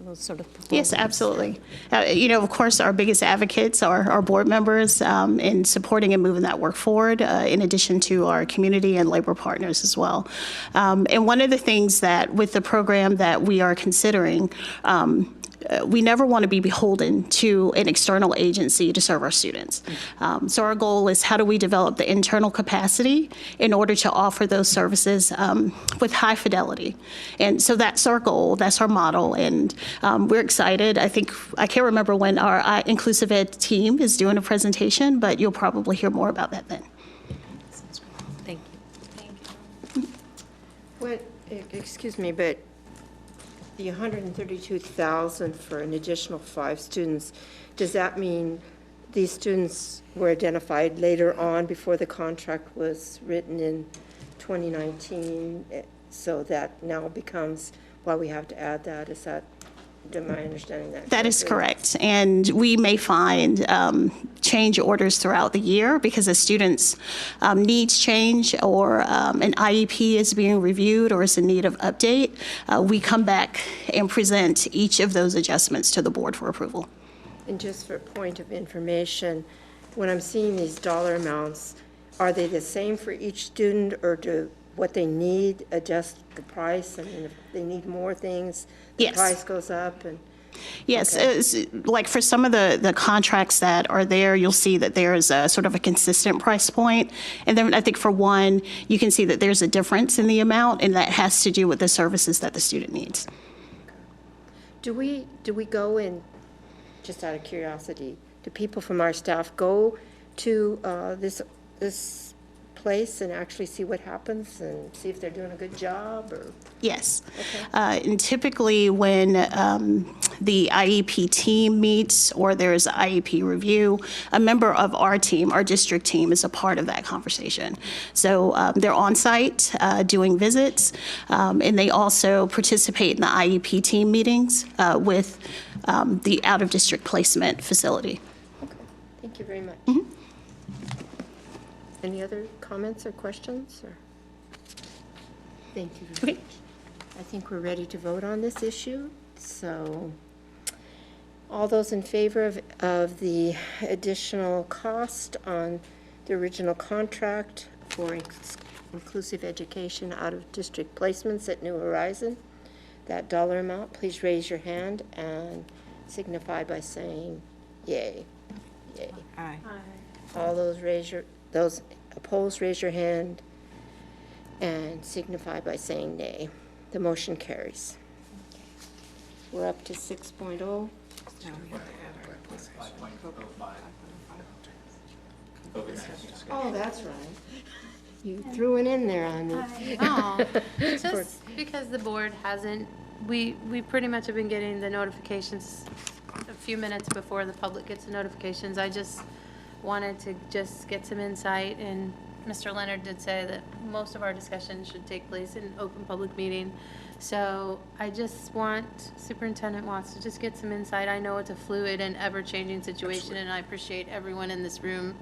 those sort of proposals. Yes, absolutely. Of course, our biggest advocates are our board members in supporting and moving that work forward, in addition to our community and labor partners as well. And one of the things that with the program that we are considering, we never want to be beholden to an external agency to serve our students. So our goal is how do we develop the internal capacity in order to offer those services with high fidelity. And so that's our goal, that's our model, and we're excited. I can't remember when our inclusive ed team is doing a presentation, but you'll probably hear more about that then. Thank you. Excuse me, but the $132,000 for an additional 5 students, does that mean these students were identified later on before the contract was written in 2019, so that now becomes why we have to add that? Am I understanding that? That is correct. And we may find change orders throughout the year because as students' needs change or an IEP is being reviewed or is in need of update, we come back and present each of those adjustments to the board for approval. And just for a point of information, when I'm seeing these dollar amounts, are they the same for each student, or do what they need adjust the price? I mean, if they need more things, the price goes up? And yes, okay. Like for some of the contracts that are there, you'll see that there's a sort of a consistent price point. And then I think for one, you can see that there's a difference in the amount, and that has to do with the services that the student needs. Do we go in, just out of curiosity, do people from our staff go to this place and actually see what happens and see if they're doing a good job, or? Yes. Okay. And typically when the IEP team meets or there's IEP review, a member of our team, our district team, is a part of that conversation. So they're on site doing visits, and they also participate in the IEP team meetings with the out-of-district placement facility. Okay, thank you very much. Mm-hmm. Any other comments or questions? Or? Thank you very much. I think we're ready to vote on this issue. So all those in favor of the additional cost on the original contract for inclusive education out-of-district placements at New Horizon, that dollar amount, please raise your hand and signify by saying yay. Yay. Aye. All those those opposed, raise your hand and signify by saying nay. The motion carries. We're up to 6.0. Oh, that's right. You threw it in there on me. Oh, just because the board hasn't, we pretty much have been getting the notifications a few minutes before the public gets the notifications. I just wanted to just get some insight, and Mr. Leonard did say that most of our discussions should take place in an open public meeting. So I just want Superintendent Watts to just get some insight. I know it's a fluid and ever-changing situation. Absolutely. And I appreciate everyone in this room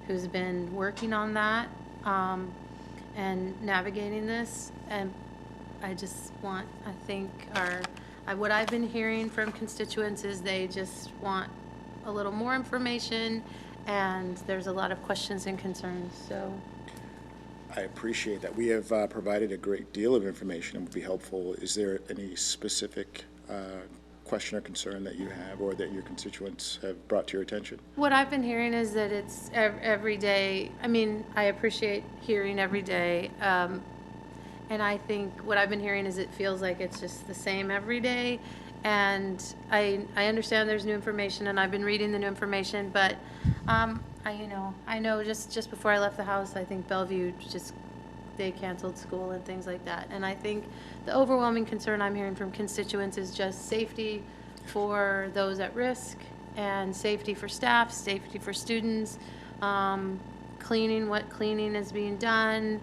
who's been working on that and navigating this. And I just want, I think what I've been hearing from constituents is they just want a little more information, and there's a lot of questions and concerns, so. I appreciate that. We have provided a great deal of information and would be helpful. Is there any specific question or concern that you have or that your constituents have brought to your attention? What I've been hearing is that it's every day. I mean, I appreciate hearing every day. And I think what I've been hearing is it feels like it's just the same every day. And I understand there's new information, and I've been reading the new information, but I know just before I left the house, I think Bellevue they canceled school and things like that. And I think the overwhelming concern I'm hearing from constituents is just safety for those at risk, and safety for staff, safety for students, cleaning, what cleaning is being done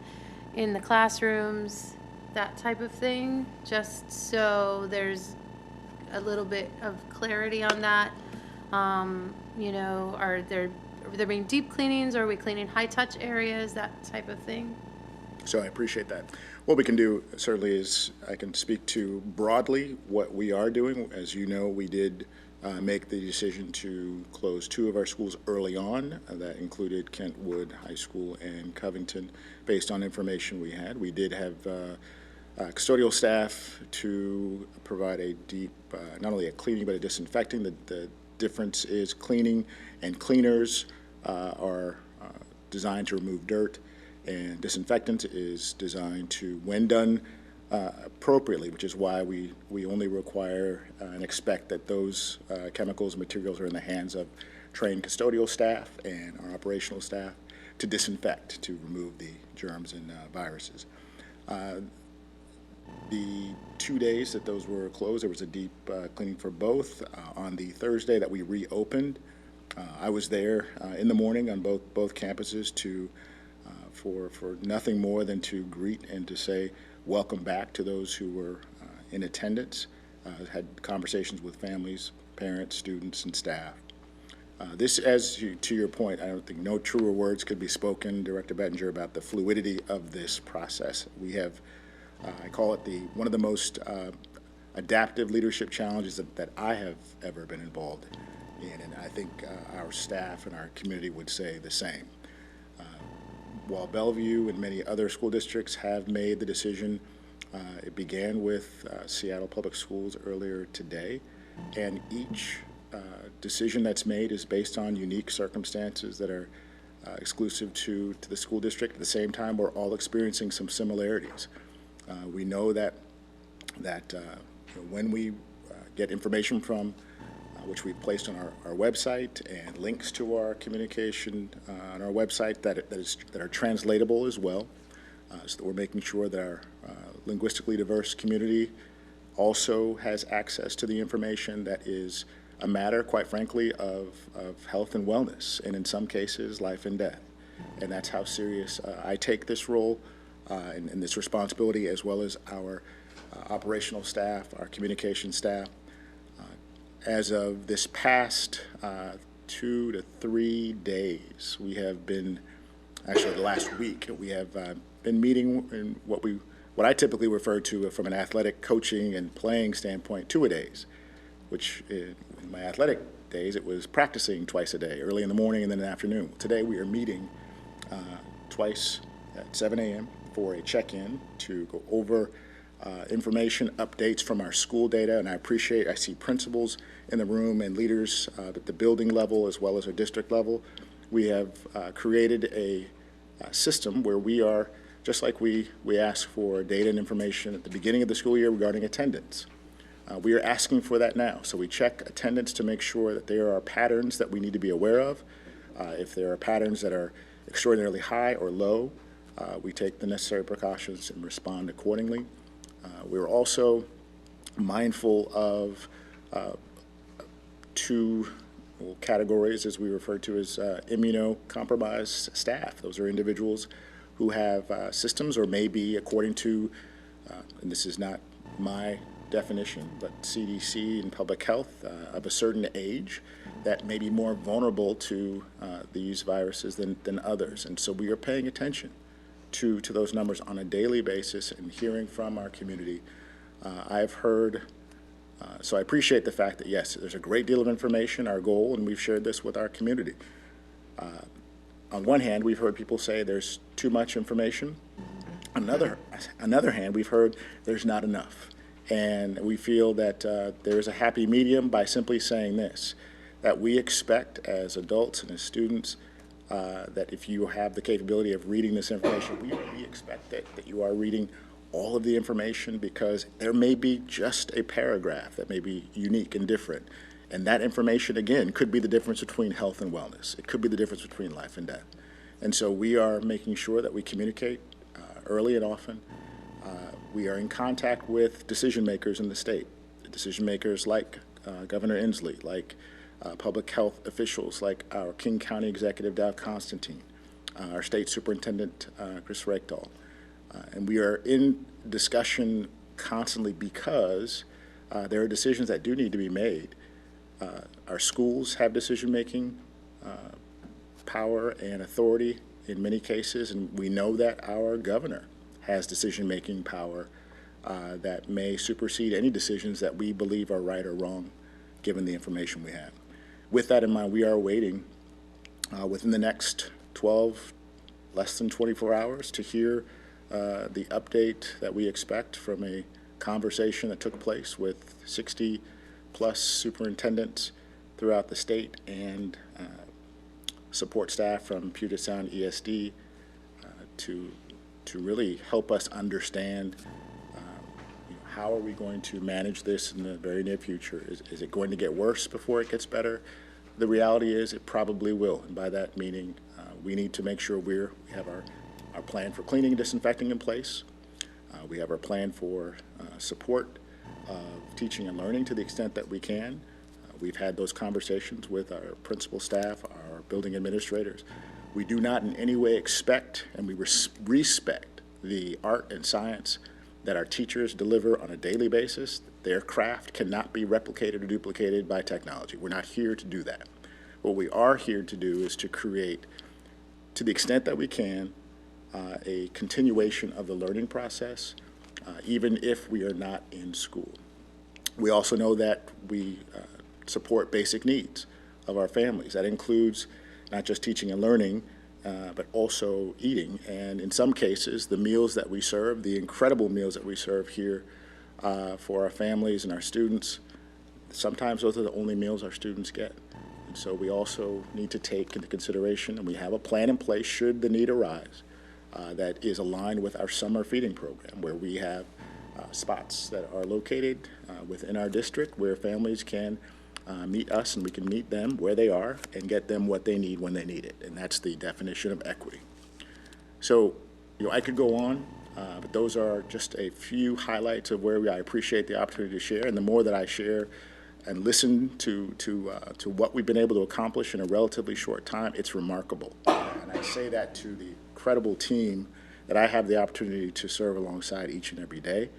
in the classrooms, that type of thing, just so there's a little bit of clarity on that. Are there being deep cleanings, or are we cleaning high-touch areas, that type of thing? So I appreciate that. What we can do certainly is I can speak to broadly what we are doing. As you know, we did make the decision to close 2 of our schools early on. That included Kentwood High School and Covington, based on information we had. We did have custodial staff to provide a deep, not only a cleaning, but a disinfecting. The difference is cleaning and cleaners are designed to remove dirt, and disinfectant is designed to, when done appropriately, which is why we only require and expect that those chemicals and materials are in the hands of trained custodial staff and our operational staff to disinfect, to remove the germs and viruses. The 2 days that those were closed, there was a deep cleaning for both. On the Thursday that we reopened, I was there in the morning on both campuses to for nothing more than to greet and to say welcome back to those who were in attendance. Had conversations with families, parents, students, and staff. This, to your point, I don't think no truer words could be spoken, Director Bettinger, about the fluidity of this process. We have, I call it one of the most adaptive leadership challenges that I have ever been involved in, and I think our staff and our community would say the same. While Bellevue and many other school districts have made the decision, it began with Seattle Public Schools earlier today, and each decision that's made is based on unique circumstances that are exclusive to the school district. At the same time, we're all experiencing some similarities. We know that when we get information from which we've placed on our website, and links to our communication on our website that are translatable as well, so that we're making sure that our linguistically diverse community also has access to the information that is a matter, quite frankly, of health and wellness, and in some cases, life and death. And that's how serious I take this role and this responsibility, as well as our operational staff, our communication staff. As of this past 2 to 3 days, we have been, actually the last week, we have been meeting in what I typically refer to from an athletic coaching and playing standpoint, 2-a-days, which in my athletic days, it was practicing twice a day, early in the morning and then in the afternoon. Today we are meeting twice at 7 a.m. for a check-in to go over information updates from our school data, and I see principals in the room and leaders at the building level as well as our district level. We have created a system where we are, just like we ask for data and information at the beginning of the school year regarding attendance. We are asking for that now. So we check attendance to make sure that there are patterns that we need to be aware of. If there are patterns that are extraordinarily high or low, we take the necessary precautions and respond accordingly. We're also mindful of 2 categories, as we refer to as immunocompromised staff. Those are individuals who have systems, or may be, according to, and this is not my definition, but CDC and public health, of a certain age that may be more vulnerable to these viruses than others. And so we are paying attention to those numbers on a daily basis and hearing from our community. I've heard, so I appreciate the fact that, yes, there's a great deal of information, our goal, and we've shared this with our community. On one hand, we've heard people say there's too much information. On another hand, we've heard there's not enough. And we feel that there is a happy medium by simply saying this, that we expect as adults and as students that if you have the capability of reading this information, we expect that you are reading all of the information, because there may be just a paragraph that may be unique and different. And that information, again, could be the difference between health and wellness. It could be the difference between life and death. And so we are making sure that we communicate early and often. We are in contact with decision makers in the state, decision makers like Governor Inslee, like public health officials like our King County Executive Dow Constantine, our State Superintendent Chris Reykdal. And we are in discussion constantly because there are decisions that do need to be made. Our schools have decision-making power and authority in many cases, and we know that our governor has decision-making power that may supersede any decisions that we believe are right or wrong, given the information we have. With that in mind, we are waiting within the next less than 24 hours to hear the update that we expect from a conversation that took place with 60-plus superintendents throughout the state and support staff from Puget Sound ESD to really help us understand how are we going to manage this in the very near future. Is it going to get worse before it gets better? The reality is it probably will, and by that meaning we need to make sure we have our plan for cleaning and disinfecting in place. We have our plan for support of teaching and learning to the extent that we can. We've had those conversations with our principal staff, our building administrators. We do not in any way expect, and we respect the art and science that our teachers deliver on a daily basis. Their craft cannot be replicated or duplicated by technology. We're not here to do that. What we are here to do is to create, to the extent that we can, a continuation of the learning process, even if we are not in school. We also know that we support basic needs of our families. That includes not just teaching and learning, but also eating. And in some cases, the meals that we serve, the incredible meals that we serve here for our families and our students, sometimes those are the only meals our students get. And so we also need to take into consideration, and we have a plan in place should the need arise, that is aligned with our summer feeding program, where we have spots that are located within our district where families can meet us and we can meet them where they are and get them what they need when they need it. And that's the definition of equity. So, I could go on, but those are just a few highlights of where I appreciate the opportunity to share. And the more that I share and listen to what we've been able to accomplish in a relatively short time, it's remarkable. And I say that to the incredible team that I have the opportunity to serve alongside each and every day,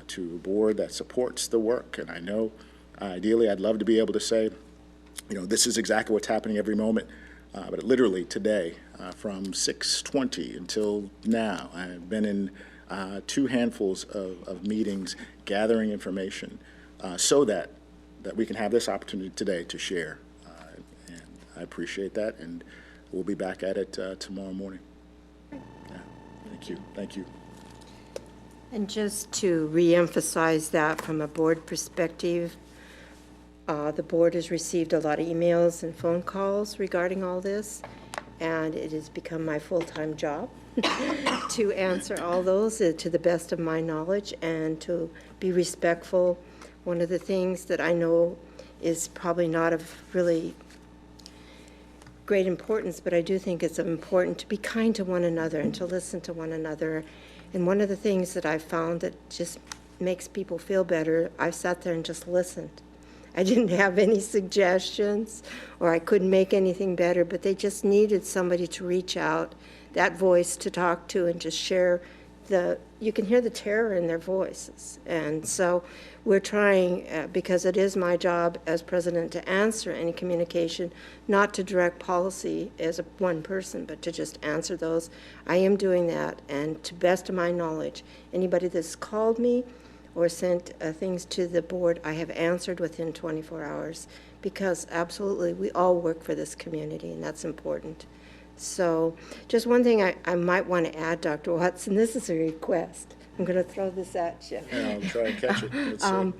to a board that supports the work. And I know, ideally, I'd love to be able to say, this is exactly what's happening every moment. But literally today, from 6:20 until now, I've been in 2 handfuls of meetings gathering information so that we can have this opportunity today to share. And I appreciate that, and we'll be back at it tomorrow morning. Yeah, thank you. Thank you. And just to reemphasize that from a board perspective, the board has received a lot of emails and phone calls regarding all this, and it has become my full-time job to answer all those to the best of my knowledge and to be respectful. One of the things that I know is probably not of really great importance, but I do think it's important to be kind to one another and to listen to one another. And one of the things that I've found that just makes people feel better, I've sat there and just listened. I didn't have any suggestions, or I couldn't make anything better, but they just needed somebody to reach out, that voice to talk to and just share you can hear the terror in their voices. And so we're trying, because it is my job as president to answer any communication, not to direct policy as one person, but to just answer those. I am doing that, and to best of my knowledge, anybody that's called me or sent things to the board, I have answered within 24 hours, because absolutely we all work for this community, and that's important. So just one thing I might want to add, Dr. Watson, this is a request. I'm going to throw this at you. And I'll try and catch it. Let's see.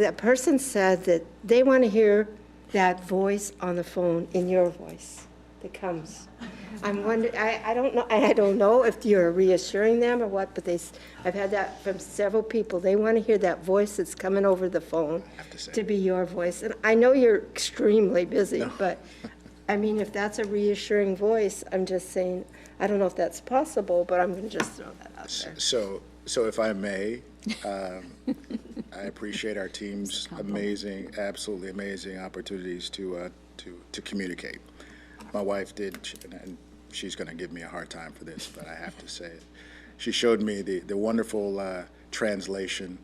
That person said that they want to hear that voice on the phone in your voice that comes. I'm wondering, I don't know if you're reassuring them or what, but I've had that from several people. They want to hear that voice that's coming over the phone to be your voice. And I know you're extremely busy, but I mean, if that's a reassuring voice, I'm just saying, I don't know if that's possible, but I'm going to just throw that out there. So if I may, I appreciate our team's amazing, absolutely amazing opportunities to communicate. My wife did, and she's going to give me a hard time for this, but I have to say it. She showed me the wonderful translation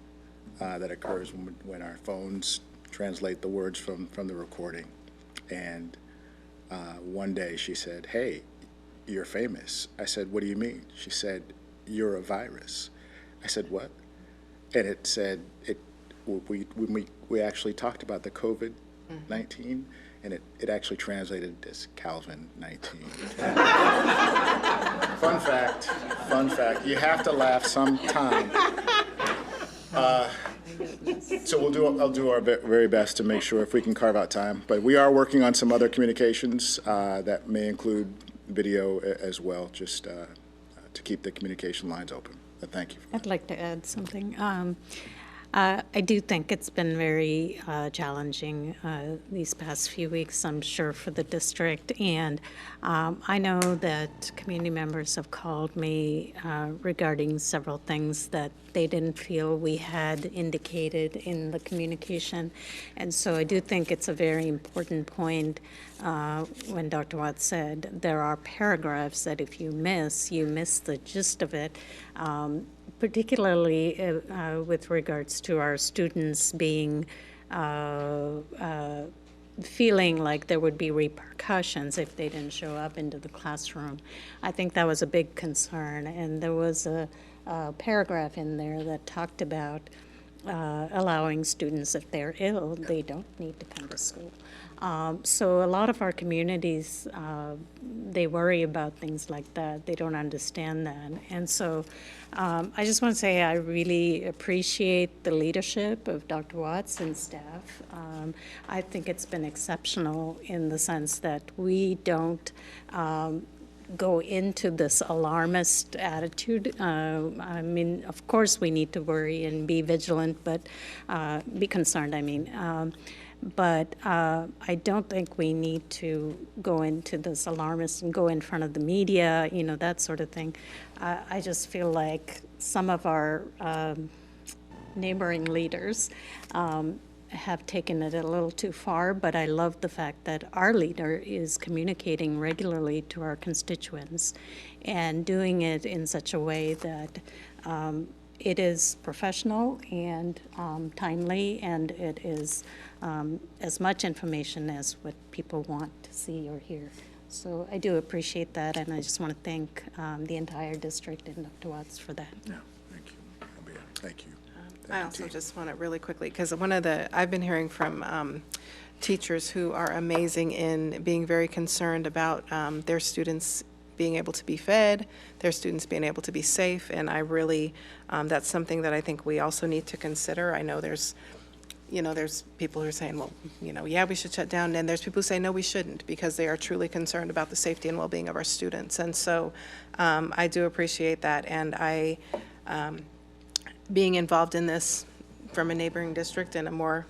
that occurs when our phones translate the words from the recording. And one day she said, "Hey, you're famous." I said, "What do you mean?" She said, "You're a virus." I said, "What?" And it said, we actually talked about the COVID-19, and it actually translated as Calvin-19. Fun fact, you have to laugh sometime. So I'll do our very best to make sure if we can carve out time. But we are working on some other communications that may include video as well, just to keep the communication lines open. But thank you. I'd like to add something. I do think it's been very challenging these past few weeks, I'm sure, for the district. And I know that community members have called me regarding several things that they didn't feel we had indicated in the communication. And so I do think it's a very important point when Dr. Watts said there are paragraphs that if you miss the gist of it. Particularly with regards to our students being feeling like there would be repercussions if they didn't show up into the classroom. I think that was a big concern, and there was a paragraph in there that talked about allowing students, if they're ill, they don't need to come to school. So a lot of our communities, they worry about things like that. They don't understand that. And so I just want to say I really appreciate the leadership of Dr. Watts and staff. I think it's been exceptional in the sense that we don't go into this alarmist attitude. I mean, of course, we need to worry and be vigilant, but be concerned, I mean. But I don't think we need to go into this alarmist and go in front of the media, you know, that sort of thing. I just feel like some of our neighboring leaders have taken it a little too far, but I love the fact that our leader is communicating regularly to our constituents and doing it in such a way that it is professional and timely, and it is as much information as what people want to see or hear. So I do appreciate that, and I just want to thank the entire district and Dr. Watts for that. Yeah, thank you. Thank you. I also just want to really quickly, because I've been hearing from teachers who are amazing in being very concerned about their students being able to be fed, their students being able to be safe, and I really, that's something that I think we also need to consider. I know there's people who are saying, well, yeah, we should shut down, and there's people who say, no, we shouldn't, because they are truly concerned about the safety and well-being of our students. And so I do appreciate that, and being involved in this from a neighboring district in a more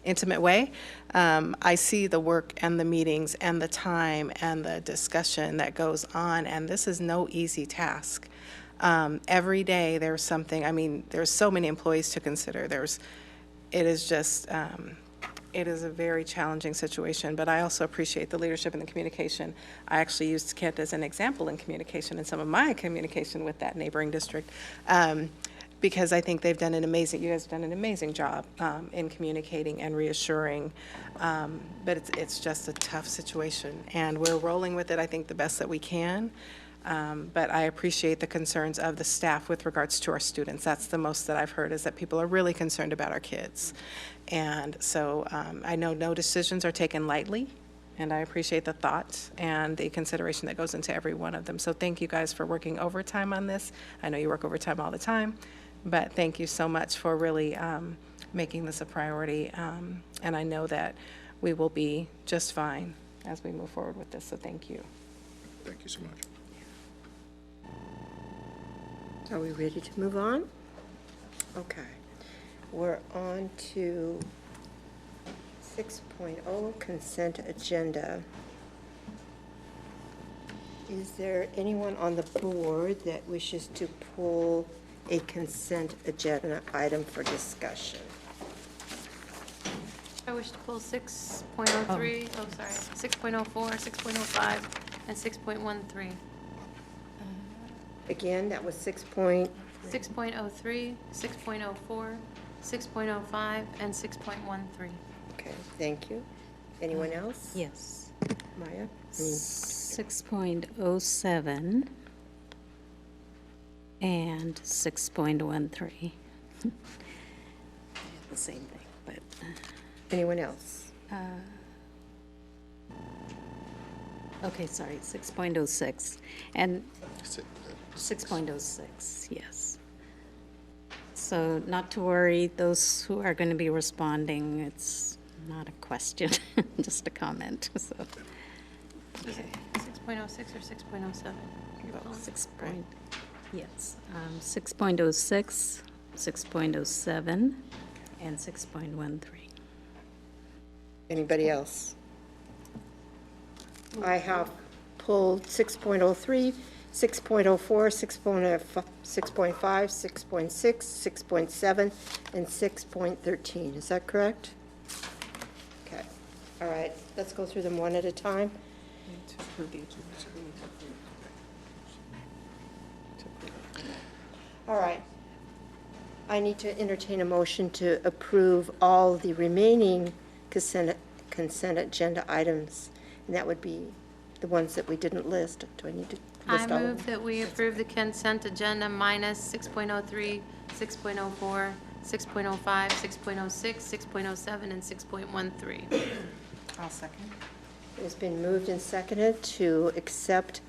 intimate way, I see the work and the meetings and the time and the discussion that goes on, and this is no easy task. Every day there's something, I mean, there's so many employees to consider. It is a very challenging situation, but I also appreciate the leadership and the communication. I actually used Kent as an example in communication in some of my communication with that neighboring district, because I think you guys have done an amazing job in communicating and reassuring, but it's just a tough situation, and we're rolling with it, I think, the best that we can. But I appreciate the concerns of the staff with regards to our students. That's the most that I've heard, is that people are really concerned about our kids. And so I know no decisions are taken lightly, and I appreciate the thought and the consideration that goes into every one of them. So thank you guys for working overtime on this. I know you work overtime all the time, but thank you so much for really making this a priority. And I know that we will be just fine as we move forward with this, so thank you. Thank you so much. Are we ready to move on? Okay. We're on to 6.0, consent agenda. Is there anyone on the board that wishes to pull a consent agenda item for discussion? I wish to pull 6.03, 6.04, 6.05, and 6.13. Again, that was 6.03, 6.04, 6.05, and 6.13. Okay, thank you. Anyone else? Yes. Maya? 6.07 and 6.13. The same thing, but. Anyone else? Okay, sorry, 6.06 and 6.06, yes. So not to worry, those who are going to be responding, it's not a question, just a comment, so. Okay. 6.06 or 6.07? Yes, 6.06, 6.07, and 6.13. Anybody else? I have pulled 6.03, 6.04, 6.5, 6.6, 6.7, and 6.13. Is that correct? Okay. All right. Let's go through them one at a time. All right. I need to entertain a motion to approve all the remaining consent agenda items, and that would be the ones that we didn't list. Do I need to list all of them? I move that we approve the consent agenda minus 6.03, 6.04, 6.05, 6.06, 6.07, and 6.13. I'll second. It has been moved and seconded to accept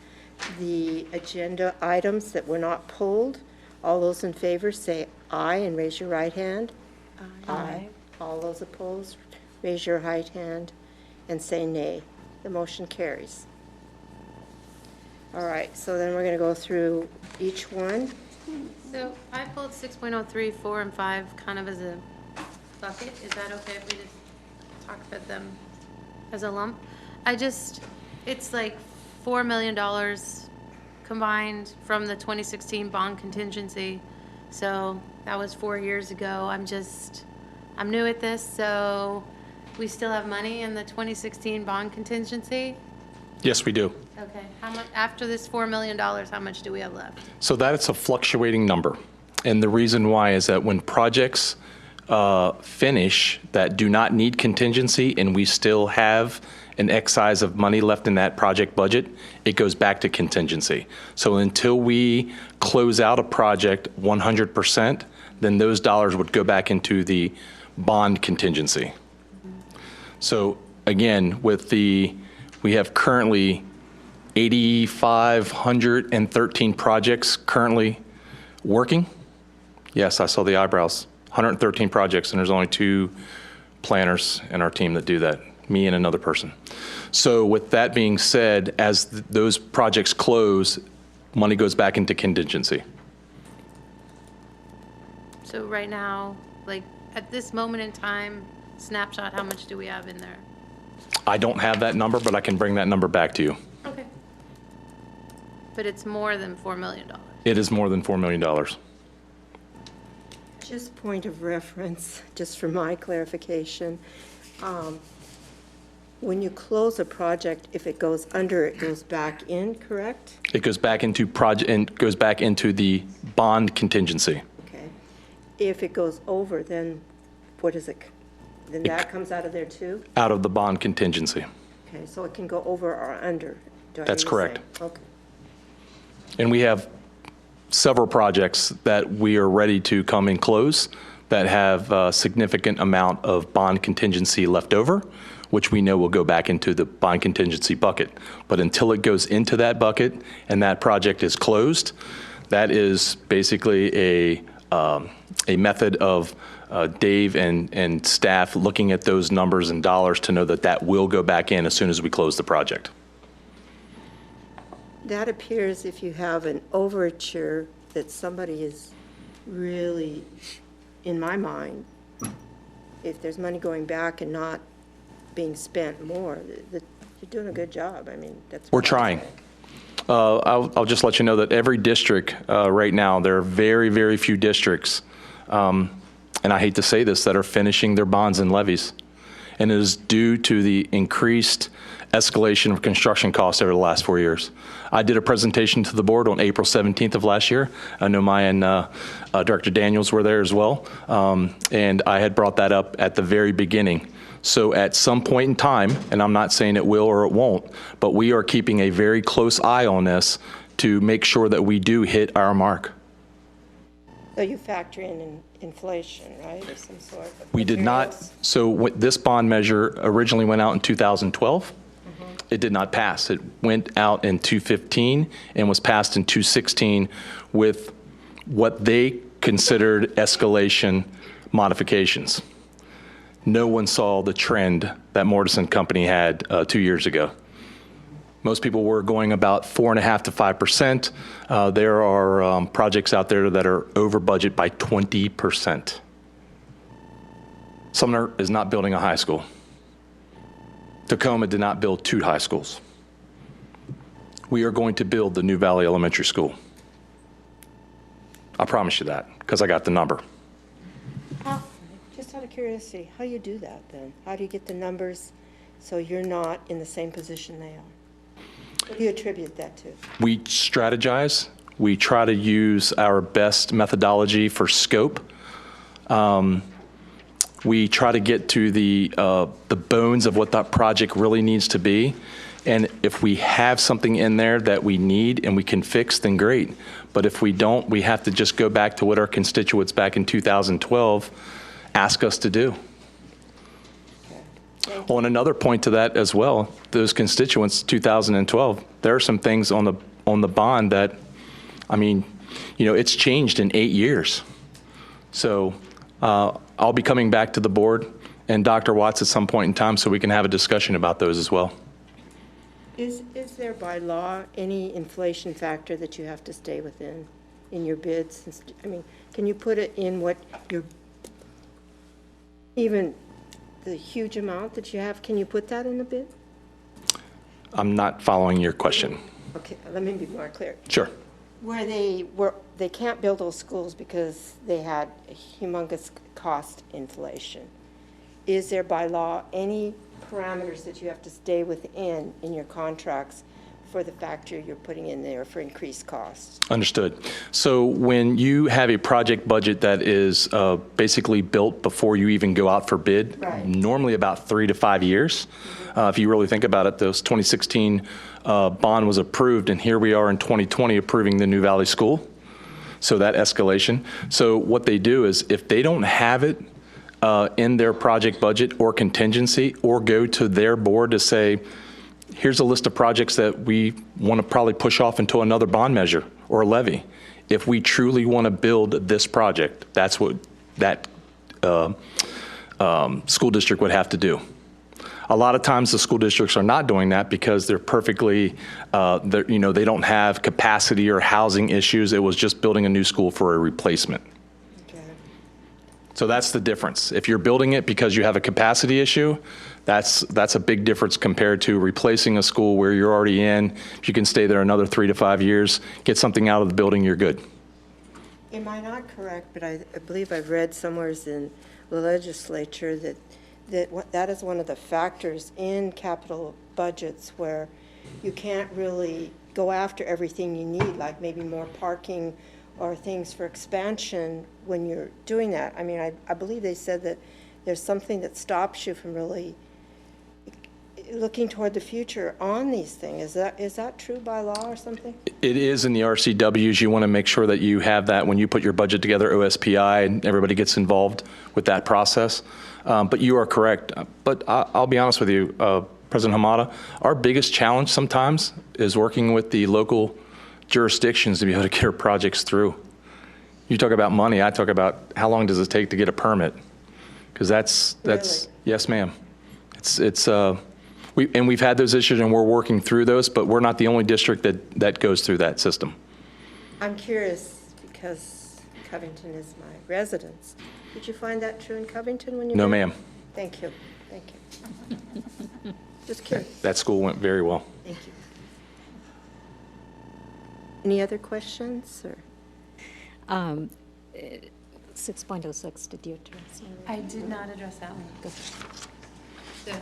the agenda items that were not pulled. All those in favor say aye and raise your right hand. Aye. All those opposed, raise your right hand and say nay. The motion carries. All right, so then we're going to go through each one. So I pulled 6.03, 4, and 5 kind of as a bucket. Is that okay if we just talk about them as a lump? It's like $4 million combined from the 2016 bond contingency. So that was 4 years ago. I'm new at this, so we still have money in the 2016 bond contingency? Yes, we do. Okay, how much, after this $4 million, how much do we have left? So that's a fluctuating number. And the reason why is that when projects finish that do not need contingency and we still have an excise of money left in that project budget, it goes back to contingency. So until we close out a project 100%, then those dollars would go back into the bond contingency. So again, we have currently 8,513 projects currently working. Yes, I saw the eyebrows. 113 projects, and there's only 2 planners in our team that do that, me and another person. So with that being said, as those projects close, money goes back into contingency. So right now, like at this moment in time, snapshot, how much do we have in there? I don't have that number, but I can bring that number back to you. Okay. But it's more than $4 million. It is more than $4 million. Just point of reference, just for my clarification. When you close a project, if it goes under, it goes back in, correct? It goes back into the bond contingency. Okay. If it goes over, then what is it? Then that comes out of there too? Out of the bond contingency. Okay, so it can go over or under? Do I That's correct. understand? Okay. And we have several projects that we are ready to come and close that have a significant amount of bond contingency left over, which we know will go back into the bond contingency bucket. But until it goes into that bucket and that project is closed, that is basically a method of Dave and staff looking at those numbers and dollars to know that that will go back in as soon as we close the project. That appears if you have an overture that somebody is really, in my mind, if there's money going back and not being spent more, you're doing a good job. I mean, that's. We're trying. I'll just let you know that every district right now, there are very, very few districts, and I hate to say this, that are finishing their bonds and levies. And it is due to the increased escalation of construction costs over the last 4 years. I did a presentation to the board on April 17th of last year. I know Maya and Director Daniels were there as well. And I had brought that up at the very beginning. So at some point in time, and I'm not saying it will or it won't, but we are keeping a very close eye on this to make sure that we do hit our mark. So you factor in inflation, right, of some sort? We did not. So this bond measure originally went out in 2012. It did not pass. It went out in 2015 and was passed in 2016 with what they considered escalation modifications. No one saw the trend that Mortensen Company had 2 years ago. Most people were going about 4.5% to 5%. There are projects out there that are over budget by 20%. Sumner is not building a high school. Tacoma did not build 2 high schools. We are going to build the New Valley Elementary School. I promise you that, because I got the number. Just out of curiosity, how do you do that then? How do you get the numbers so you're not in the same position they are? What do you attribute that to? We strategize. We try to use our best methodology for scope. We try to get to the bones of what that project really needs to be. And if we have something in there that we need and we can fix, then great. But if we don't, we have to just go back to what our constituents back in 2012 asked us to do. Well, and another point to that as well, those constituents, 2012, there are some things on the bond that, I mean, you know, it's changed in 8 years. So I'll be coming back to the board and Dr. Watts at some point in time so we can have a discussion about those as well. Is there by law any inflation factor that you have to stay within in your bids? I mean, can you put it in what your, even the huge amount that you have, can you put that in the bid? I'm not following your question. Okay, let me be more clear. Sure. Where they can't build those schools because they had a humongous cost inflation. Is there by law any parameters that you have to stay within in your contracts for the factor you're putting in there for increased costs? Understood. So when you have a project budget that is basically built before you even go out for bid, Right. normally about 3 to 5 years. If you really think about it, those 2016 bond was approved, and here we are in 2020 approving the New Valley School. So that escalation. So what they do is if they don't have it in their project budget or contingency, or go to their board to say, here's a list of projects that we want to probably push off into another bond measure or levy. If we truly want to build this project, that's what that school district would have to do. A lot of times the school districts are not doing that because they're perfectly, they don't have capacity or housing issues. It was just building a new school for a replacement. So that's the difference. If you're building it because you have a capacity issue, that's a big difference compared to replacing a school where you're already in. If you can stay there another 3 to 5 years, get something out of the building, you're good. Am I not correct, but I believe I've read somewhere in the legislature that is one of the factors in capital budgets where you can't really go after everything you need, like maybe more parking or things for expansion when you're doing that. I mean, I believe they said that there's something that stops you from really looking toward the future on these things. Is that true by law or something? It is in the RCWs. You want to make sure that you have that when you put your budget together, OSPI, and everybody gets involved with that process. But you are correct. But I'll be honest with you, President Hamada, our biggest challenge sometimes is working with the local jurisdictions to be able to get our projects through. You talk about money, I talk about how long does it take to get a permit? Because that's Really? Yes, ma'am. We've had those issues and we're working through those, but we're not the only district that goes through that system. I'm curious because Covington is my residence. Did you find that true in Covington when you No, did? ma'am. Thank you. Thank you. Just curious. That school went very well. Thank you. Any other questions or? 6.06, did you address? I did not address that one. So,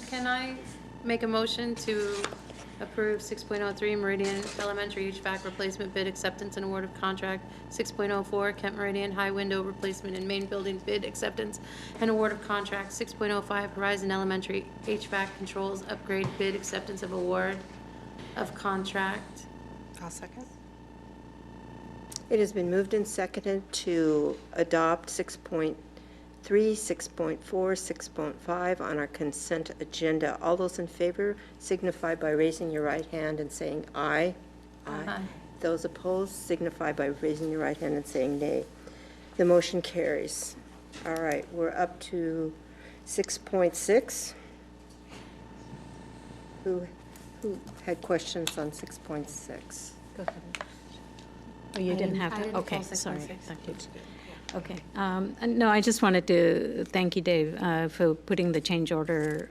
can I make a motion to approve 6.03 Meridian Elementary HVAC replacement bid acceptance and award of contract, 6.04 Kent Meridian High Window Replacement and Main Building bid acceptance and award of contract, 6.05 Horizon Elementary HVAC Controls Upgrade bid acceptance of award of contract. I'll second. It has been moved and seconded to adopt 6.3, 6.4, 6.5 on our consent agenda. All those in favor signify by raising your right hand and saying aye. Aye. Those opposed signify by raising your right hand and saying nay. The motion carries. All right, we're up to 6.6. Who had questions on 6.6? Go ahead. Oh, you didn't have I to? didn't Okay, pull sorry. 6.6. Thank you. Okay. No, I just wanted to thank you, Dave, for putting the change order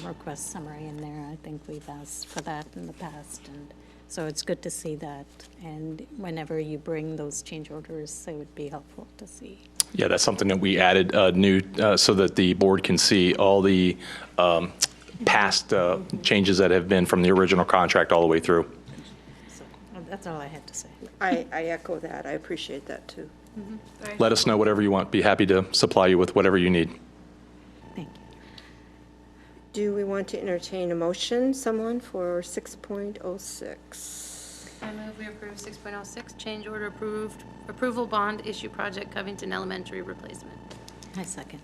request summary in there. I think we've asked for that in the past, and so it's good to see that. And whenever you bring those change orders, it would be helpful to see. Yeah, that's something that we added new so that the board can see all the past changes that have been from the original contract all the way through. So that's all I had to say. I echo that. I appreciate that, too. Let us know whatever you want. Be happy to supply you with whatever you need. Thank you. Do we want to entertain a motion, someone, for 6.06? I move we approve 6.06 change order approval bond issue project Covington Elementary replacement. I second.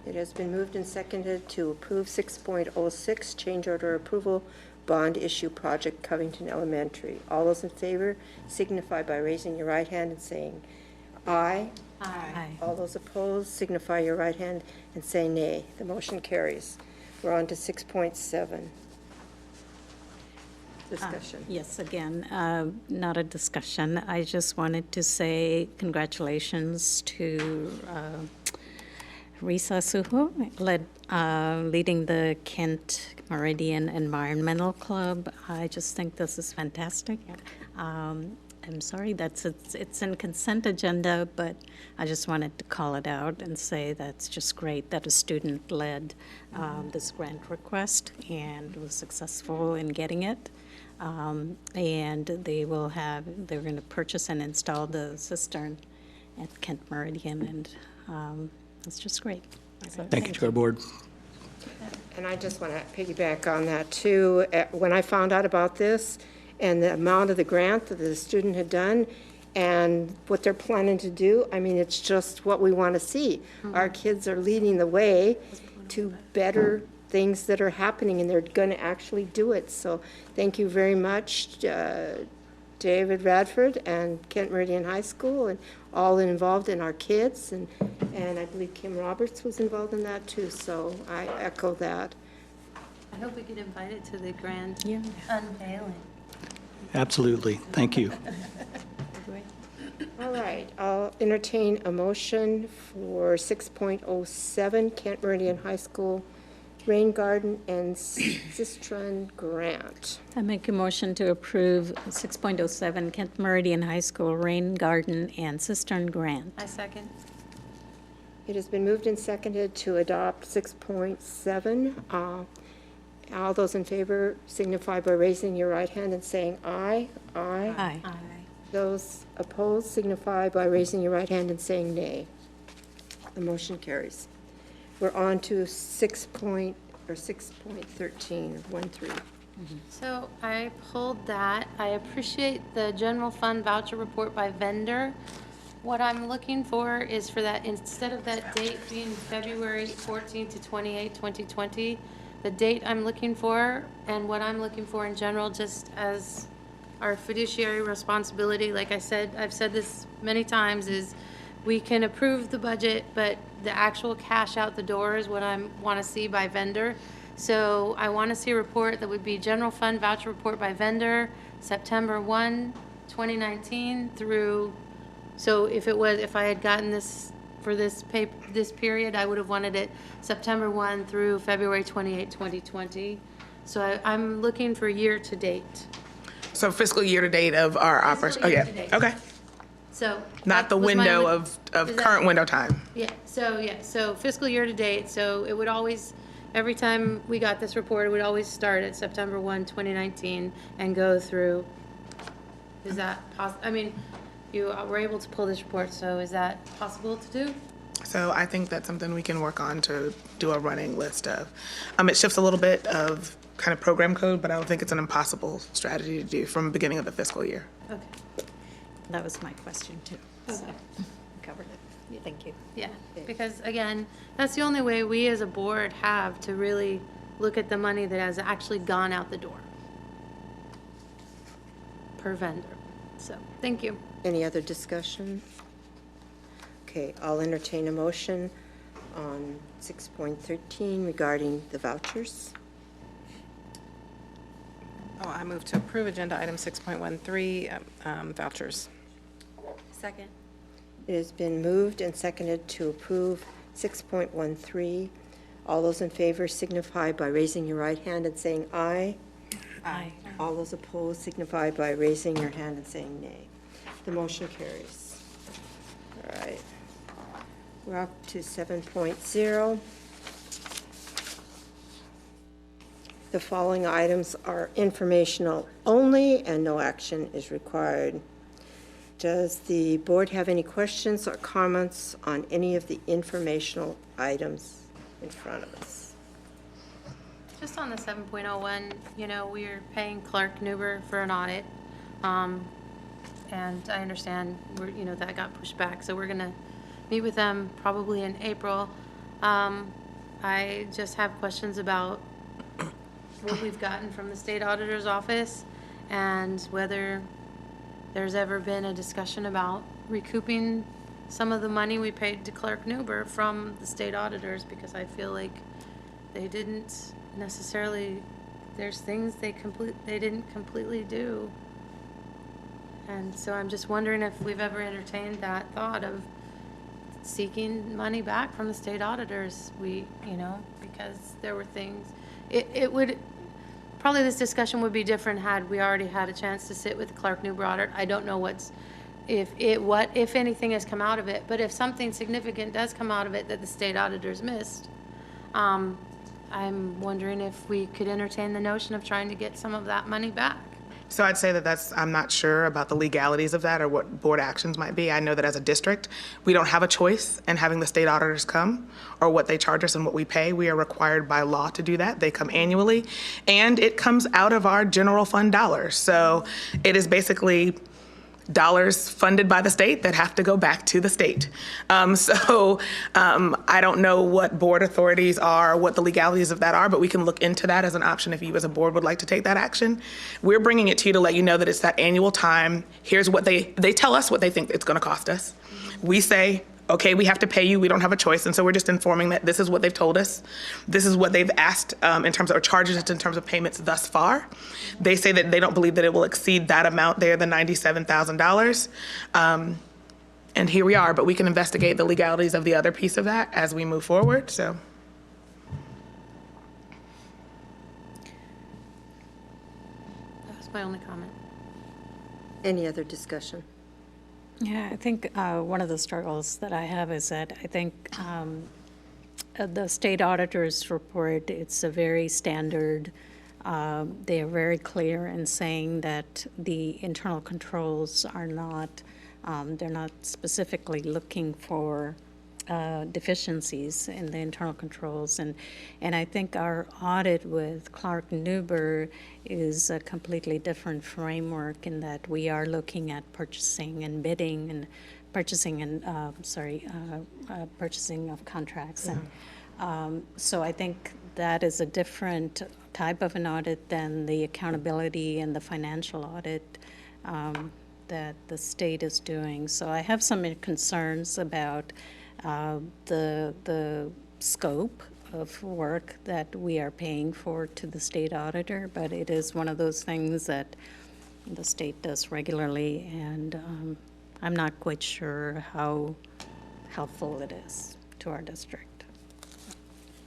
It has been moved and seconded to approve 6.06 change order approval bond issue project Covington Elementary. All those in favor signify by raising your right hand and saying aye. Aye. All those opposed signify your right hand and say nay. The motion carries. We're on to 6.7. Discussion. Yes, again, not a discussion. I just wanted to say congratulations to Risa Suho, leading the Kent Meridian Environmental Club. I just think this is fantastic. I'm sorry that's it's in consent agenda, but I just wanted to call it out and say that's just great that a student led this grant request and was successful in getting it. And they're going to purchase and install the cistern at Kent Meridian, and it's just great. So, Thank you to our board. And I just want to piggyback on that too. When I found out about this and the amount of the grant that the student had done and what they're planning to do, I mean, it's just what we want to see. Our kids are leading the way to better things that are happening, and they're going to actually do it. So thank you very much, David Radford and Kent Meridian High School, and all involved in our kids, and I believe Kim Roberts was involved in that too, so I echo that. I hope we get invited to the grand unveiling. Absolutely. Thank you. All right, I'll entertain a motion for 6.07 Kent Meridian High School Rain Garden and Cistern Grant. I make a motion to approve 6.07 Kent Meridian High School Rain Garden and Cistern Grant. I second. It has been moved and seconded to adopt 6.7. All those in favor signify by raising your right hand and saying aye. Aye. Aye. Aye. Those opposed signify by raising your right hand and saying nay. The motion carries. We're on to 6.13, 1.3. So I pulled that. I appreciate the general fund voucher report by vendor. What I'm looking for is for that, instead of that date being February 14 to 28, 2020, the date I'm looking for and what I'm looking for in general, just as our fiduciary responsibility, like I said, I've said this many times, is we can approve the budget, but the actual cash out the door is what I want to see by vendor. So I want to see a report that would be general fund voucher report by vendor, September 1, 2019 through, so if I had gotten this for this period, I would have wanted it September 1 through February 28, 2020. So I'm looking for year to date. So fiscal year to date of our operation. Oh, yeah. Okay. So not the window of current window time. Yeah. So fiscal year to date. So it would always, every time we got this report, it would always start at September 1, 2019 and go through. Is that possible? I mean, you were able to pull this report, so is that possible to do? So I think that's something we can work on to do a running list of. It shifts a little bit of kind of program code, but I don't think it's an impossible strategy to do from the beginning of the fiscal year. Okay. That was my question too. Okay. So, covered it. Thank you. Yeah, because again, that's the only way we as a board have to really look at the money that has actually gone out the door per vendor. So, thank you. Any other discussion? Okay, I'll entertain a motion on 6.13 regarding the vouchers. I move to approve agenda item 6.13, vouchers. Second. It has been moved and seconded to approve 6.13. All those in favor signify by raising your right hand and saying aye. Aye. All those opposed signify by raising your hand and saying nay. The motion carries. All right. We're up to 7.0. The following items are informational only and no action is required. Does the board have any questions or comments on any of the informational items in front of us? Just on the 7.01, we're paying Clark Newber for an audit. And I understand that got pushed back, so we're gonna meet with them probably in April. I just have questions about what we've gotten from the state auditor's office and whether there's ever been a discussion about recouping some of the money we paid to Clark Newber from the state auditors, because I feel like they didn't necessarily there's things they didn't completely do. And so I'm just wondering if we've ever entertained that thought of seeking money back from the state auditors. Because there were things, it would, probably this discussion would be different had we already had a chance to sit with the Clark Newber audit. I don't know what, if anything has come out of it, but if something significant does come out of it that the state auditors missed, I'm wondering if we could entertain the notion of trying to get some of that money back. So I'd say I'm not sure about the legalities of that or what board actions might be. I know that as a district, we don't have a choice in having the state auditors come or what they charge us and what we pay. We are required by law to do that. They come annually, and it comes out of our general fund dollars. So it is basically dollars funded by the state that have to go back to the state. I don't know what board authorities are, what the legalities of that are, but we can look into that as an option if you as a board would like to take that action. We're bringing it to you to let you know that it's that annual time. Here's what they tell us what they think it's going to cost us. We say, okay, we have to pay you. We don't have a choice. And so we're just informing that this is what they've told us. This is what they've asked in terms of, or charges us in terms of payments thus far. They say that they don't believe that it will exceed that amount there, the $97,000. And here we are, but we can investigate the legalities of the other piece of that as we move forward, so. That was my only comment. Any other discussion? Yeah, I think one of the struggles that I have is that I think the state auditor's report, it's a very standard, they are very clear in saying that the internal controls are not, they're not specifically looking for deficiencies in the internal controls. And I think our audit with Clark Newber is a completely different framework in that we are looking at purchasing and bidding and purchasing and, purchasing of contracts. And so I think that is a different type of an audit than the accountability and the financial audit that the state is doing. So I have some concerns about the scope of work that we are paying for to the state auditor, but it is one of those things that the state does regularly, and I'm not quite sure how helpful it is to our district.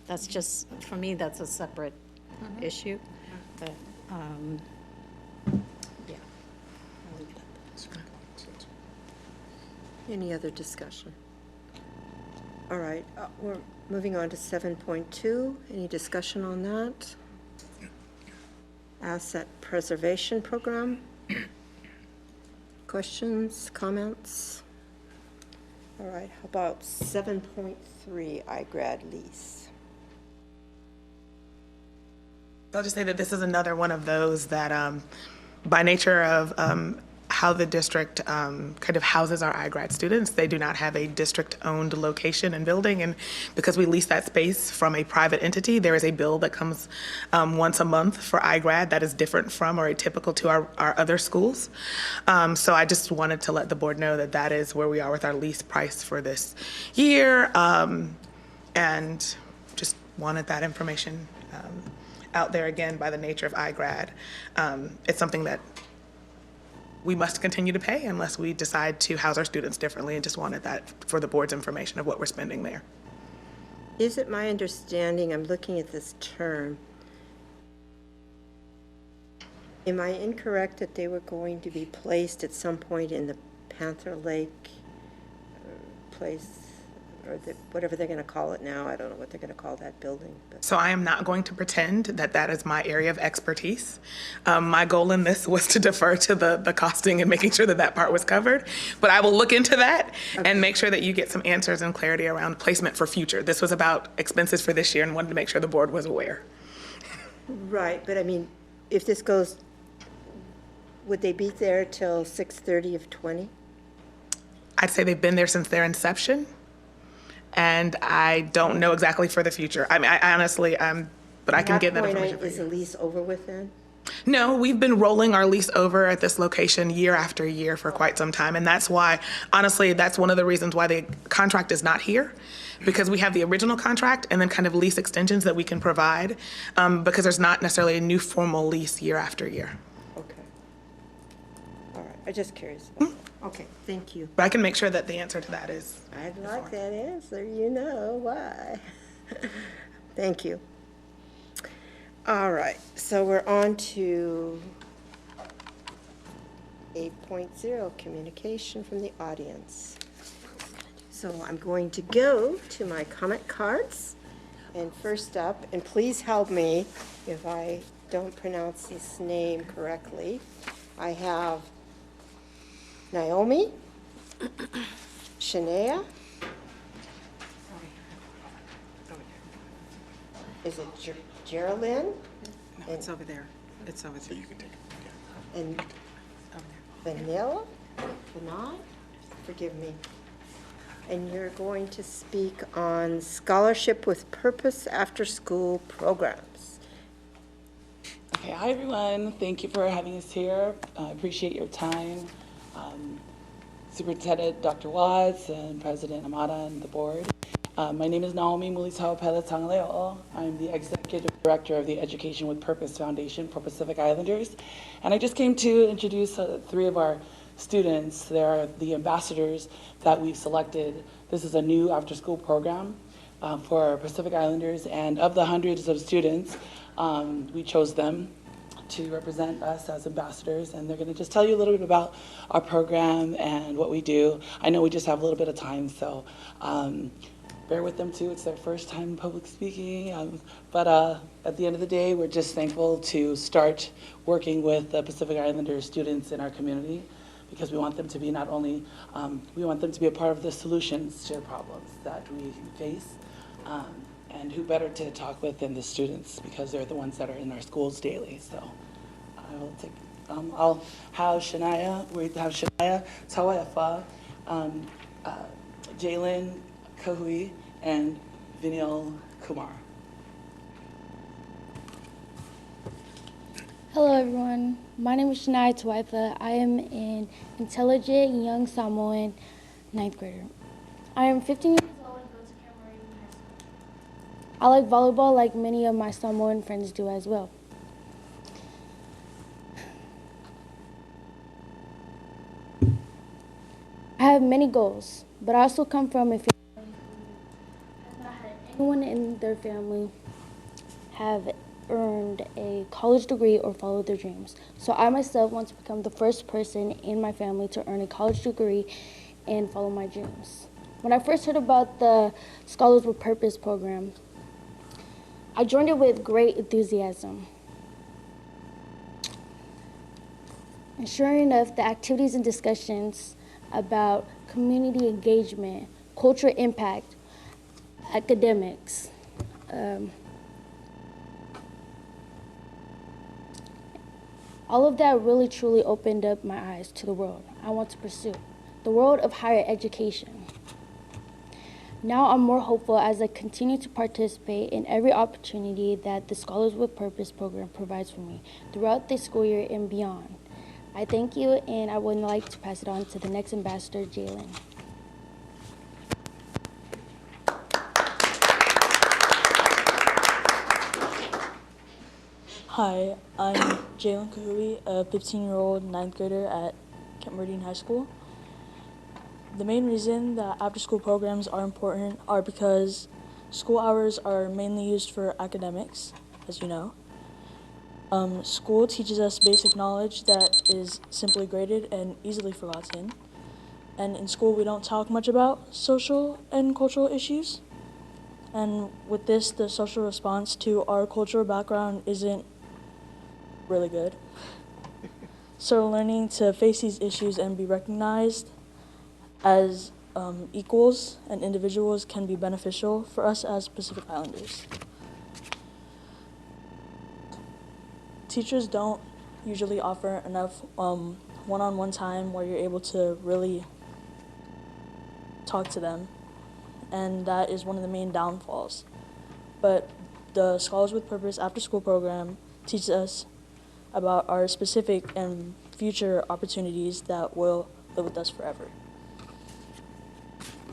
That's just, for me, that's a separate issue, but yeah. I'll leave it at that. Any other discussion? All right, we're moving on to 7.2. Any discussion on that? Asset preservation program. Questions, comments? All right, how about 7.3, iGrad lease? I'll just say that this is another one of those that, by nature of how the district kind of houses our iGrad students, they do not have a district-owned location and building, and because we lease that space from a private entity, there is a bill that comes once a month for iGrad that is different from or atypical to our other schools. So I just wanted to let the board know that that is where we are with our lease price for this year, and just wanted that information out there again by the nature of iGrad. It's something that we must continue to pay unless we decide to house our students differently, and just wanted that for the board's information of what we're spending there. Is it my understanding, I'm looking at this term, am I incorrect that they were going to be placed at some point in the Panther Lake place, or whatever they're going to call it now? I don't know what they're going to call that building. But. So I am not going to pretend that that is my area of expertise. My goal in this was to defer to the costing and making sure that that part was covered. But I will look into that and make sure that you get some answers and clarity around placement for future. This was about expenses for this year and wanted to make sure the board was aware. Right, but I mean, if this goes, would they be there till 6/30 of 20? I'd say they've been there since their inception. And I don't know exactly for the future. I mean, I honestly, but I can get that information for you. Is the lease over with then? No, we've been rolling our lease over at this location year after year for quite some time. And that's why, honestly, that's one of the reasons why the contract is not here. Because we have the original contract and then kind of lease extensions that we can provide, because there's not necessarily a new formal lease year after year. Okay. All right, I'm just curious. Okay, thank you. But I can make sure that the answer to that is. I'd like that answer, you know why. Thank you. All right, so we're on to 8.0, communication from the audience. So I'm going to go to my comment cards. And first up, and please help me if I don't pronounce this name correctly, I have Naomi, Shania, is it Geraldine? No, it's over there. It's over there. So you can take it. And Vanilla? Vanai? Forgive me. And you're going to speak on scholarship with purpose after-school programs. Okay, hi everyone. Thank you for having us here. I appreciate your time. Superintendent Dr. Watts and President Amada and the board. My name is Naomi Mulitao Peletangaleo. I'm the Executive Director of the Education with Purpose Foundation for Pacific Islanders. And I just came to introduce 3 of our students. They are the ambassadors that we've selected. This is a new after-school program for Pacific Islanders, and of the hundreds of students, we chose them to represent us as ambassadors, and they're going to just tell you a little bit about our program and what we do. I know we just have a little bit of time, so bear with them too. It's their first time public speaking, but at the end of the day, we're just thankful to start working with the Pacific Islander students in our community, because we want them to be not only, we want them to be a part of the solutions to problems that we face, and who better to talk with than the students, because they're the ones that are in our schools daily. So I will take, I'll have Shania, we have Shania Tawaefa, Jalen Kahui, and Vinil Kumar. Hello everyone, my name is Shania Tawaefa. I am an intelligent young Samoan 9th grader. I am 15 years old and go to Cameroon High School. I like volleyball like many of my Samoan friends do as well. I have many goals, but I also come from a family who has not had anyone in their family have earned a college degree or follow their dreams. So I myself want to become the first person in my family to earn a college degree and follow my dreams. When I first heard about the Scholars with Purpose program, I joined it with great enthusiasm. And sure enough, the activities and discussions about community engagement, cultural impact, academics, all of that really truly opened up my eyes to the world I want to pursue, the world of higher education. Now I'm more hopeful as I continue to participate in every opportunity that the Scholars with Purpose program provides for me throughout the school year and beyond. I thank you, and I would like to pass it on to the next ambassador, Jalen. Hi, I'm Jalen Kahui, a 15-year-old 9th grader at Cameroon High School. The main reason that after-school programs are important are because school hours are mainly used for academics, as you know. School teaches us basic knowledge that is simply graded and easily forgotten. And in school, we don't talk much about social and cultural issues. And with this, the social response to our cultural background isn't really good. So learning to face these issues and be recognized as equals and individuals can be beneficial for us as Pacific Islanders. Teachers don't usually offer enough one-on-one time where you're able to really talk to them, and that is one of the main downfalls. But the Scholars with Purpose after-school program teaches us about our specific and future opportunities that will live with us forever.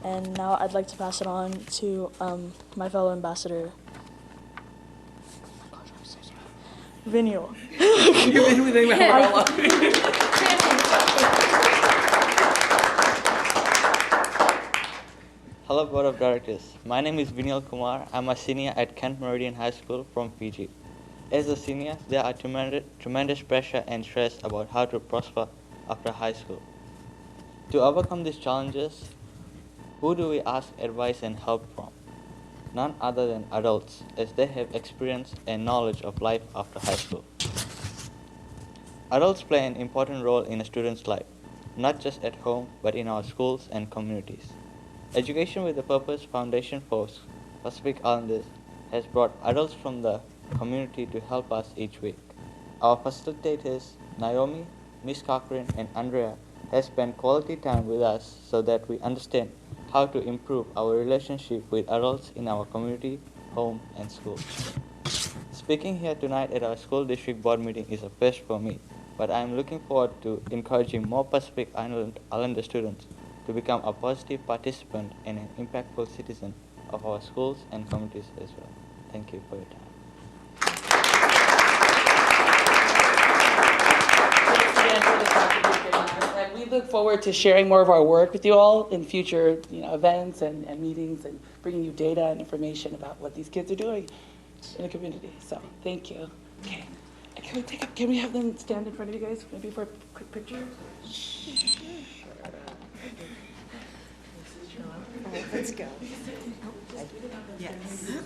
And now I'd like to pass it on to my fellow ambassador, Vinial. Hello, Board of Directors. My name is Vinial Kumar. I'm a senior at Kent Meridian High School from Fiji. As a senior, there are tremendous pressure and stress about how to prosper after high school. To overcome these challenges, who do we ask advice and help from? None other than adults, as they have experience and knowledge of life after high school. Adults play an important role in a student's life, not just at home, but in our schools and communities. Education with a Purpose Foundation for Pacific Islanders has brought adults from the community to help us each week. Our facilitators, Naomi, Miss Cochran, and Andrea, have spent quality time with us so that we understand how to improve our relationship with adults in our community, home, and school. Speaking here tonight at our school district board meeting is a first for me, but I am looking forward to encouraging more Pacific Islander students to become a positive participant and an impactful citizen of our schools and communities as well. Thank you for your time. And we look forward to sharing more of our work with you all in future events and meetings, and bringing you data and information about what these kids are doing in the community. So thank you. Okay. Can we have them stand in front of you guys maybe for a quick picture? Let's go. Yes.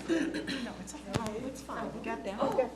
No, it's okay. It's fine. You got that. Okay.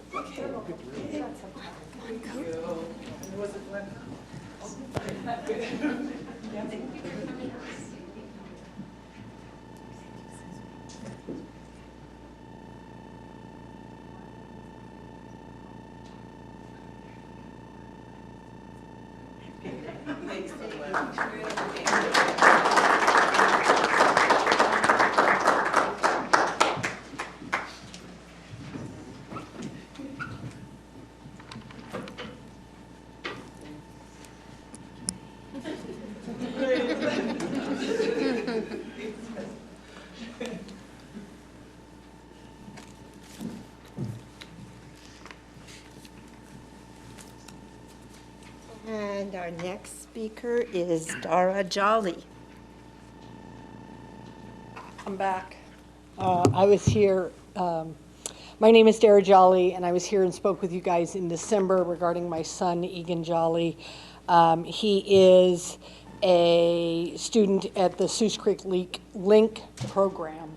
And our next speaker is Dara Jolly. I'm back. I was here, my name is Dara Jolly, and I was here and spoke with you guys in December regarding my son, Egan Jolly. He is a student at the Seuss Creek Link program.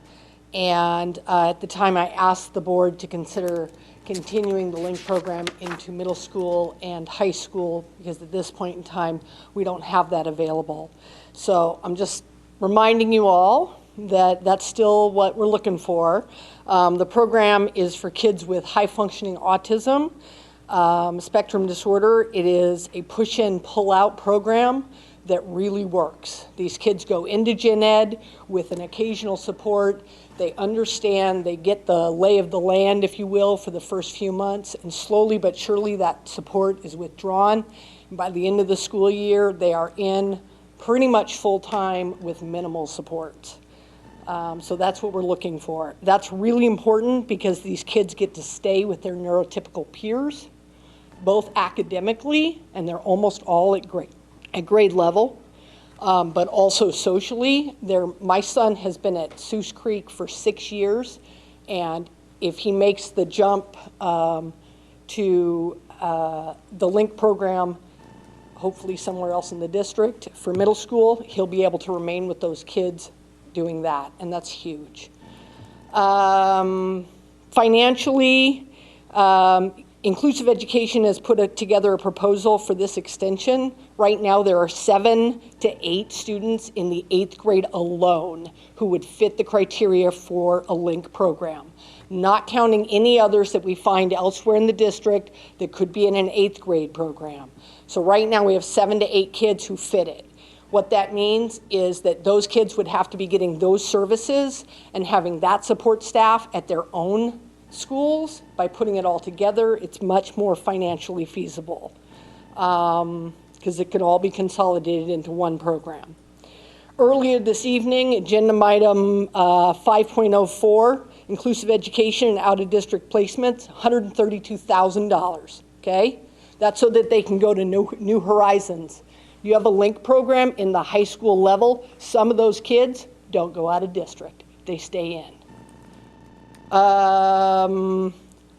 And at the time, I asked the board to consider continuing the LINK program into middle school and high school, because at this point in time, we don't have that available. So I'm just reminding you all that that's still what we're looking for. The program is for kids with high-functioning autism, spectrum disorder. It is a push-in, pull-out program that really works. These kids go into gen ed with an occasional support. They understand, they get the lay of the land, if you will, for the first few months, and slowly but surely that support is withdrawn. And by the end of the school year, they are in pretty much full-time with minimal support. So that's what we're looking for. That's really important because these kids get to stay with their neurotypical peers, both academically, and they're almost all at grade level, but also socially. My son has been at Seuss Creek for 6 years, and if he makes the jump to the LINK program, hopefully somewhere else in the district for middle school, he'll be able to remain with those kids doing that, and that's huge. Financially, Inclusive Education has put together a proposal for this extension. Right now, there are 7 to 8 students in the 8th grade alone who would fit the criteria for a LINK program, not counting any others that we find elsewhere in the district that could be in an 8th grade program. So right now, we have 7 to 8 kids who fit it. What that means is that those kids would have to be getting those services and having that support staff at their own schools, by putting it all together, it's much more financially feasible because it can all be consolidated into one program. Earlier this evening, agenda item 5.04, inclusive education and out-of-district placements, $132,000, okay? That's so that they can go to New Horizons. You have a link program in the high school level. Some of those kids don't go out of district. They stay in.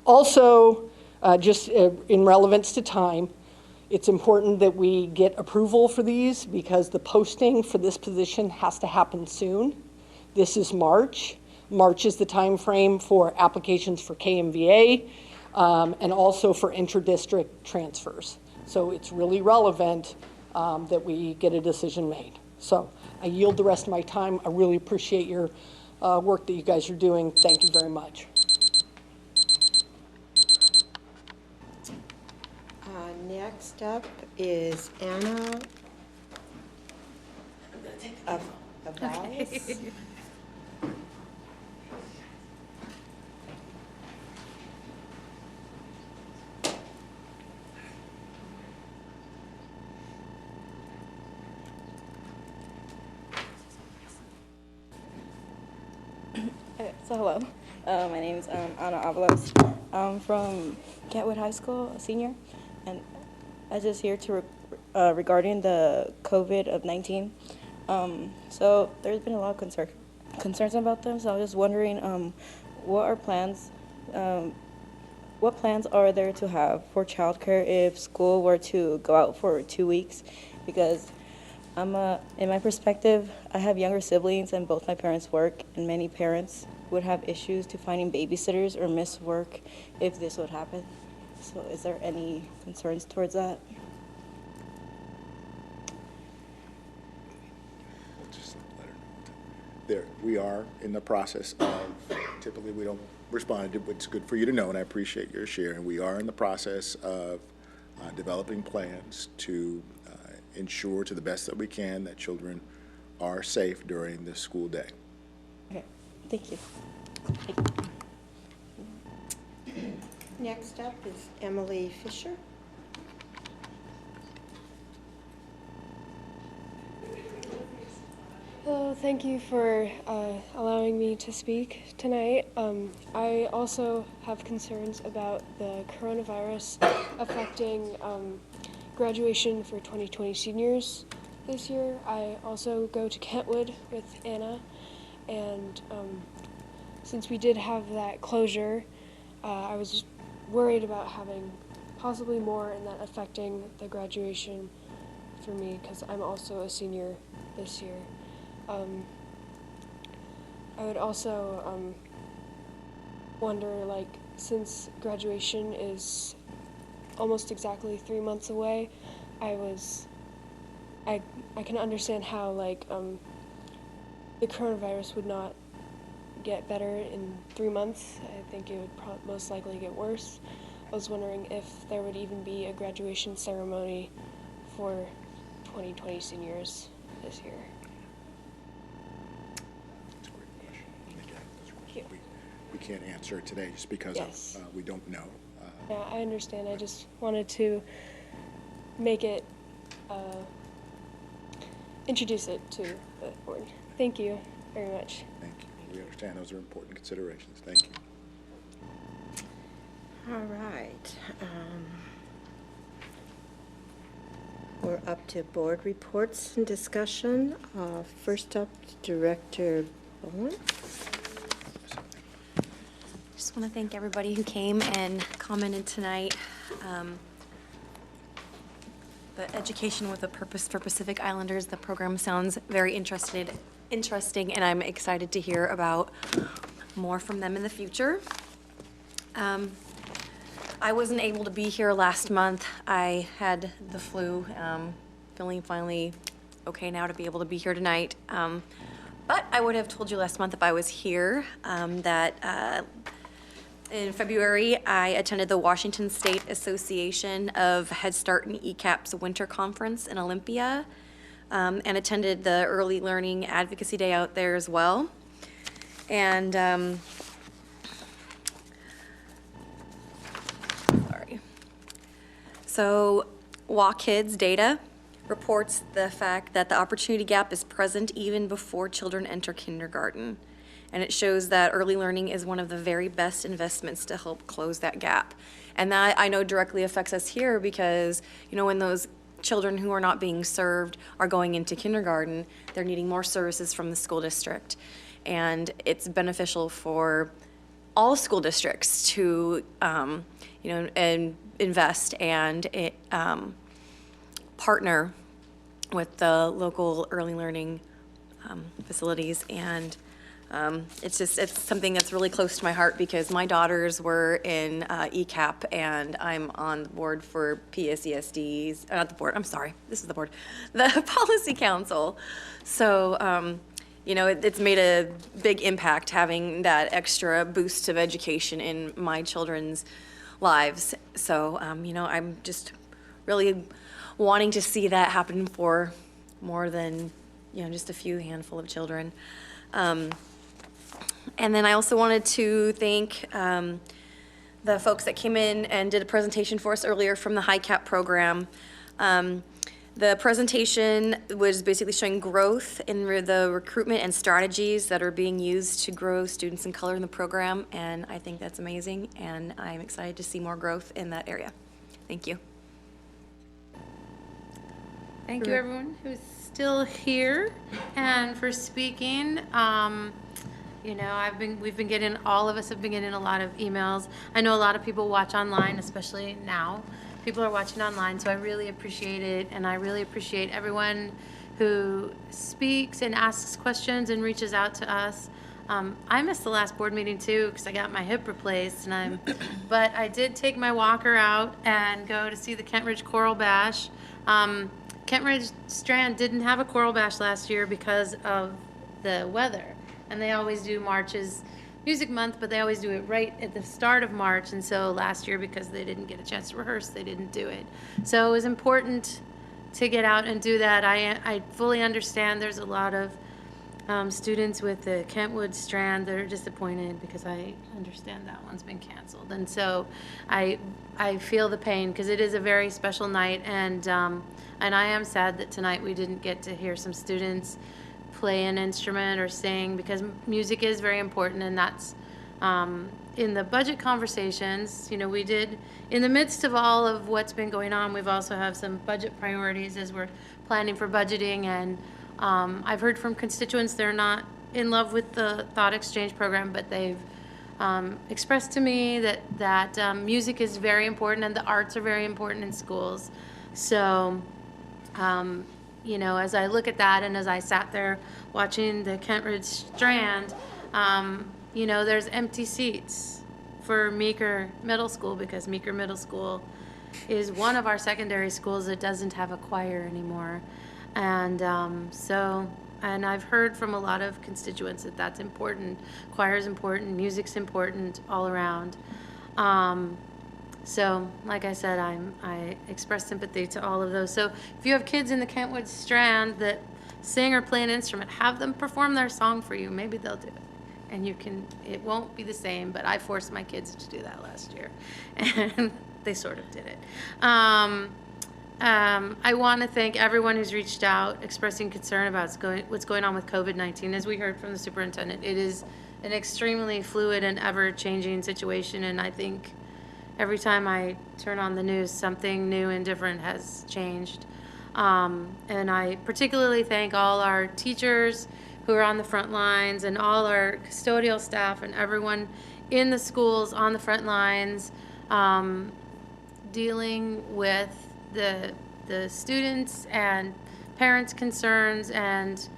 Also, just in relevance to time, it's important that we get approval for these because the posting for this position has to happen soon. This is March. March is the time frame for applications for KMVA and also for inter-district transfers. So it's really relevant that we get a decision made. So I yield the rest of my time. I really appreciate your work that you guys are doing. Thank you very much. Next up is Anna Avalis. So hello, my name is Anna Avalos. I'm from Kentwood High School, a senior, and I'm just here to regarding the COVID-19. So there's been a lot of concerns about them. So I was just wondering, what plans are there to have for childcare if school were to go out for 2 weeks? Because in my perspective, I have younger siblings and both my parents work, and many parents would have issues to finding babysitters or miss work if this would happen. So is there any concerns towards that? We'll just let her know. There, we are in the process of, typically we don't respond to what's good for you to know, and I appreciate your share, and we are in the process of developing plans to ensure to the best that we can that children are safe during the school day. Okay, thank you. Next up is Emily Fisher. Hello, thank you for allowing me to speak tonight. I also have concerns about the coronavirus affecting graduation for 2020 seniors this year. I also go to Kentwood with Anna, and since we did have that closure, I was worried about having possibly more and that affecting the graduation for me because I'm also a senior this year. I would also wonder, like, since graduation is almost exactly 3 months away, I can understand how, like, the coronavirus would not get better in 3 months. I think it would most likely get worse. I was wondering if there would even be a graduation ceremony for 2020 seniors this year. That's a great question. Again, we can't answer it today just because we don't know. Yeah, I understand. I just wanted to make it, introduce it to the board. Thank you very much. Thank you. We understand those are important considerations. Thank you. All right. We're up to board reports and discussion. First up, Director Bowen. Just want to thank everybody who came and commented tonight. The Education with a Purpose for Pacific Islanders, the program sounds very interesting, and I'm excited to hear about more from them in the future. I wasn't able to be here last month. I had the flu, feeling finally okay now to be able to be here tonight. But I would have told you last month if I was here that in February, I attended the Washington State Association of Head Start and ECAP's Winter Conference in Olympia, and attended the Early Learning Advocacy Day out there as well. And So Walk Kids data reports the fact that the opportunity gap is present even before children enter kindergarten. And it shows that early learning is one of the very best investments to help close that gap. And that I know directly affects us here because, you know, when those children who are not being served are going into kindergarten, they're needing more services from the school district. And it's beneficial for all school districts to, you know, and invest and partner with the local early learning facilities. And it's something that's really close to my heart because my daughters were in ECAP and I'm on the board for PSESD's, not the board, I'm sorry, this is the board, the Policy Council. So, you know, it's made a big impact having that extra boost of education in my children's lives. So, you know, I'm just really wanting to see that happen for more than, you know, just a few handful of children. And then I also wanted to thank the folks that came in and did a presentation for us earlier from the HiCap program. The presentation was basically showing growth in the recruitment and strategies that are being used to grow students of color in the program, and I think that's amazing, and I'm excited to see more growth in that area. Thank you. Thank you, everyone who's still here and for speaking. You know, we've been getting, all of us have been getting a lot of emails. I know a lot of people watch online, especially now. People are watching online, so I really appreciate it, and I really appreciate everyone who speaks and asks questions and reaches out to us. I missed the last board meeting too because I got my hip replaced, but I did take my walker out and go to see the Kent Ridge Choral Bash. Kent Ridge Strand didn't have a choral bash last year because of the weather, and they always do March's Music Month, but they always do it right at the start of March, and so last year, because they didn't get a chance to rehearse, they didn't do it. So it was important to get out and do that. I fully understand there's a lot of students with the Kentwood Strand that are disappointed because I understand that one's been canceled, and so I feel the pain because it is a very special night, and I am sad that tonight we didn't get to hear some students play an instrument or sing because music is very important, and that's in the budget conversations. You know, we did, in the midst of all of what's been going on, we've also have some budget priorities as we're planning for budgeting, and I've heard from constituents they're not in love with the Thought Exchange program, but they've expressed to me that music is very important and the arts are very important in schools. So you know, as I look at that and as I sat there watching the Kent Ridge Strand, you know, there's empty seats for Meeker Middle School because Meeker Middle School is one of our secondary schools that doesn't have a choir anymore. And and I've heard from a lot of constituents that that's important. Choir is important, music's important all around. So, like I said, I express sympathy to all of those. So, if you have kids in the Kentwood Strand that sing or play an instrument, have them perform their song for you. Maybe they'll do it. And it won't be the same, but I forced my kids to do that last year. And they sort of did it. I want to thank everyone who's reached out, expressing concern about what's going on with COVID-19. As we heard from the superintendent, it is an extremely fluid and ever-changing situation, and I think every time I turn on the news, something new and different has changed. And I particularly thank all our teachers who are on the front lines and all our custodial staff and everyone in the schools on the front lines, dealing with the students and parents' concerns, and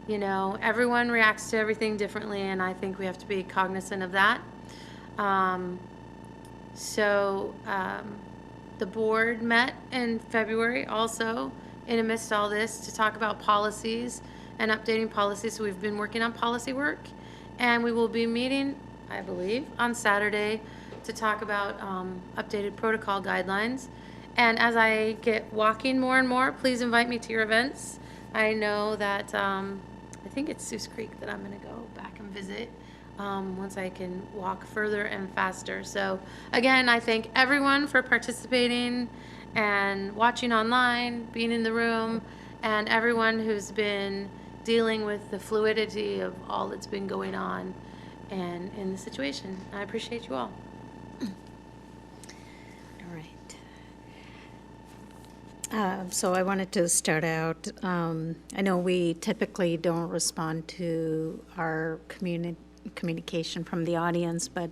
you know, everyone reacts to everything differently, and I think we have to be cognizant of that. The board met in February also in amidst all this to talk about policies and updating policies. So we've been working on policy work, and we will be meeting, I believe, on Saturday to talk about updated protocol guidelines. And as I get walking more and more, please invite me to your events. I know that I think it's Seuss Creek that I'm going to go back and visit once I can walk further and faster. So again, I thank everyone for participating and watching online, being in the room, and everyone who's been dealing with the fluidity of all that's been going on and in the situation. I appreciate you all. All right. So I wanted to start out, I know we typically don't respond to our communication from the audience, but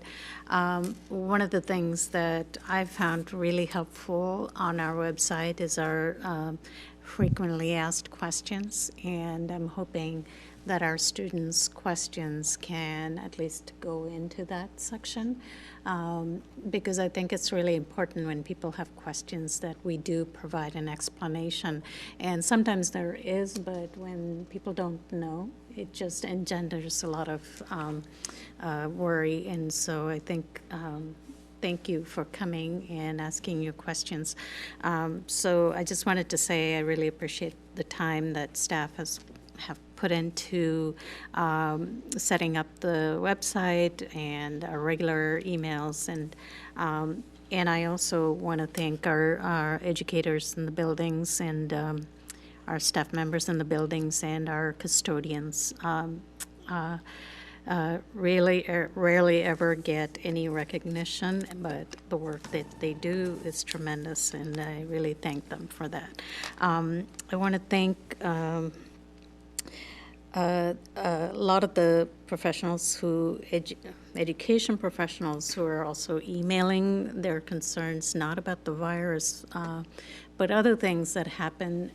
one of the things that I've found really helpful on our website is our frequently asked questions, and I'm hoping that our students' questions can at least go into that section, because I think it's really important when people have questions that we do provide an explanation. And sometimes there is, but when people don't know, it just engenders a lot of worry. And so I think thank you for coming and asking your questions. So I just wanted to say I really appreciate the time that staff have put into setting up the website and our regular emails. And I also want to thank our educators in the buildings and our staff members in the buildings and our custodians. Really rarely ever get any recognition, but the work that they do is tremendous, and I really thank them for that. I want to thank a lot of the professionals who, education professionals who are also emailing their concerns, not about the virus, but other things that happen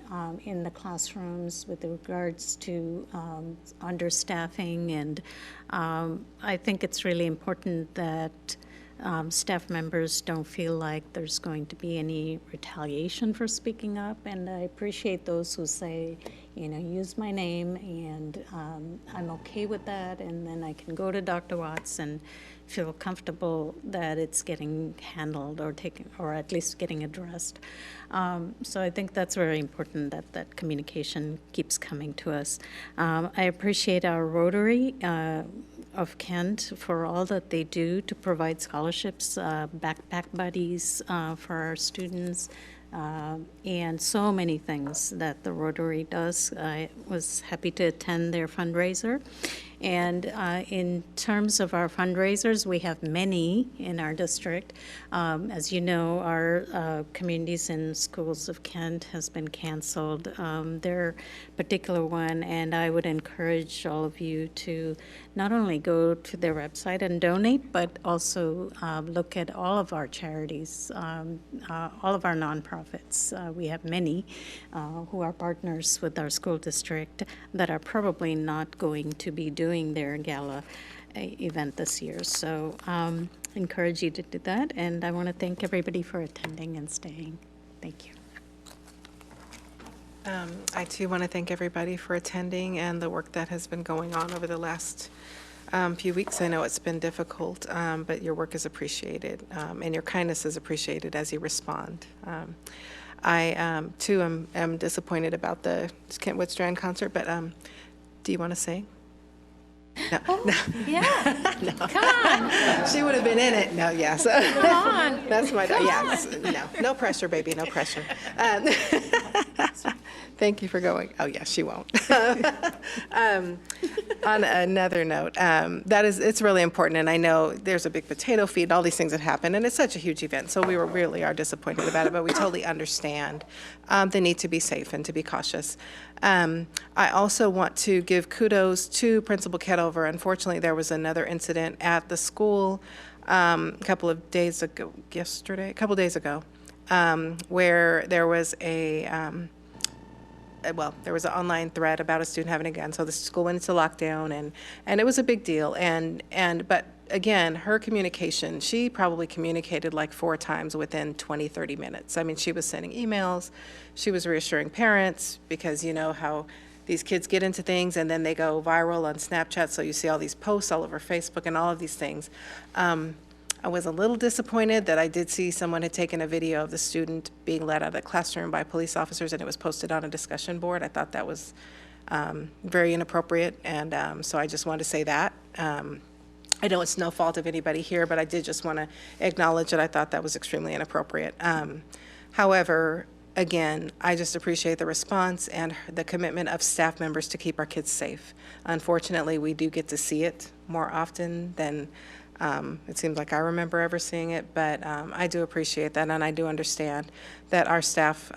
in the classrooms with regards to understaffing. And I think it's really important that staff members don't feel like there's going to be any retaliation for speaking up. And I appreciate those who say, you know, use my name, and I'm okay with that, and then I can go to Dr. Watts and feel comfortable that it's getting handled or taken, or at least getting addressed. So I think that's very important, that that communication keeps coming to us. I appreciate our Rotary of Kent for all that they do to provide scholarships, backpack buddies for our students, and so many things that the Rotary does. I was happy to attend their fundraiser. And in terms of our fundraisers, we have many in our district. As you know, our Communities and Schools of Kent has been canceled, their particular one, and I would encourage all of you to not only go to their website and donate, but also look at all of our charities, all of our nonprofits. We have many who are partners with our school district that are probably not going to be doing their gala event this year. So encourage you to do that, and I want to thank everybody for attending and staying. Thank you. I too want to thank everybody for attending and the work that has been going on over the last few weeks. I know it's been difficult, but your work is appreciated, and your kindness is appreciated as you respond. I too am disappointed about the Kentwood Strand concert, but do you want to sing? No, no. Yeah. No. Come on. She would have been in it. No, yes. Come on. That's my, Come yes. No pressure, baby, no pressure. Thank you for going. Oh, yes, she won't. On another note, it's really important, and I know there's a big potato feed, all these things that happen, and it's such a huge event, so we really are disappointed about it, but we totally understand the need to be safe and to be cautious. I also want to give kudos to Principal Ketover. Unfortunately, there was another incident at the school a couple days ago, where there was there was an online thread about a student having a gun. So the school went into lockdown, and it was a big deal. But again, her communication, she probably communicated like 4 times within 20, 30 minutes. I mean, she was sending emails, she was reassuring parents, because you know how these kids get into things and then they go viral on Snapchat, so you see all these posts all over Facebook and all of these things. I was a little disappointed that I did see someone had taken a video of the student being led out of the classroom by police officers, and it was posted on a discussion board. I thought that was very inappropriate, and so I just wanted to say that. I know it's no fault of anybody here, but I did just want to acknowledge that I thought that was extremely inappropriate. However, again, I just appreciate the response and the commitment of staff members to keep our kids safe. Unfortunately, we do get to see it more often than it seems like I remember ever seeing it, but I do appreciate that, and I do understand that our staff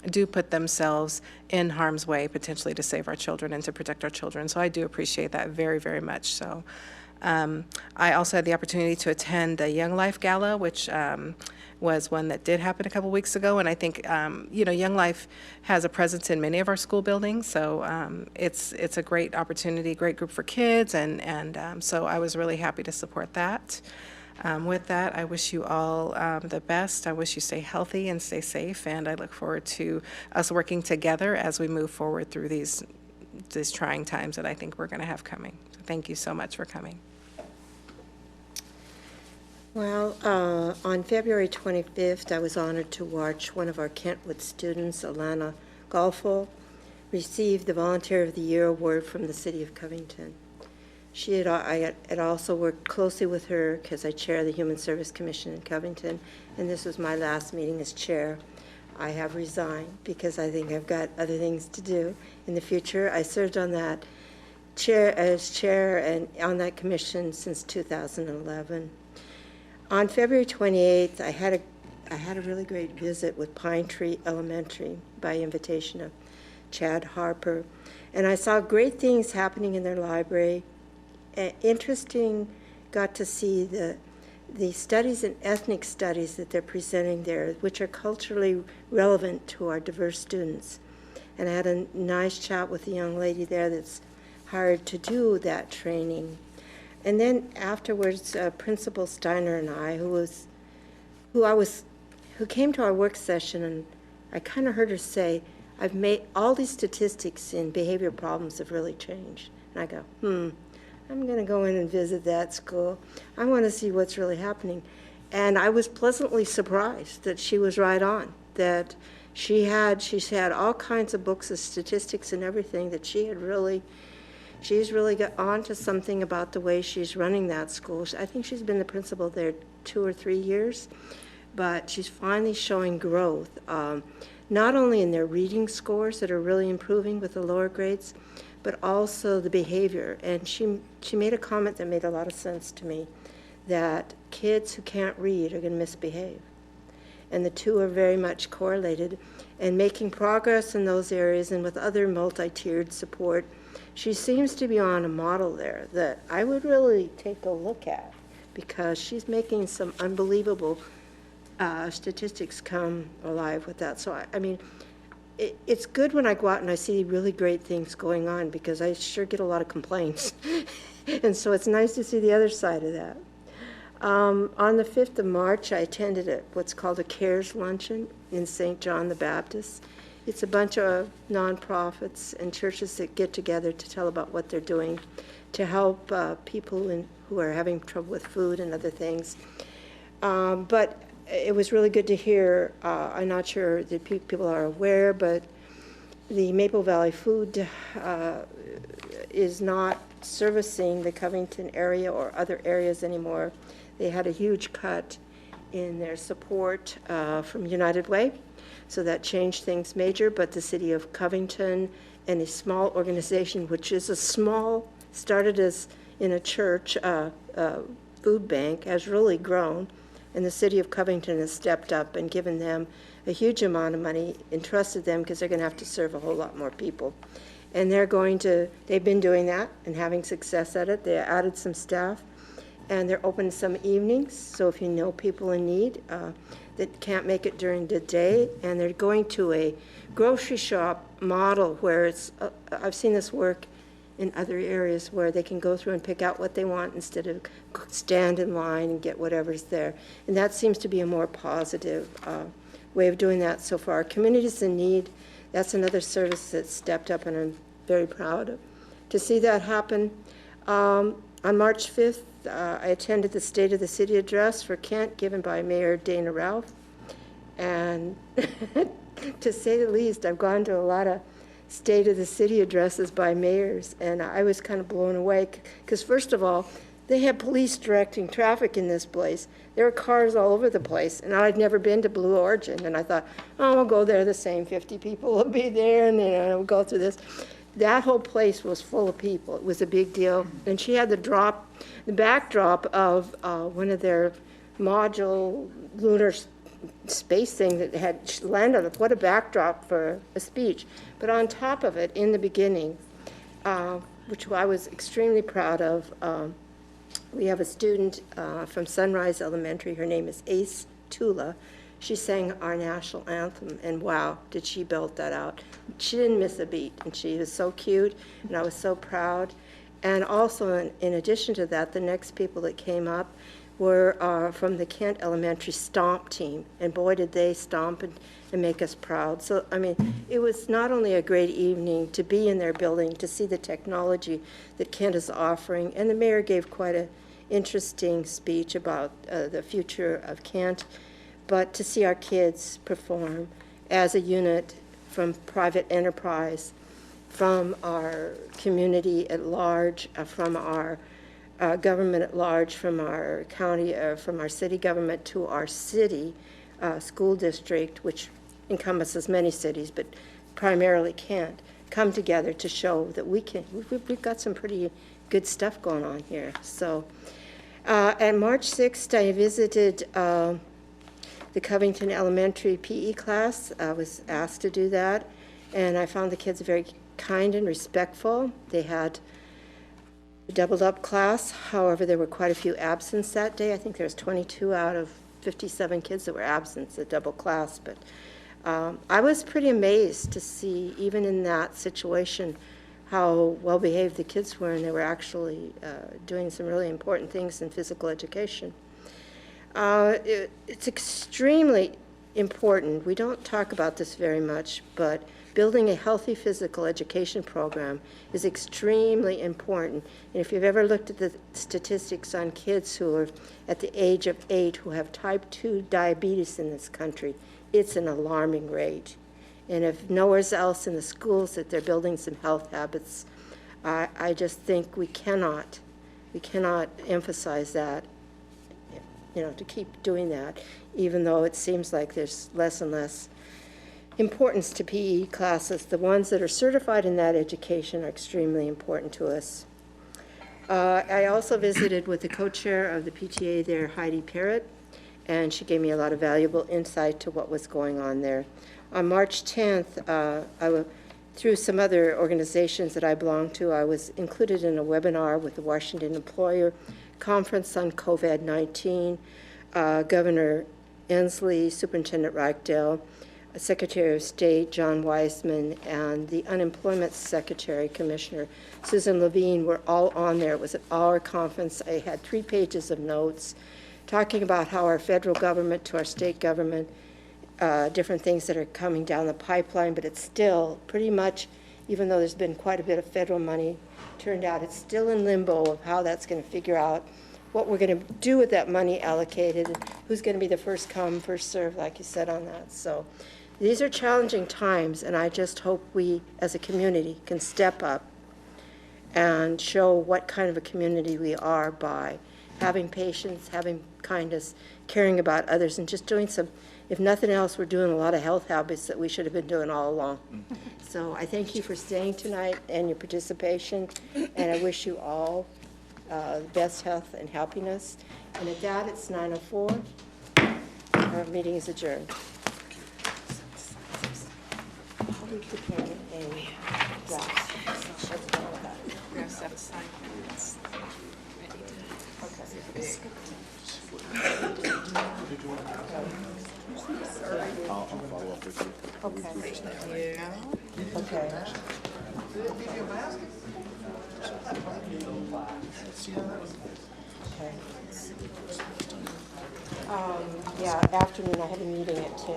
do put themselves in harm's way potentially to save our children and to protect our children. So I do appreciate that very, very much so. I also had the opportunity to attend the Young Life Gala, which was one that did happen a couple weeks ago. And I think, Young Life has a presence in many of our school buildings. So it's a great opportunity, great group for kids. And so I was really happy to support that. With that, I wish you all the best. I wish you stay healthy and stay safe. And I look forward to us working together as we move forward through these trying times that I think we're going to have coming. So thank you so much for coming. Well, on February 25th, I was honored to watch one of our Kentwood students, Alana Golfo, receive the Volunteer of the Year award from the City of Covington. I had also worked closely with her because I chair the Human Service Commission in Covington, and this was my last meeting as chair. I have resigned because I think I've got other things to do in the future. I served on that as chair and on that commission since 2011. On February 28th, I had a really great visit with Pine Tree Elementary by invitation of Chad Harper, and I saw great things happening in their library. Interesting, got to see the studies and ethnic studies that they're presenting there, which are culturally relevant to our diverse students. And I had a nice chat with a young lady there that's hired to do that training. And then afterwards, Principal Steiner and I, who came to our work session, and I kind of heard her say, "I've made all these statistics in behavior problems have really changed." And I go, I'm going to go in and visit that school. I want to see what's really happening. And I was pleasantly surprised that she was right on, that she's had all kinds of books of statistics and everything that she's really got on to something about the way she's running that school. I think she's been the principal there 2 or 3 years, but she's finally showing growth, not only in their reading scores that are really improving with the lower grades, but also the behavior. And she made a comment that made a lot of sense to me, that kids who can't read are going to misbehave. And the two are very much correlated. And making progress in those areas and with other multi-tiered support, she seems to be on a model there that I would really take a look at, because she's making some unbelievable statistics come alive with that. So, I mean, it's good when I go out and I see really great things going on, because I sure get a lot of complaints. And so it's nice to see the other side of that. On the 5th of March, I attended what's called a CARES luncheon in St. John the Baptist. It's a bunch of nonprofits and churches that get together to tell about what they're doing to help people who are having trouble with food and other things. But it was really good to hear. I'm not sure that people are aware, but the Maple Valley Food is not servicing the Covington area or other areas anymore. They had a huge cut in their support from United Way, so that changed things major. But the city of Covington and a small organization, which is started as in a church, food bank, has really grown. And the city of Covington has stepped up and given them a huge amount of money, entrusted them, because they're going to have to serve a whole lot more people. And they've been doing that and having success at it. They added some staff, and they're open some evenings. So if you know people in need that can't make it during the day, and they're going to a grocery shop model where I've seen this work in other areas, where they can go through and pick out what they want instead of stand in line and get whatever's there. And that seems to be a more positive way of doing that so far. Communities in need, that's another service that's stepped up, and I'm very proud to see that happen. On March 5th, I attended the State of the City address for Kent given by Mayor Dana Ralph. And to say the least, I've gone to a lot of State of the City addresses by mayors, and I was kind of blown away, because first of all, They had police directing traffic in this place. There were cars all over the place, and I'd never been to Blue Origin, and I thought, oh, I'll go there, the same 50 people will be there, and we'll go through this. That whole place was full of people. It was a big deal. And she had the backdrop of one of their module lunar space thing that had landed on it. What a backdrop for a speech. But on top of it, in the beginning, which I was extremely proud of, we have a student from Sunrise Elementary. Her name is Ace Tula. She sang our national anthem, and wow, did she belt that out. She didn't miss a beat, and she was so cute, and I was so proud. And also, in addition to that, the next people that came up were from the Kent Elementary Stomp team, and boy, did they stomp and make us proud. So, I mean, it was not only a great evening to be in their building, to see the technology that Kent is offering, and the mayor gave quite an interesting speech about the future of Kent, but to see our kids perform as a unit from private enterprise, from our community at large, from our government at large, from our county, from our city government to our city school district, which encompasses many cities, but primarily Kent, come together to show that we've got some pretty good stuff going on here. So, on March 6th, I visited the Covington Elementary PE class. I was asked to do that, and I found the kids very kind and respectful. They had a doubled up class. However, there were quite a few absents that day. I think there was 22 out of 57 kids that were absent, a double class. But I was pretty amazed to see, even in that situation, how well behaved the kids were, and they were actually doing some really important things in physical education. It's extremely important. We don't talk about this very much, but building a healthy physical education program is extremely important. And if you've ever looked at the statistics on kids who are at the age of 8 who have type 2 diabetes in this country, it's an alarming rate. And if nowhere else in the schools that they're building some health habits, I just think we cannot emphasize that, to keep doing that, even though it seems like there's less and less importance to PE classes. The ones that are certified in that education are extremely important to us. I also visited with the co-chair of the PTA there, Heidi Parrott, and she gave me a lot of valuable insight to what was going on there. On March 10th, through some other organizations that I belong to, I was included in a webinar with the Washington Employer Conference on COVID-19, Governor Inslee, Superintendent Reichdale, Secretary of State John Weisman, and the Unemployment Secretary, Commissioner Susan Levine were all on there. It was at our conference. I had 3 pages of notes talking about how our federal government to our state government, different things that are coming down the pipeline, but it's still pretty much, even though there's been quite a bit of federal money turned out, it's still in limbo of how that's going to figure out what we're going to do with that money allocated, and who's going to be the first come, first serve, like you said on that. So these are challenging times, and I just hope we as a community can step up and show what kind of a community we are by having patience, having kindness, caring about others, and just doing some, if nothing else, we're doing a lot of health habits that we should have been doing all along. So I thank you for staying tonight and your participation, and I wish you all the best health and happiness. And at that, it's 9:04. Our meeting is adjourned. I'll follow up with you. Okay. Okay. Okay. Yeah, afternoon, I have a meeting at 10.